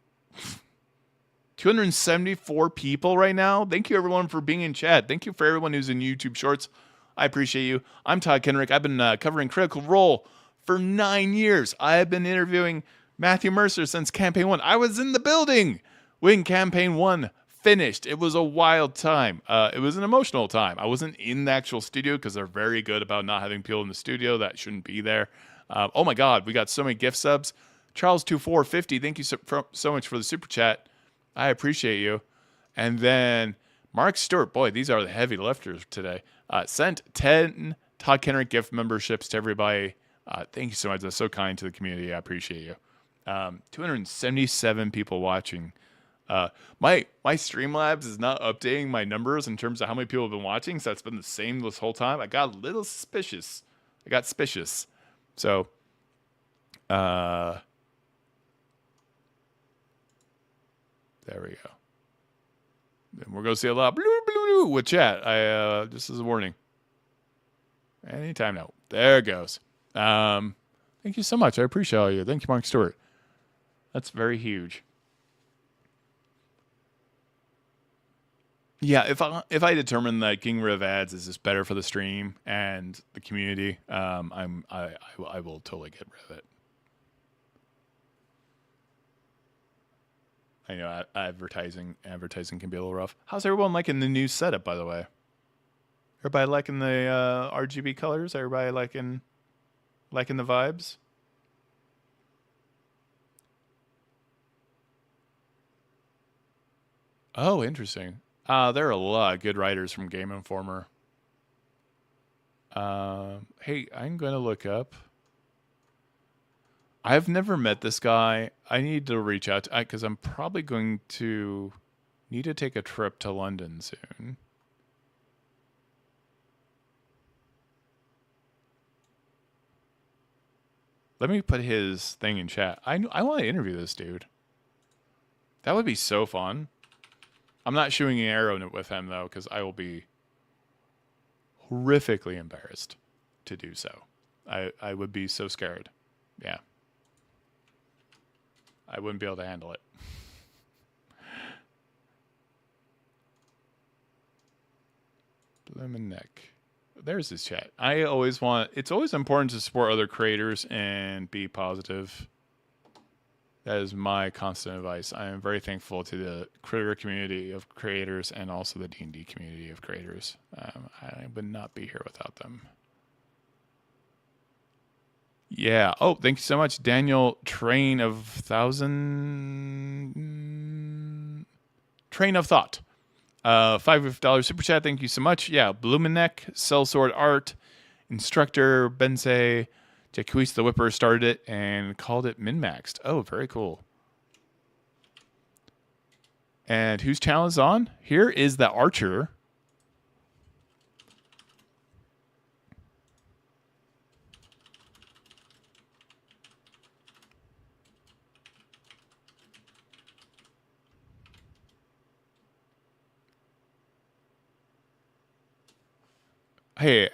274 people right now. Thank you, everyone, for being in chat. Thank you for everyone who's in YouTube Shorts. I appreciate you. I'm Todd Kenrick. I've been covering Critical Role for 9 years. I have been interviewing Matthew Mercer since Campaign 1. I was in the building when Campaign 1 finished. It was a wild time. It was an emotional time. I wasn't in the actual studio because they're very good about not having people in the studio that shouldn't be there. Oh, my God. We got so many gift subs. Charles2450, thank you so much for the super chat. I appreciate you. And then Mark Stewart, boy, these are the heavy lifters today. Sent 10 Todd Kenrick gift memberships to everybody. Thank you so much. That's so kind to the community. I appreciate you. 277 people watching. My Streamlabs is not updating my numbers in terms of how many people have been watching, so it's been the same this whole time. I got a little suspicious. So, there we go. And we're going to see a lot with chat. Just as a warning. Anytime now. There it goes. Thank you so much. I appreciate all you. Thank you, Mark Stewart. That's very huge. Yeah, if I determine that getting rid of ads is just better for the stream and the community, I will totally get rid of it. I know advertising can be a little rough. How's everyone liking the new setup, by the way? Everybody liking the RGB colors? Everybody liking the vibes? Oh, interesting. There are a lot of good writers from Game Informer. Hey, I'm going to look up. I've never met this guy. I need to reach out to because I'm probably going to need to take a trip to London soon. Let me put his thing in chat. I want to interview this dude. That would be so fun. I'm not shooting an arrow with him, though, because I will be horrifically embarrassed to do so. I would be so scared. Yeah. I wouldn't be able to handle it. Blumenneck. There's his chat. It's always important to support other creators and be positive. That is my constant advice. I am very thankful to the creator community of creators and also the D&D community of creators. I would not be here without them. Yeah. Oh, thank you so much, Daniel. Train of Thought. $5 super chat. Thank you so much. Yeah. Blumenek, Sellsword Art, Instructor, Bensei, Jacques the Whipper started it and called it min-maxed. Oh, very cool. And whose channel is on? Here is the Archer. Hey,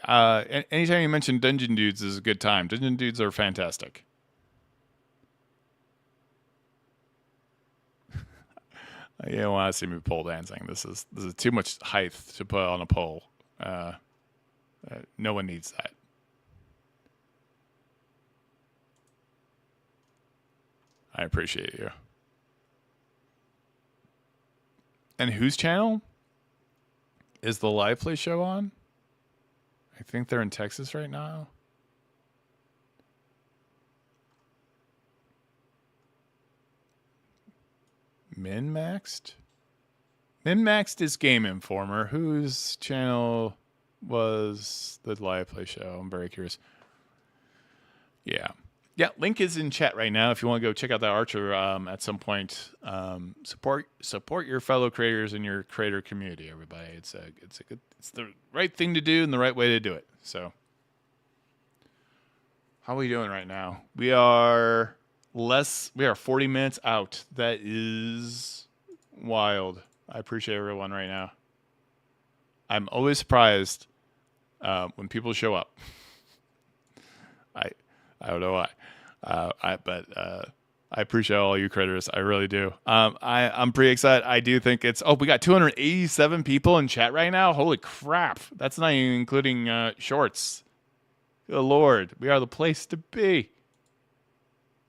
anytime you mention Dungeon Dudes is a good time. Dungeon Dudes are fantastic. You don't want to see me pole dancing. This is too much height to put on a pole. No one needs that. I appreciate you. And whose channel is the live play show on? I think they're in Texas right now. Min-maxed? Min-maxed is Game Informer. Whose channel was the live play show? I'm very curious. Yeah. Yeah, link is in chat right now if you want to go check out that Archer at some point. Support your fellow creators in your creator community, everybody. It's the right thing to do and the right way to do it. So how are we doing right now? We are 40 minutes out. That is wild. I appreciate everyone right now. I'm always surprised when people show up. I don't know why. I appreciate all you creators. I really do. I'm pretty excited. I do think we got 287 people in chat right now. Holy crap. That's not even including shorts. Good Lord. We are the place to be.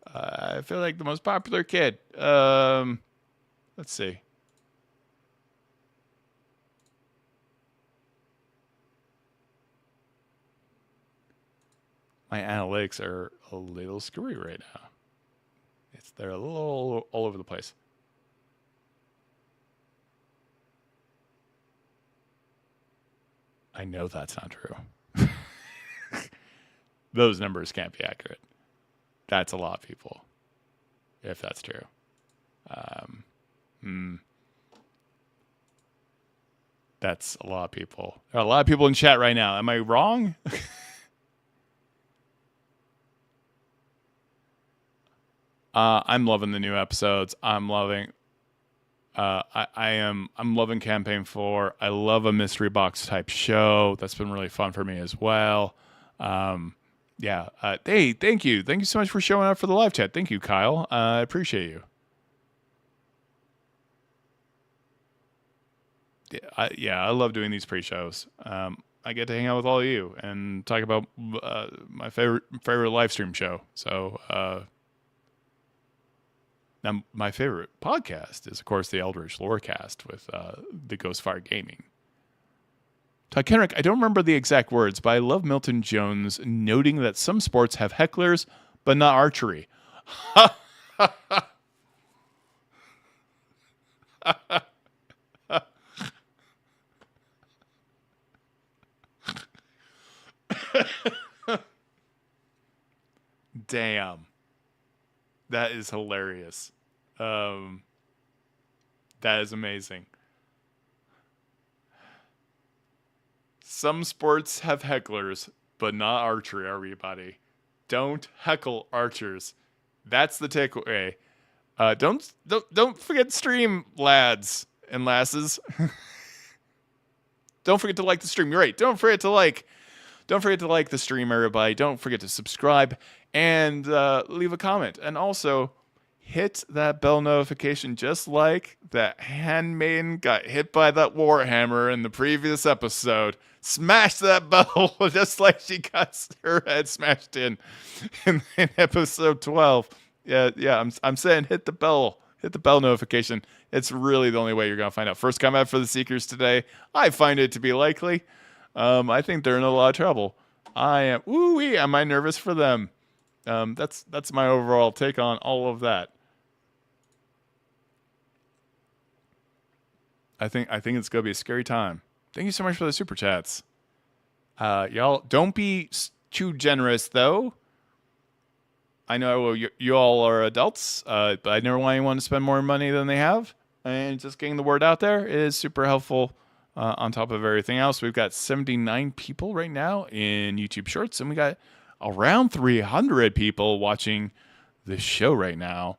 I feel like the most popular kid. Let's see. My analytics are a little screwy right now. They're a little all over the place. I know that's not true. Those numbers can't be accurate. That's a lot of people, if that's true. That's a lot of people. There are a lot of people in chat right now. Am I wrong? I'm loving the new episodes. I'm loving. I'm loving Campaign 4. I love a mystery box type show. That's been really fun for me as well. Yeah. Hey, thank you. Thank you so much for showing up for the live chat. Thank you, Kyle. I appreciate you. I love doing these pre-shows. I get to hang out with all of you and talk about my favorite live stream show. So. Now, my favorite podcast is, of course, the Eldritch Lorecast with the Ghostfire Gaming. Kenrick, I don't remember the exact words, but I love Milton Jones noting that some sports have hecklers, but not archery. Damn. That is hilarious. That is amazing. Some sports have hecklers, but not archery, everybody. Don't heckle archers. That's the takeaway. Don't forget to stream, lads and lasses. Don't forget to like the stream. You're right. Don't forget to like the stream, everybody. Don't forget to subscribe and leave a comment. And also hit that bell notification, just like that handmaiden got hit by that warhammer in the previous episode. Smash that bell just like she got her head smashed in episode 12. Yeah. I'm saying hit the bell notification. It's really the only way you're gonna find out. First combat for the Seekers today. I find it to be likely. I think they're in a lot of trouble. Am I nervous for them? That's my overall take on all of that. I think it's gonna be a scary time. Thank you so much for the super chats. Y'all don't be too generous though. I know you all are adults, but I never want anyone to spend more money than they have. And just getting the word out there is super helpful. On top of everything else, we've got 79 people right now in YouTube Shorts, and we got around 300 people watching this show right now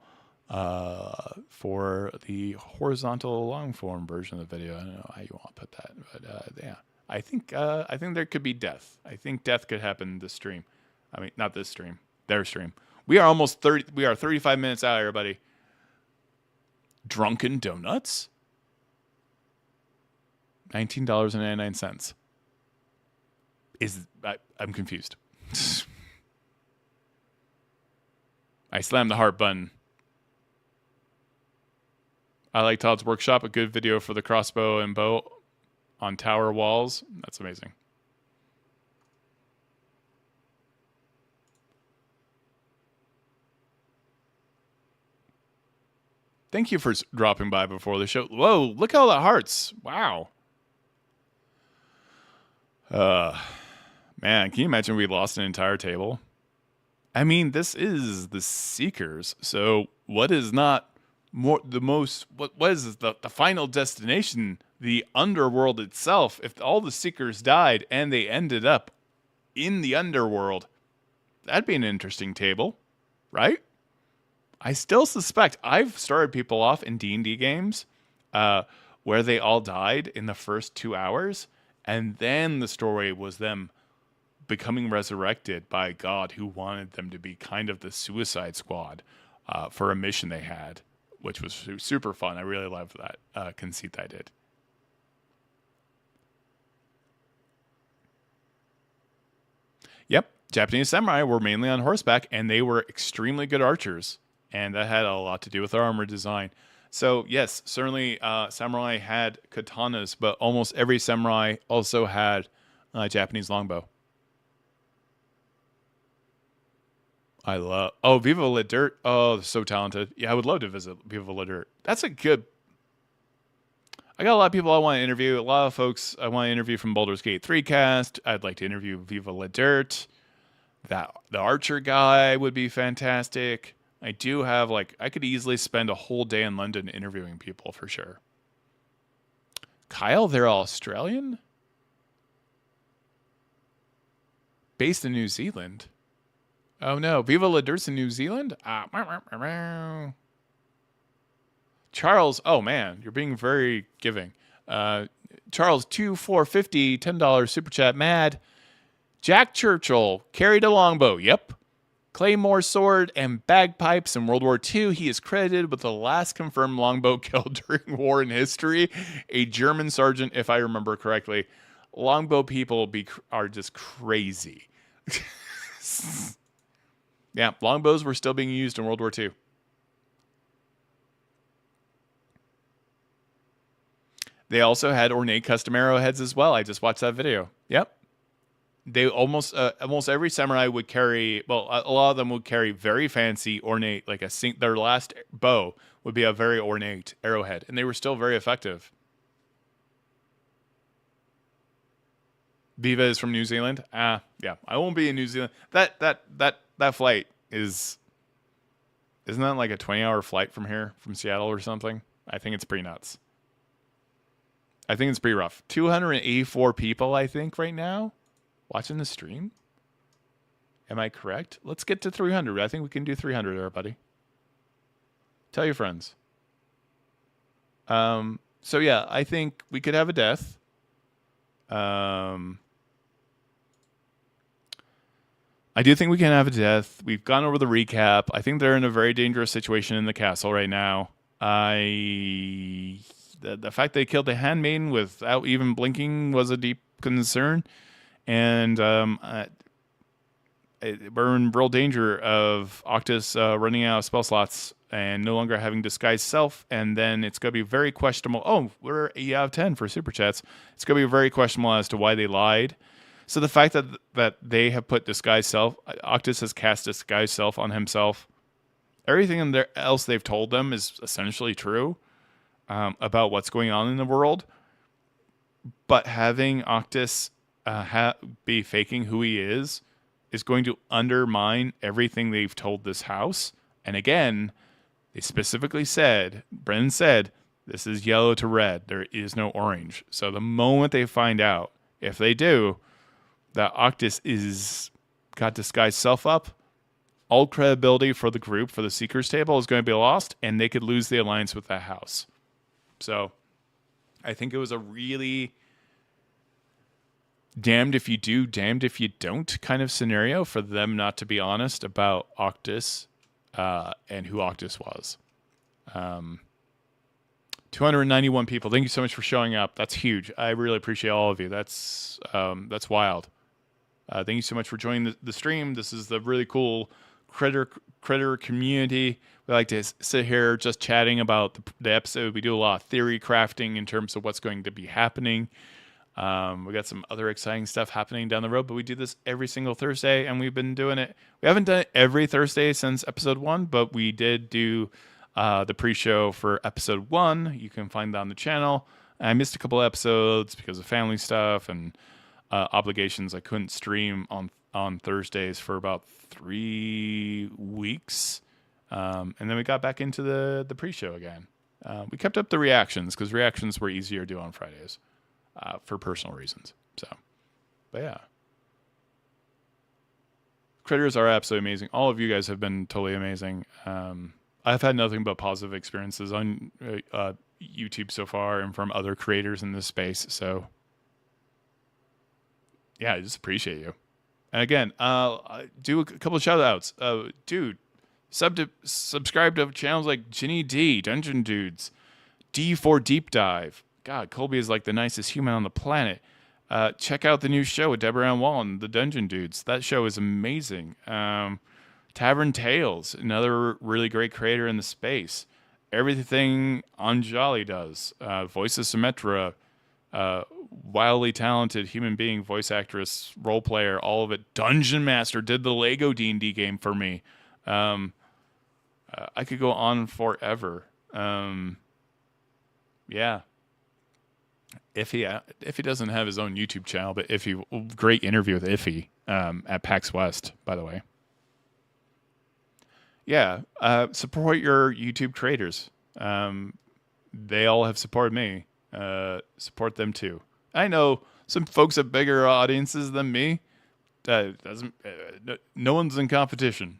for the horizontal long form version of the video. I don't know how you want to put that, but yeah, I think there could be death. I think death could happen this stream. I mean, not this stream, their stream. We are almost 30. We are 35 minutes out, everybody. Drunken Donuts. $19.99. I'm confused. I slammed the heart button. I like Todd's workshop. A good video for the crossbow and bow on tower walls. That's amazing. Thank you for dropping by before the show. Whoa, look at all the hearts. Wow. Man, can you imagine we lost an entire table? I mean, this is the Seekers. So what is not more the most, what is the final destination, the underworld itself? If all the Seekers died and they ended up in the underworld, that'd be an interesting table, right? I still suspect I've started people off in D&D games where they all died in the first 2 hours. And then the story was them becoming resurrected by God, who wanted them to be kind of the Suicide Squad for a mission they had, which was super fun. I really loved that conceit I did. Yep, Japanese samurai were mainly on horseback, and they were extremely good archers. And that had a lot to do with their armor design. So, yes, certainly samurai had katanas, but almost every samurai also had a Japanese longbow. I love... Oh, Viva La Dirt. Oh, they're so talented. Yeah, I would love to visit Viva La Dirt. That's a good... I got a lot of people I want to interview. A lot of folks I want to interview from Baldur's Gate 3 cast. I'd like to interview Viva La Dirt. The archer guy would be fantastic. I do have, I could easily spend a whole day in London interviewing people for sure. Kyle, they're Australian? Based in New Zealand? Oh no, Viva La Dirt's in New Zealand? Charles, oh man, you're being very giving. Charles, 2450, $10 super chat, mad. Jack Churchill, carried a longbow, yep. Claymore sword and bagpipes in World War II. He is credited with the last confirmed longbow kill during war in history. A German sergeant, if I remember correctly. Longbow people are just crazy. Yeah, longbows were still being used in World War II. They also had ornate custom arrowheads as well. I just watched that video. Yep. They almost every samurai would carry, well, a lot of them would carry very fancy, ornate, their last bow would be a very ornate arrowhead, and they were still very effective. Viva is from New Zealand. Yeah, I won't be in New Zealand. That flight isn't that like a 20-hour flight from here, from Seattle or something? I think it's pretty nuts. I think it's pretty rough. 284 people, I think, right now. Watching the stream? Am I correct? Let's get to 300. I think we can do 300, everybody. Tell your friends. So yeah, I think we could have a death. I do think we can have a death. We've gone over the recap. I think they're in a very dangerous situation in the castle right now. The fact they killed the handmaiden without even blinking was a deep concern. And we're in real danger of Octus running out of spell slots and no longer having disguised self. And then it's going to be very questionable. Oh, we're 8 out of 10 for super chats. It's going to be very questionable as to why they lied. So the fact that they have put disguise self, Octus has cast disguise self on himself. Everything else they've told them is essentially true about what's going on in the world. But having Octus be faking who he is going to undermine everything they've told this house. And again, they specifically said, Brennan said, this is yellow to red. There is no orange. So the moment they find out, if they do, that Octus is got disguised self up, all credibility for the group, for the Seekers table, is going to be lost, and they could lose the alliance with that house. So I think it was a really damned if you do, damned if you don't kind of scenario for them not to be honest about Octus and who Octus was. 291 people. Thank you so much for showing up. That's huge. I really appreciate all of you. That's wild. Thank you so much for joining the stream. This is the really cool critter community. We like to sit here just chatting about the episode. We do a lot of theory crafting in terms of what's going to be happening. We got some other exciting stuff happening down the road, but we do this every single Thursday, and we've been doing it. We haven't done it every Thursday since episode 1, but we did do the pre-show for episode 1. You can find that on the channel. I missed a couple episodes because of family stuff and obligations. I couldn't stream on Thursdays for about 3 weeks, and then we got back into the pre-show again. We kept up the reactions because reactions were easier to do on Fridays. For personal reasons. So, but yeah. Critters are absolutely amazing. All of you guys have been totally amazing. I've had nothing but positive experiences on YouTube so far and from other creators in this space. So, yeah, I just appreciate you. And again, do a couple of shout outs. Dude, subscribe to channels like Ginny D, Dungeon Dudes, D4 Deep Dive. God, Colby is like the nicest human on the planet. Check out the new show with Deborah Ann Wall and the Dungeon Dudes. That show is amazing. Tavern Tales, another really great creator in the space. Everything Anjali does. Voice of Symmetra, wildly talented human being, voice actress, role player, all of it. Dungeon Master did the Lego D&D game for me. I could go on forever. Yeah. If he doesn't have his own YouTube channel, but great interview with Iffy at PAX West, by the way. Yeah, support your YouTube creators. They all have supported me. Support them too. I know some folks have bigger audiences than me. No one's in competition.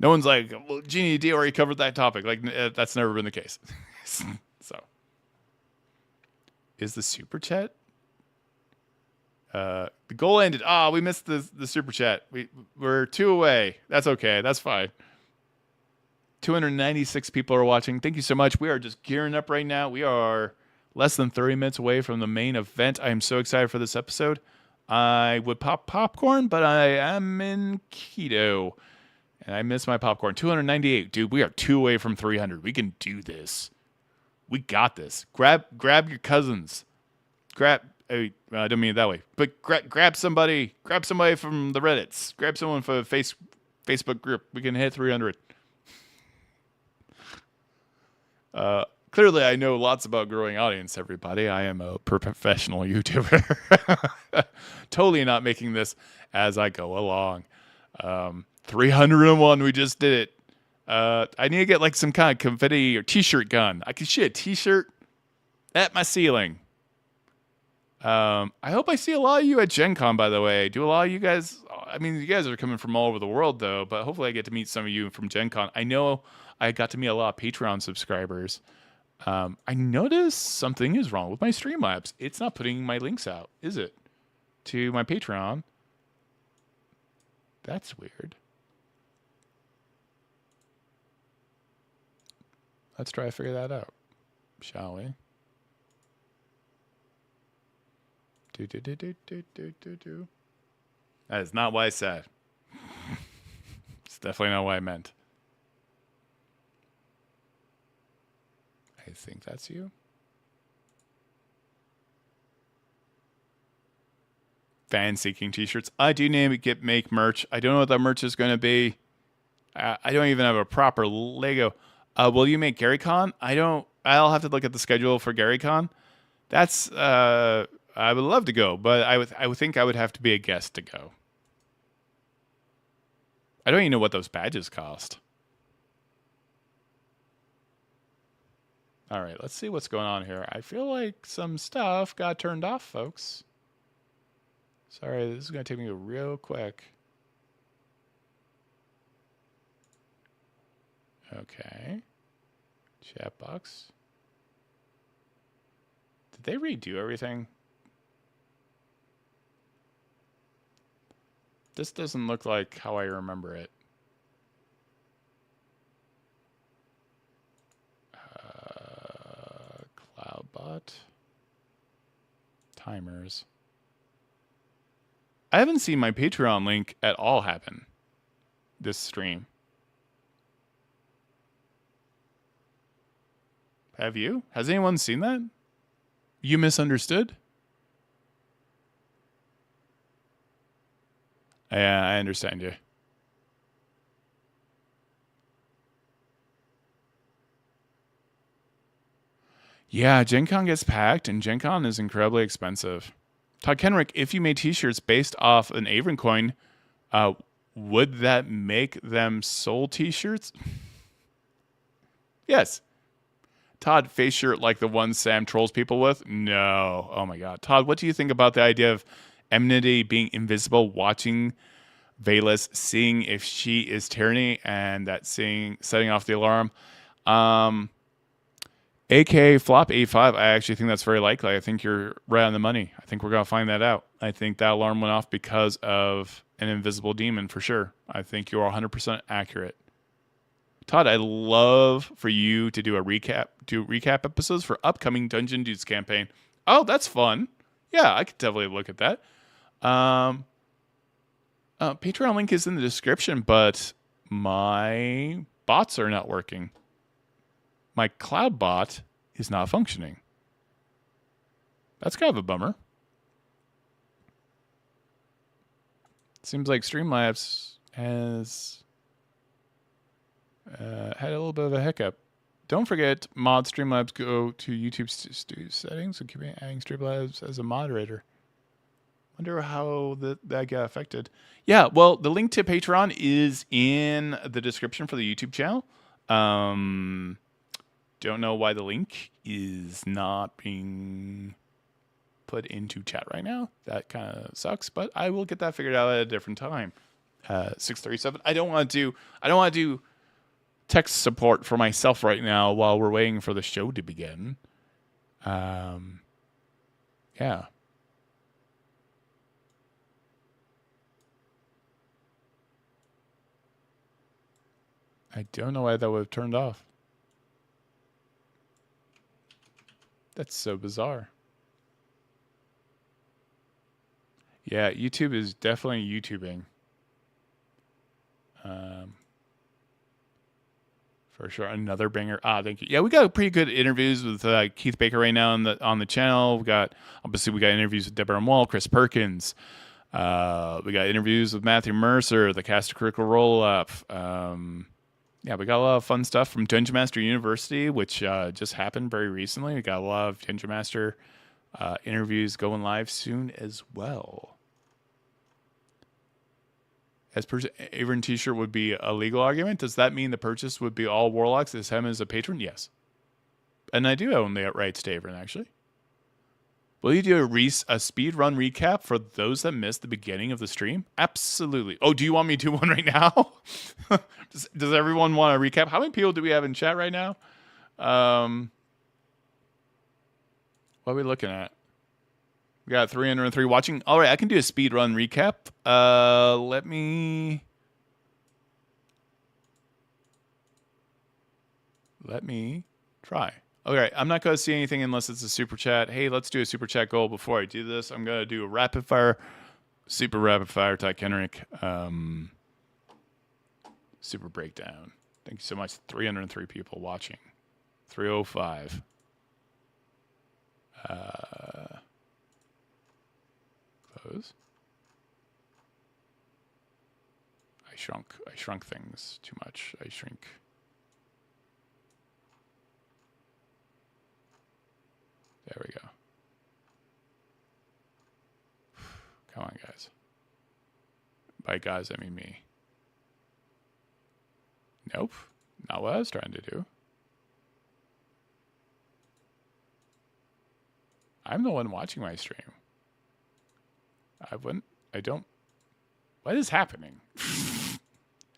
No one's like, well, Genie D already covered that topic. Like that's never been the case. So. Is the super chat? The goal ended. We missed the super chat. We're 2 away. That's okay. That's fine. 296 people are watching. Thank you so much. We are just gearing up right now. We are less than 30 minutes away from the main event. I am so excited for this episode. I would pop popcorn, but I am in keto. And I miss my popcorn. 298. Dude, we are 2 away from 300. We can do this. We got this. Grab your cousins. I don't mean it that way. But grab somebody. Grab somebody from the Reddits. Grab someone for the Facebook group. We can hit 300. Clearly, I know lots about growing audience, everybody. I am a professional YouTuber. Totally not making this as I go along. 301. We just did it. I need to get like some kind of confetti or t-shirt gun. I could shoot a t-shirt at my ceiling. I hope I see a lot of you at Gen Con, by the way. Do a lot of you guys, I mean, you guys are coming from all over the world though, but hopefully I get to meet some of you from Gen Con. I know I got to meet a lot of Patreon subscribers. I noticed something is wrong with my Streamlabs. It's not putting my links out, is it? To my Patreon. That's weird. Let's try to figure that out, shall we? Do. That is not what I said. It's definitely not what I meant. I think that's you. fan-seeking t-shirts. I do make merch. I don't know what that merch is going to be. I don't even have a proper Lego. Will you make GaryCon? I'll have to look at the schedule for GaryCon. That's I would love to go, but I would think I would have to be a guest to go. I don't even know what those badges cost. All right, let's see what's going on here. I feel like some stuff got turned off, folks. Sorry, this is going to take me real quick. Okay. Chat box. Did they redo everything? This doesn't look like how I remember it. Cloudbot. Timers. I haven't seen my Patreon link at all happen this stream. Have you? Has anyone seen that? You misunderstood? Yeah, I understand you. Yeah, Gen Con gets packed, and Gen Con is incredibly expensive. Todd Kenrick, if you made t-shirts based off an Avon coin, would that make them soul t-shirts? Yes. Todd, face shirt like the one Sam trolls people with? No. Oh my God. Todd, what do you think about the idea of Enmity being invisible, watching Vaelus, seeing if she is Tyranny, and that setting off the alarm? AK flop 85, I actually think that's very likely. I think you're right on the money. I think we're going to find that out. I think that alarm went off because of an invisible demon for sure. I think you're 100% accurate. Todd, I'd love for you to do recap episodes for upcoming Dungeon Dudes campaign. Oh, that's fun. Yeah, I could definitely look at that. Patreon link is in the description, but my bots are not working. My cloud bot is not functioning. That's kind of a bummer. Seems like Streamlabs has had a little bit of a hiccup. Don't forget, mod Streamlabs, go to YouTube settings and keep adding Streamlabs as a moderator. Wonder how that got affected. Yeah, well, the link to Patreon is in the description for the YouTube channel. Don't know why the link is not being put into chat right now. That kind of sucks, but I will get that figured out at a different time. 6:37. I don't want to do text support for myself right now while we're waiting for the show to begin. Yeah. I don't know why that would have turned off. That's so bizarre. Yeah, YouTube is definitely YouTubing. For sure, another banger. Thank you. Yeah, we got pretty good interviews with Keith Baker right now on the channel. We got interviews with Deborah Wall, Chris Perkins. We got interviews with Matthew Mercer, the Caster Critical Roll Up. Yeah, we got a lot of fun stuff from Dungeon Master University, which just happened very recently. We got a lot of Dungeon Master interviews going live soon as well. As Avon t-shirt would be a legal argument, does that mean the purchase would be all Warlocks as him as a patron? Yes. And I do own the rights to Avon, actually. Will you do a speed run recap for those that missed the beginning of the stream? Absolutely. Oh, do you want me to do one right now? Does everyone want a recap? How many people do we have in chat right now? What are we looking at? We got 303 watching. All right, I can do a speed run recap. Let me try. Okay, I'm not going to see anything unless it's a super chat. Hey, let's do a super chat goal before I do this. I'm going to do a super rapid fire, Ty Kenrick. Super breakdown. Thank you so much. 303 people watching. 305. Close. I shrunk things too much. I shrink. There we go. Come on, guys. By guys, I mean me. Nope. Not what I was trying to do. I'm the one watching my stream. I don't. What is happening?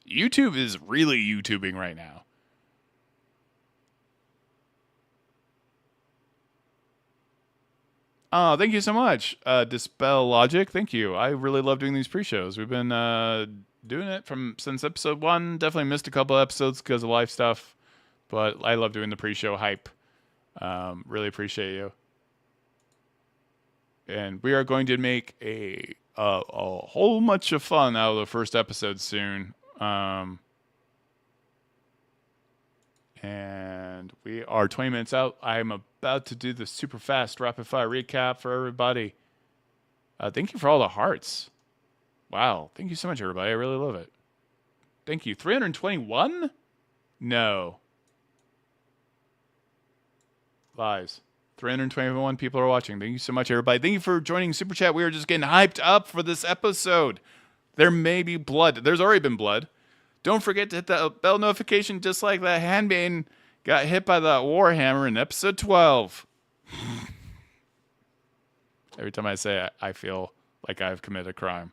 YouTube is really YouTubing right now. Oh, thank you so much. Dispel Logic, thank you. I really love doing these pre-shows. We've been doing it since episode 1. Definitely missed a couple episodes because of life stuff. But I love doing the pre-show hype. Really appreciate you. And we are going to make a whole bunch of fun out of the first episode soon. And we are 20 minutes out. I'm about to do the super fast rapid fire recap for everybody. Thank you for all the hearts. Wow. Thank you so much, everybody. I really love it. Thank you. 321? No. Lies. 321 people are watching. Thank you so much, everybody. Thank you for joining Super Chat. We are just getting hyped up for this episode. There may be blood. There's already been blood. Don't forget to hit that bell notification just like that handmaiden got hit by that warhammer in episode 12. Every time I say it, I feel like I've committed a crime.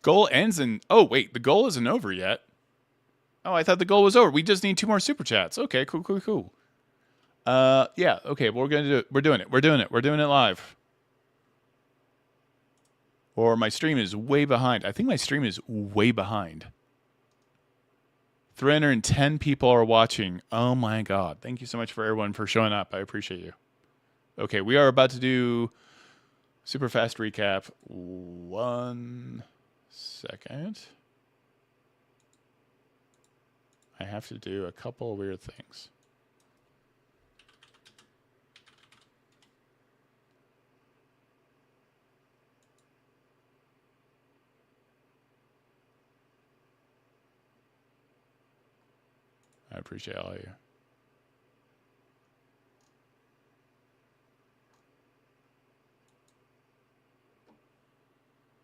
Goal ends in... Oh, wait. The goal isn't over yet. Oh, I thought the goal was over. We just need 2 more super chats. Okay, cool. Yeah, okay. We're going to do it. We're doing it. We're doing it live. Or my stream is way behind. I think my stream is way behind. 310 people are watching. Oh, my God. Thank you so much for everyone for showing up. I appreciate you. Okay, we are about to do super fast recap. 1 second. I have to do a couple of weird things. I appreciate all of you.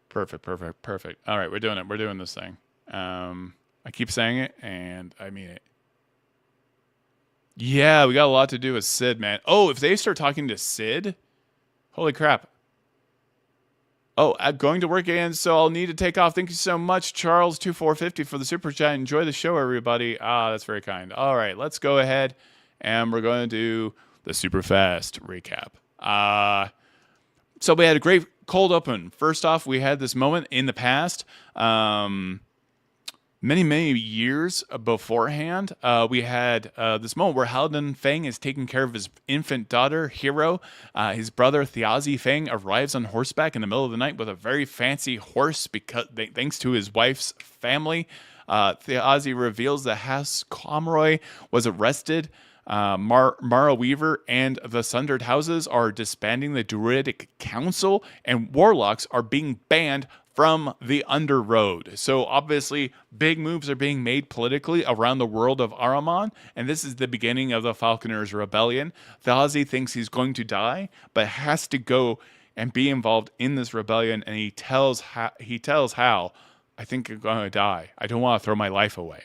Perfect. All right, we're doing it. We're doing this thing. I keep saying it, and I mean it. Yeah, we got a lot to do with Sid, man. Oh, if they start talking to Sid, holy crap. Oh, I'm going to work again, so I'll need to take off. Thank you so much, Charles2450, for the super chat. Enjoy the show, everybody. Ah, that's very kind. All right, let's go ahead, and we're going to do the super fast recap. So we had a great cold open. First off, we had this moment in the past. Many years beforehand, we had this moment where Halandil Fang is taking care of his infant daughter, Hero. His brother, Thyazi Fang, arrives on horseback in the middle of the night with a very fancy horse thanks to his wife's family. Thyazi reveals that House Tachonis was arrested. Mara Weaver and the Sundered Houses are disbanding the Druidic Council, and warlocks are being banned from the Underroad. So obviously, big moves are being made politically around the world of Ahriman, and this is the beginning of the Falconers' Rebellion. Thyazi thinks he's going to die, but has to go and be involved in this rebellion, and he tells Hal, I think I'm going to die. I don't want to throw my life away.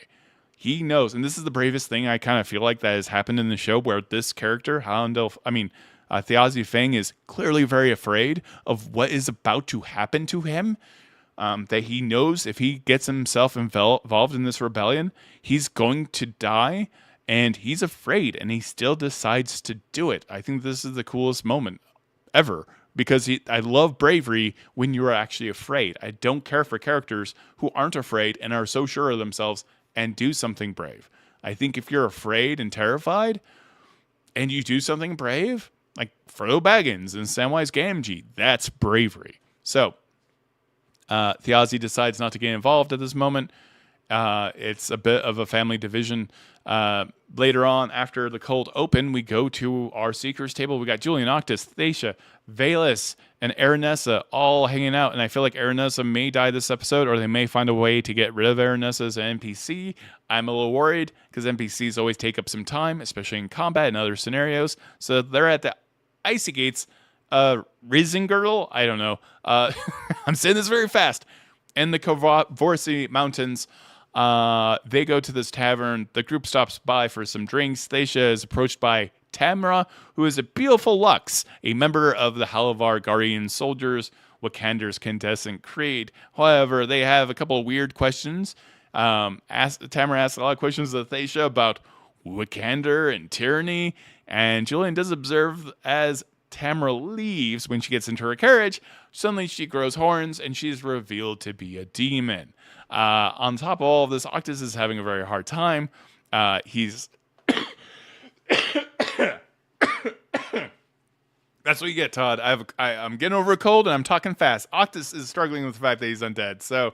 He knows, and this is the bravest thing I kind of feel like that has happened in the show, where this character, Thyazi Fang, is clearly very afraid of what is about to happen to him. That he knows if he gets himself involved in this rebellion, he's going to die, and he's afraid, and he still decides to do it. I think this is the coolest moment ever, because I love bravery when you are actually afraid. I don't care for characters who aren't afraid and are so sure of themselves and do something brave. I think if you're afraid and terrified, and you do something brave, like Frodo Baggins and Samwise Gamgee, that's bravery. So, Thyazi decides not to get involved at this moment, It's a bit of a family division. Later on, after the cold open, we go to our Seekers table. We got Julien, Noctis, Thaisha, Vaelus, and Aranessa all hanging out. And I feel like Aranessa may die this episode, or they may find a way to get rid of Aranessa as an NPC. I'm a little worried because NPCs always take up some time, especially in combat and other scenarios. So they're at the Icy Gates. Rizingirdle? I don't know. I'm saying this very fast. In the Kavorsi Mountains, they go to this tavern. The group stops by for some drinks. Thaisha is approached by Tamra, who is a beautiful Lux, a member of the Halavar Guardian Soldiers, Wakander's contestant creed. However, they have a couple of weird questions. Tamra asks a lot of questions to Thaisha about Wakander and Tyranny, and Julien does observe as Tamra leaves when she gets into her carriage. Suddenly she grows horns and she's revealed to be a demon. On top of all of this, Octus is having a very hard time. He's That's what you get, Todd. I'm getting over a cold and I'm talking fast. Octus is struggling with the fact that he's undead. So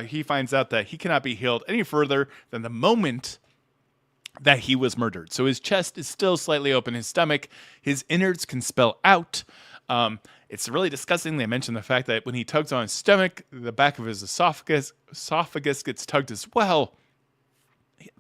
he finds out that he cannot be healed any further than the moment that he was murdered. So his chest is still slightly open, his stomach, his innards can spill out. It's really disgusting. They mentioned the fact that when he tugs on his stomach, the back of his esophagus gets tugged as well.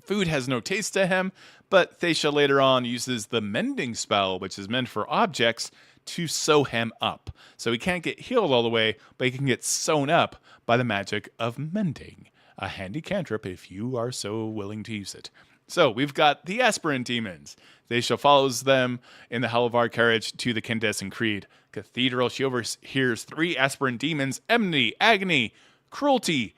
Food has no taste to him, but Thaisha later on uses the mending spell, which is meant for objects, to sew him up. So he can't get healed all the way, but he can get sewn up by the magic of mending. A handy cantrip if you are so willing to use it. So we've got the aspirant demons. Thaisha follows them in the Halavar carriage to the Candacean Creed Cathedral. She overhears 3 aspirant demons: enmity, agony, cruelty,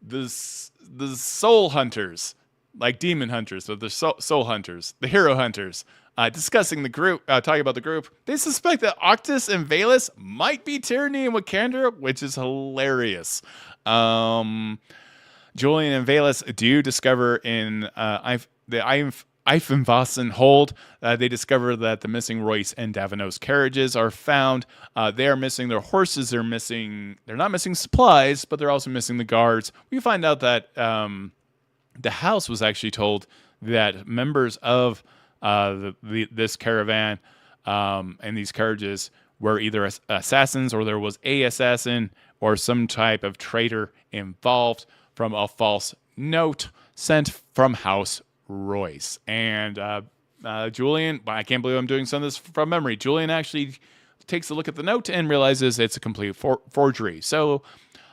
the soul hunters, like demon hunters, but the soul hunters, the hero hunters, discussing the group, talking about the group. They suspect that Octus and Vaelus might be Tyranny and Wakander, which is hilarious. Julien and Vaelus do discover in the Eifenwassen hold, they discover that the missing Royce and Davinos carriages are found. They are missing their horses. They're not missing supplies, but they're also missing the guards. We find out that the house was actually told that members of this caravan and these carriages were either assassins, or there was a assassin or some type of traitor involved from a false note sent from House Royce. And Julien, I can't believe I'm doing some of this from memory. Julien actually takes a look at the note and realizes it's a complete forgery. So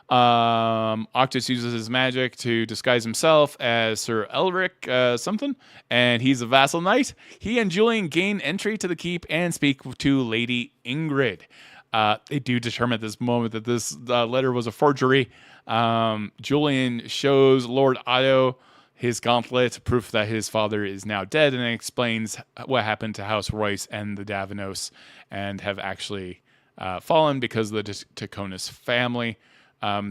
Octus uses his magic to disguise himself as Sir Elric something, and he's a vassal knight. He and Julien gain entry to the keep and speak to Lady Ingrid. They do determine at this moment that this letter was a forgery. Julien shows Lord Otto his gauntlet, proof that his father is now dead, and explains what happened to House Royce and the Davinos, and have actually fallen because of the Tachonis family.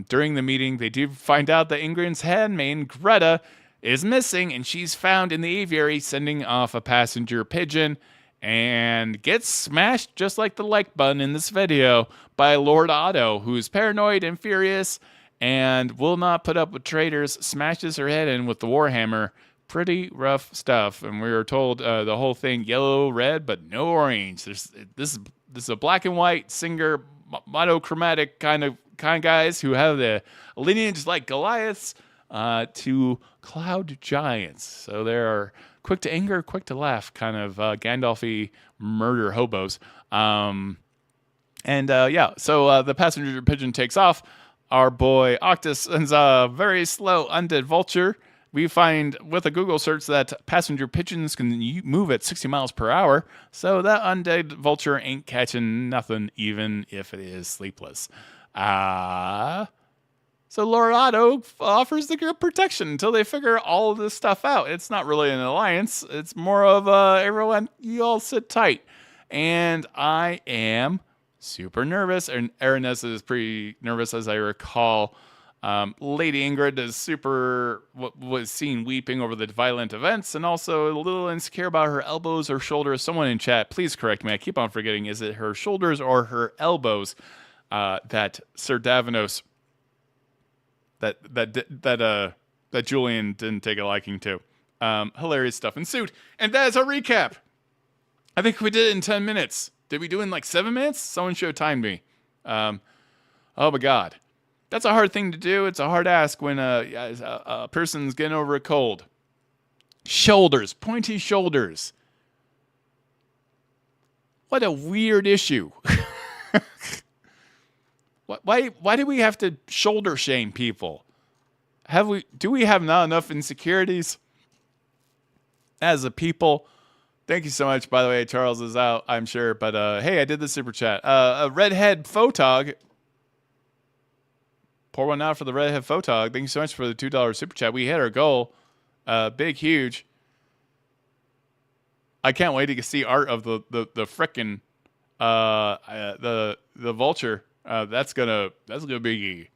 During the meeting, they do find out that Ingrid's handmaid, Greta, is missing, and she's found in the aviary sending off a passenger pigeon, and gets smashed just like the like button in this video by Lord Otto, who is paranoid and furious and will not put up with traitors, smashes her head in with the Warhammer. Pretty rough stuff. And we were told the whole thing yellow, red, but no orange. This is a black and white singer, monochromatic kind of guys who have the lineage like Goliaths to cloud giants. So they are quick to anger, quick to laugh, kind of Gandalf-y murder hobos. So the passenger pigeon takes off. Our boy Octus sends a very slow undead vulture. We find with a Google search that passenger pigeons can move at 60 miles per hour. So that undead vulture ain't catching nothing, even if it is sleepless. So Lord Otto offers the group protection until they figure all of this stuff out. It's not really an alliance. It's more of everyone, you all sit tight. And I am super nervous. And Aranessa is pretty nervous, as I recall. Lady Ingrid is was seen weeping over the violent events, and also a little insecure about her elbows or shoulders. Someone in chat, please correct me. I keep on forgetting. Is it her shoulders or her elbows that Sir Davinos, that that Julien didn't take a liking to. Hilarious stuff ensued. And that is our recap. I think we did it in 10 minutes. Did we do it in like 7 minutes? Someone should have timed me. Oh my God. That's a hard thing to do. It's a hard ask when a person's getting over a cold. Shoulders. Pointy shoulders. What a weird issue. Why do we have to shoulder shame people? Do we have not enough insecurities as a people? Thank you so much. By the way, Charles is out, I'm sure. But hey, I did the super chat. A redhead photog. Pour one out for the redhead photog. Thank you so much for the $2 super chat. We hit our goal. Big, huge. I can't wait to see art of the frickin' the vulture. That's gonna be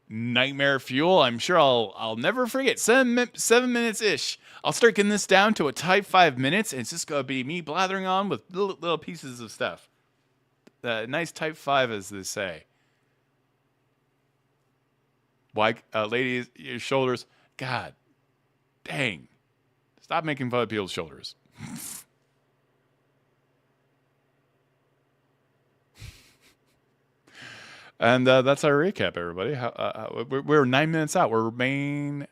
nightmare fuel. I'm sure I'll never forget. 7 minutes ish. I'll start getting this down to a tight 5 minutes, and it's just gonna be me blathering on with little pieces of stuff. Nice type 5, as they say. Why, ladies, your shoulders? God, dang! Stop making fun of people's shoulders. And that's our recap, everybody. We're 9 minutes out. We're main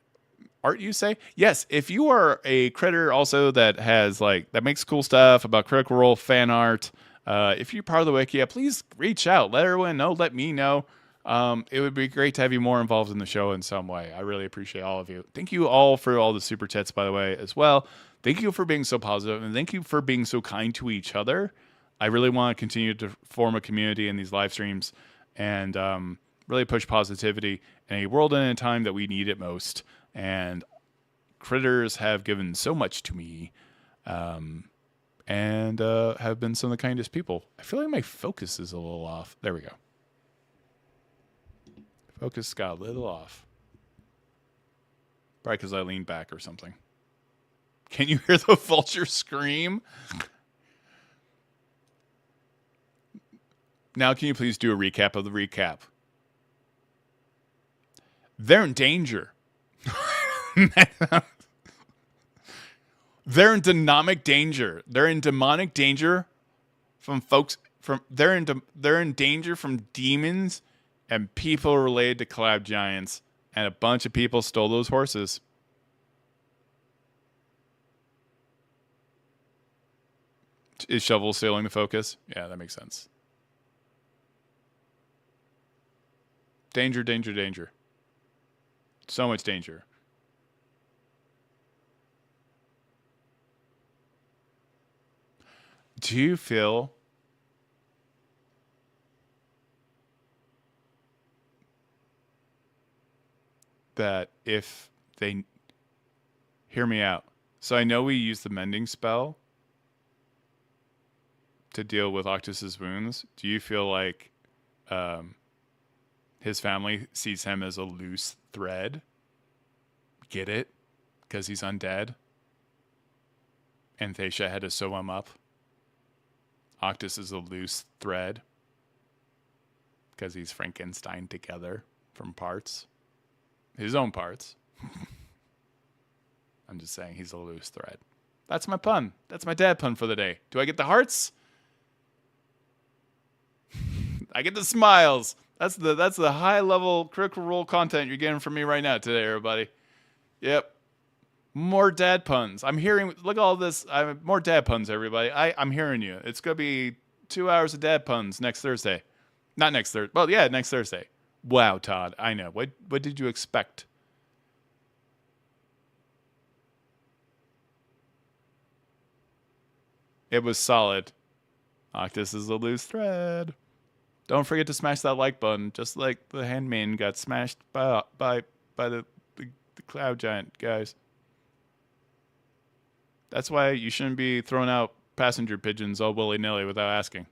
art, you say? Yes. If you are a creditor also that has that makes cool stuff about Critical Role fan art, if you're part of the wiki, please reach out. Let everyone know. Let me know. It would be great to have you more involved in the show in some way. I really appreciate all of you. Thank you all for all the super chats, by the way, as well. Thank you for being so positive, and thank you for being so kind to each other. I really want to continue to form a community in these live streams and really push positivity in a world and in a time that we need it most. And critters have given so much to me and have been some of the kindest people. I feel like my focus is a little off. There we go. Focus got a little off. Probably because I leaned back or something. Can you hear the vulture scream? Now, can you please do a recap of the recap? They're in danger. They're in demonic danger. They're in demonic danger from folks. They're in danger from demons and people related to collab giants. And a bunch of people stole those horses. Is Shovel stealing the focus? Yeah, that makes sense. Danger, danger, danger. So much danger. Do you feel that if they... Hear me out. So I know we use the mending spell to deal with Octus's wounds. Do you feel like his family sees him as a loose thread? Get it? Because he's undead? And Thaisha had to sew him up? Octus is a loose thread? Because he's Frankenstein together from parts? His own parts. I'm just saying he's a loose thread. That's my pun. That's my dad pun for the day. Do I get the hearts? I get the smiles. That's the high level Critical Role content you're getting from me right now today, everybody. Yep. More dad puns. I'm hearing. Look at all this. More dad puns, everybody. I'm hearing you. It's gonna be 2 hours of dad puns next Thursday. Not next Thursday. Well, yeah, next Thursday. Wow, Todd. I know. What did you expect? It was solid. Octus is a loose thread. Don't forget to smash that like button, just like the handmaiden got smashed by the cloud giant, guys. That's why you shouldn't be throwing out passenger pigeons all willy-nilly without asking.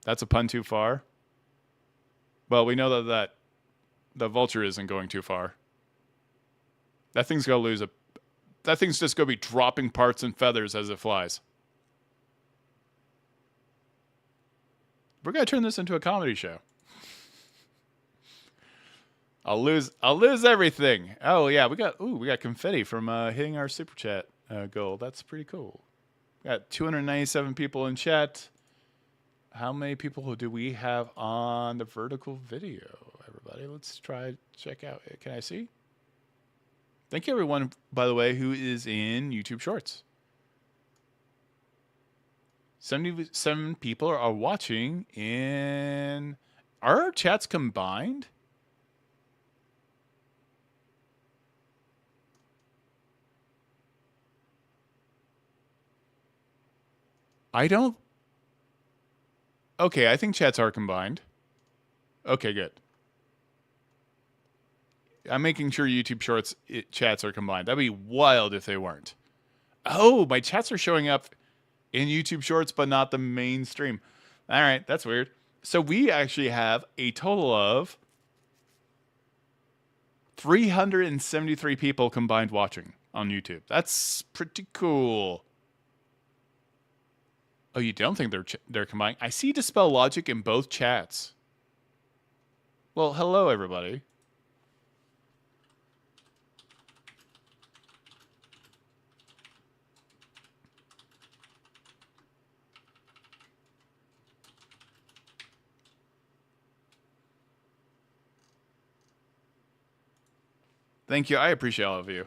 That's a pun too far? Well, we know that the vulture isn't going too far. That thing's gonna lose that thing's just gonna be dropping parts and feathers as it flies. We're going to turn this into a comedy show. I'll lose everything. Oh yeah, we got confetti from hitting our super chat goal. That's pretty cool. We got 297 people in chat. How many people do we have on the vertical video? Everybody, let's check out. Can I see? Thank you everyone, by the way, who is in YouTube Shorts. 77 people are watching in. Are our chats combined? I don't. Okay, I think chats are combined. Okay, good. I'm making sure YouTube Shorts chats are combined. That'd be wild if they weren't. Oh, my chats are showing up in YouTube Shorts, but not the main stream. All right, that's weird. So we actually have a total of 373 people combined watching on YouTube. That's pretty cool. Oh, you don't think they're combined? I see Dispel Logic in both chats. Well, hello everybody. Thank you. I appreciate all of you.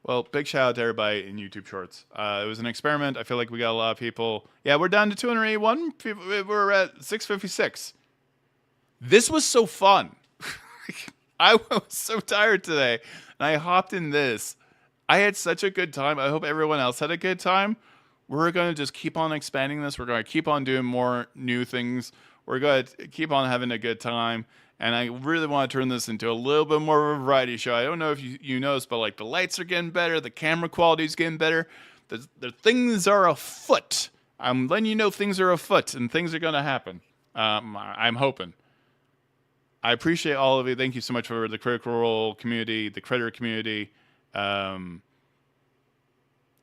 Well, big shout out to everybody in YouTube Shorts. It was an experiment. I feel like we got a lot of people. Yeah, we're down to 281 people. We're at 656. This was so fun. I was so tired today, and I hopped in this. I had such a good time. I hope everyone else had a good time. We're going to just keep on expanding this. We're going to keep on doing more new things. We're going to keep on having a good time. And I really want to turn this into a little bit more of a variety show. I don't know if you noticed, but like the lights are getting better. The camera quality is getting better. The things are afoot. I'm letting you know things are afoot and things are going to happen. I'm hoping. I appreciate all of you. Thank you so much for the Critical Role community, the Creditor community. I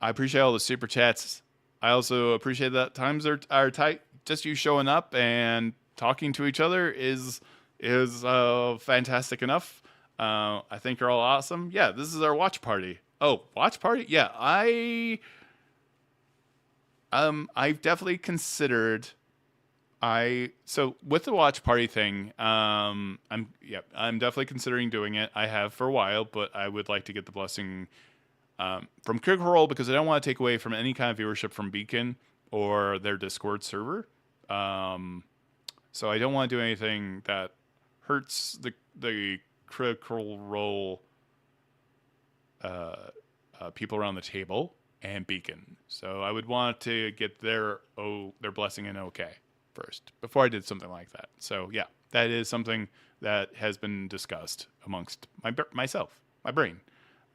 appreciate all the super chats. I also appreciate that times are tight. Just you showing up and talking to each other is fantastic enough. I think you're all awesome. Yeah, this is our watch party. Oh, watch party? Yeah, I've definitely considered. So with the watch party thing, I'm definitely considering doing it. I have for a while, but I would like to get the blessing from Critical Role because I don't want to take away from any kind of viewership from Beacon or their Discord server. So I don't want to do anything that hurts the Critical Role people around the table and Beacon. So I would want to get their blessing and okay first before I did something like that. So yeah, that is something that has been discussed amongst myself, my brain.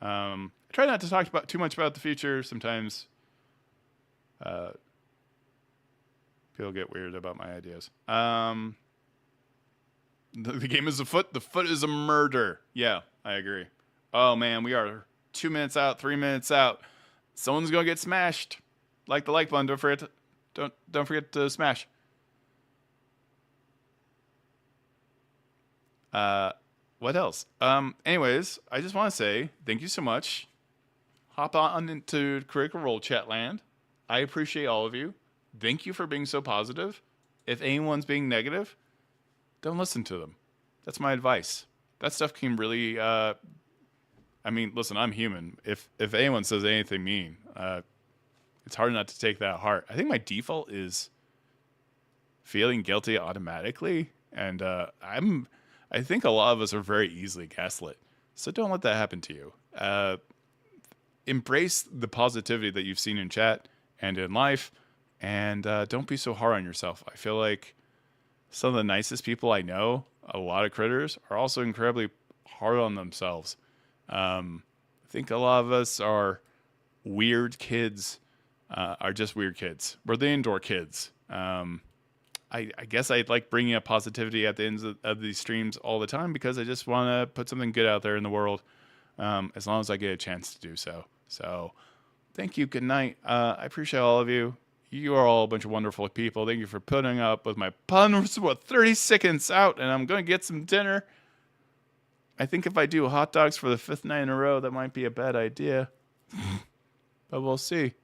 I try not to talk too much about the future. Sometimes people get weird about my ideas. The game is afoot. The foot is a murder. Yeah, I agree. Oh man, we are 2 minutes out, 3 minutes out. Someone's gonna get smashed. Like the like button. Don't forget to smash. What else? Anyways, I just want to say thank you so much. Hop on into Critical Role chat land. I appreciate all of you. Thank you for being so positive. If anyone's being negative, don't listen to them. That's my advice. That stuff can really. Listen, I'm human. If anyone says anything mean, it's hard not to take that to heart. I think my default is feeling guilty automatically, and I think a lot of us are very easily gaslit. So don't let that happen to you. Embrace the positivity that you've seen in chat and in life, and don't be so hard on yourself. I feel like some of the nicest people I know, a lot of critters, are also incredibly hard on themselves. I think a lot of us are weird kids, are just weird kids. We're the indoor kids. I guess I like bringing up positivity at the ends of these streams all the time because I just want to put something good out there in the world, as long as I get a chance to do so. So thank you. Good night. I appreciate all of you. You are all a bunch of wonderful people. Thank you for putting up with my puns. What, 30 seconds out, and I'm going to get some dinner. I think if I do hot dogs for the 5th night in a row, that might be a bad idea. But we'll see.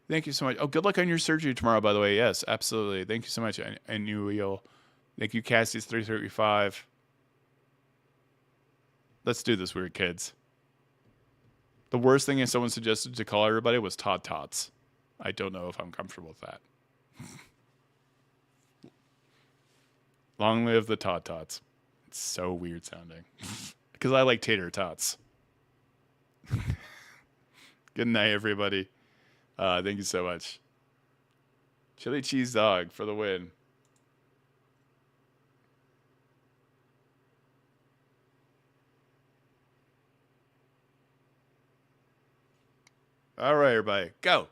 Thank you so much. Oh, good luck on your surgery tomorrow, by the way. Yes, absolutely. Thank you so much. I knew you'll. Thank you, Cassie's 335. Let's do this, weird kids. The worst thing someone suggested to call everybody was Tot Tots. I don't know if I'm comfortable with that. Long live the Tot Tots. It's so weird sounding. Because I like tater tots. Good night, everybody. Thank you so much. Chili cheese dog for the win. All right, everybody. Go.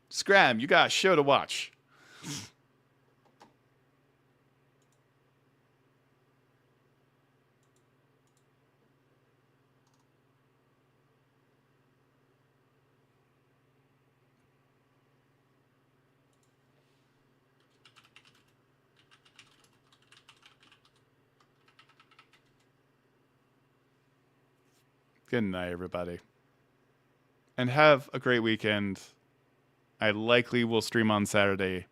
Scram, you got a show to watch. Good night, everybody. And have a great weekend. I likely will stream on Saturday,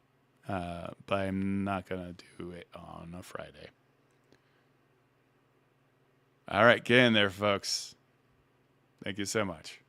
but I'm not going to do it on a Friday. All right, get in there, folks. Thank you so much.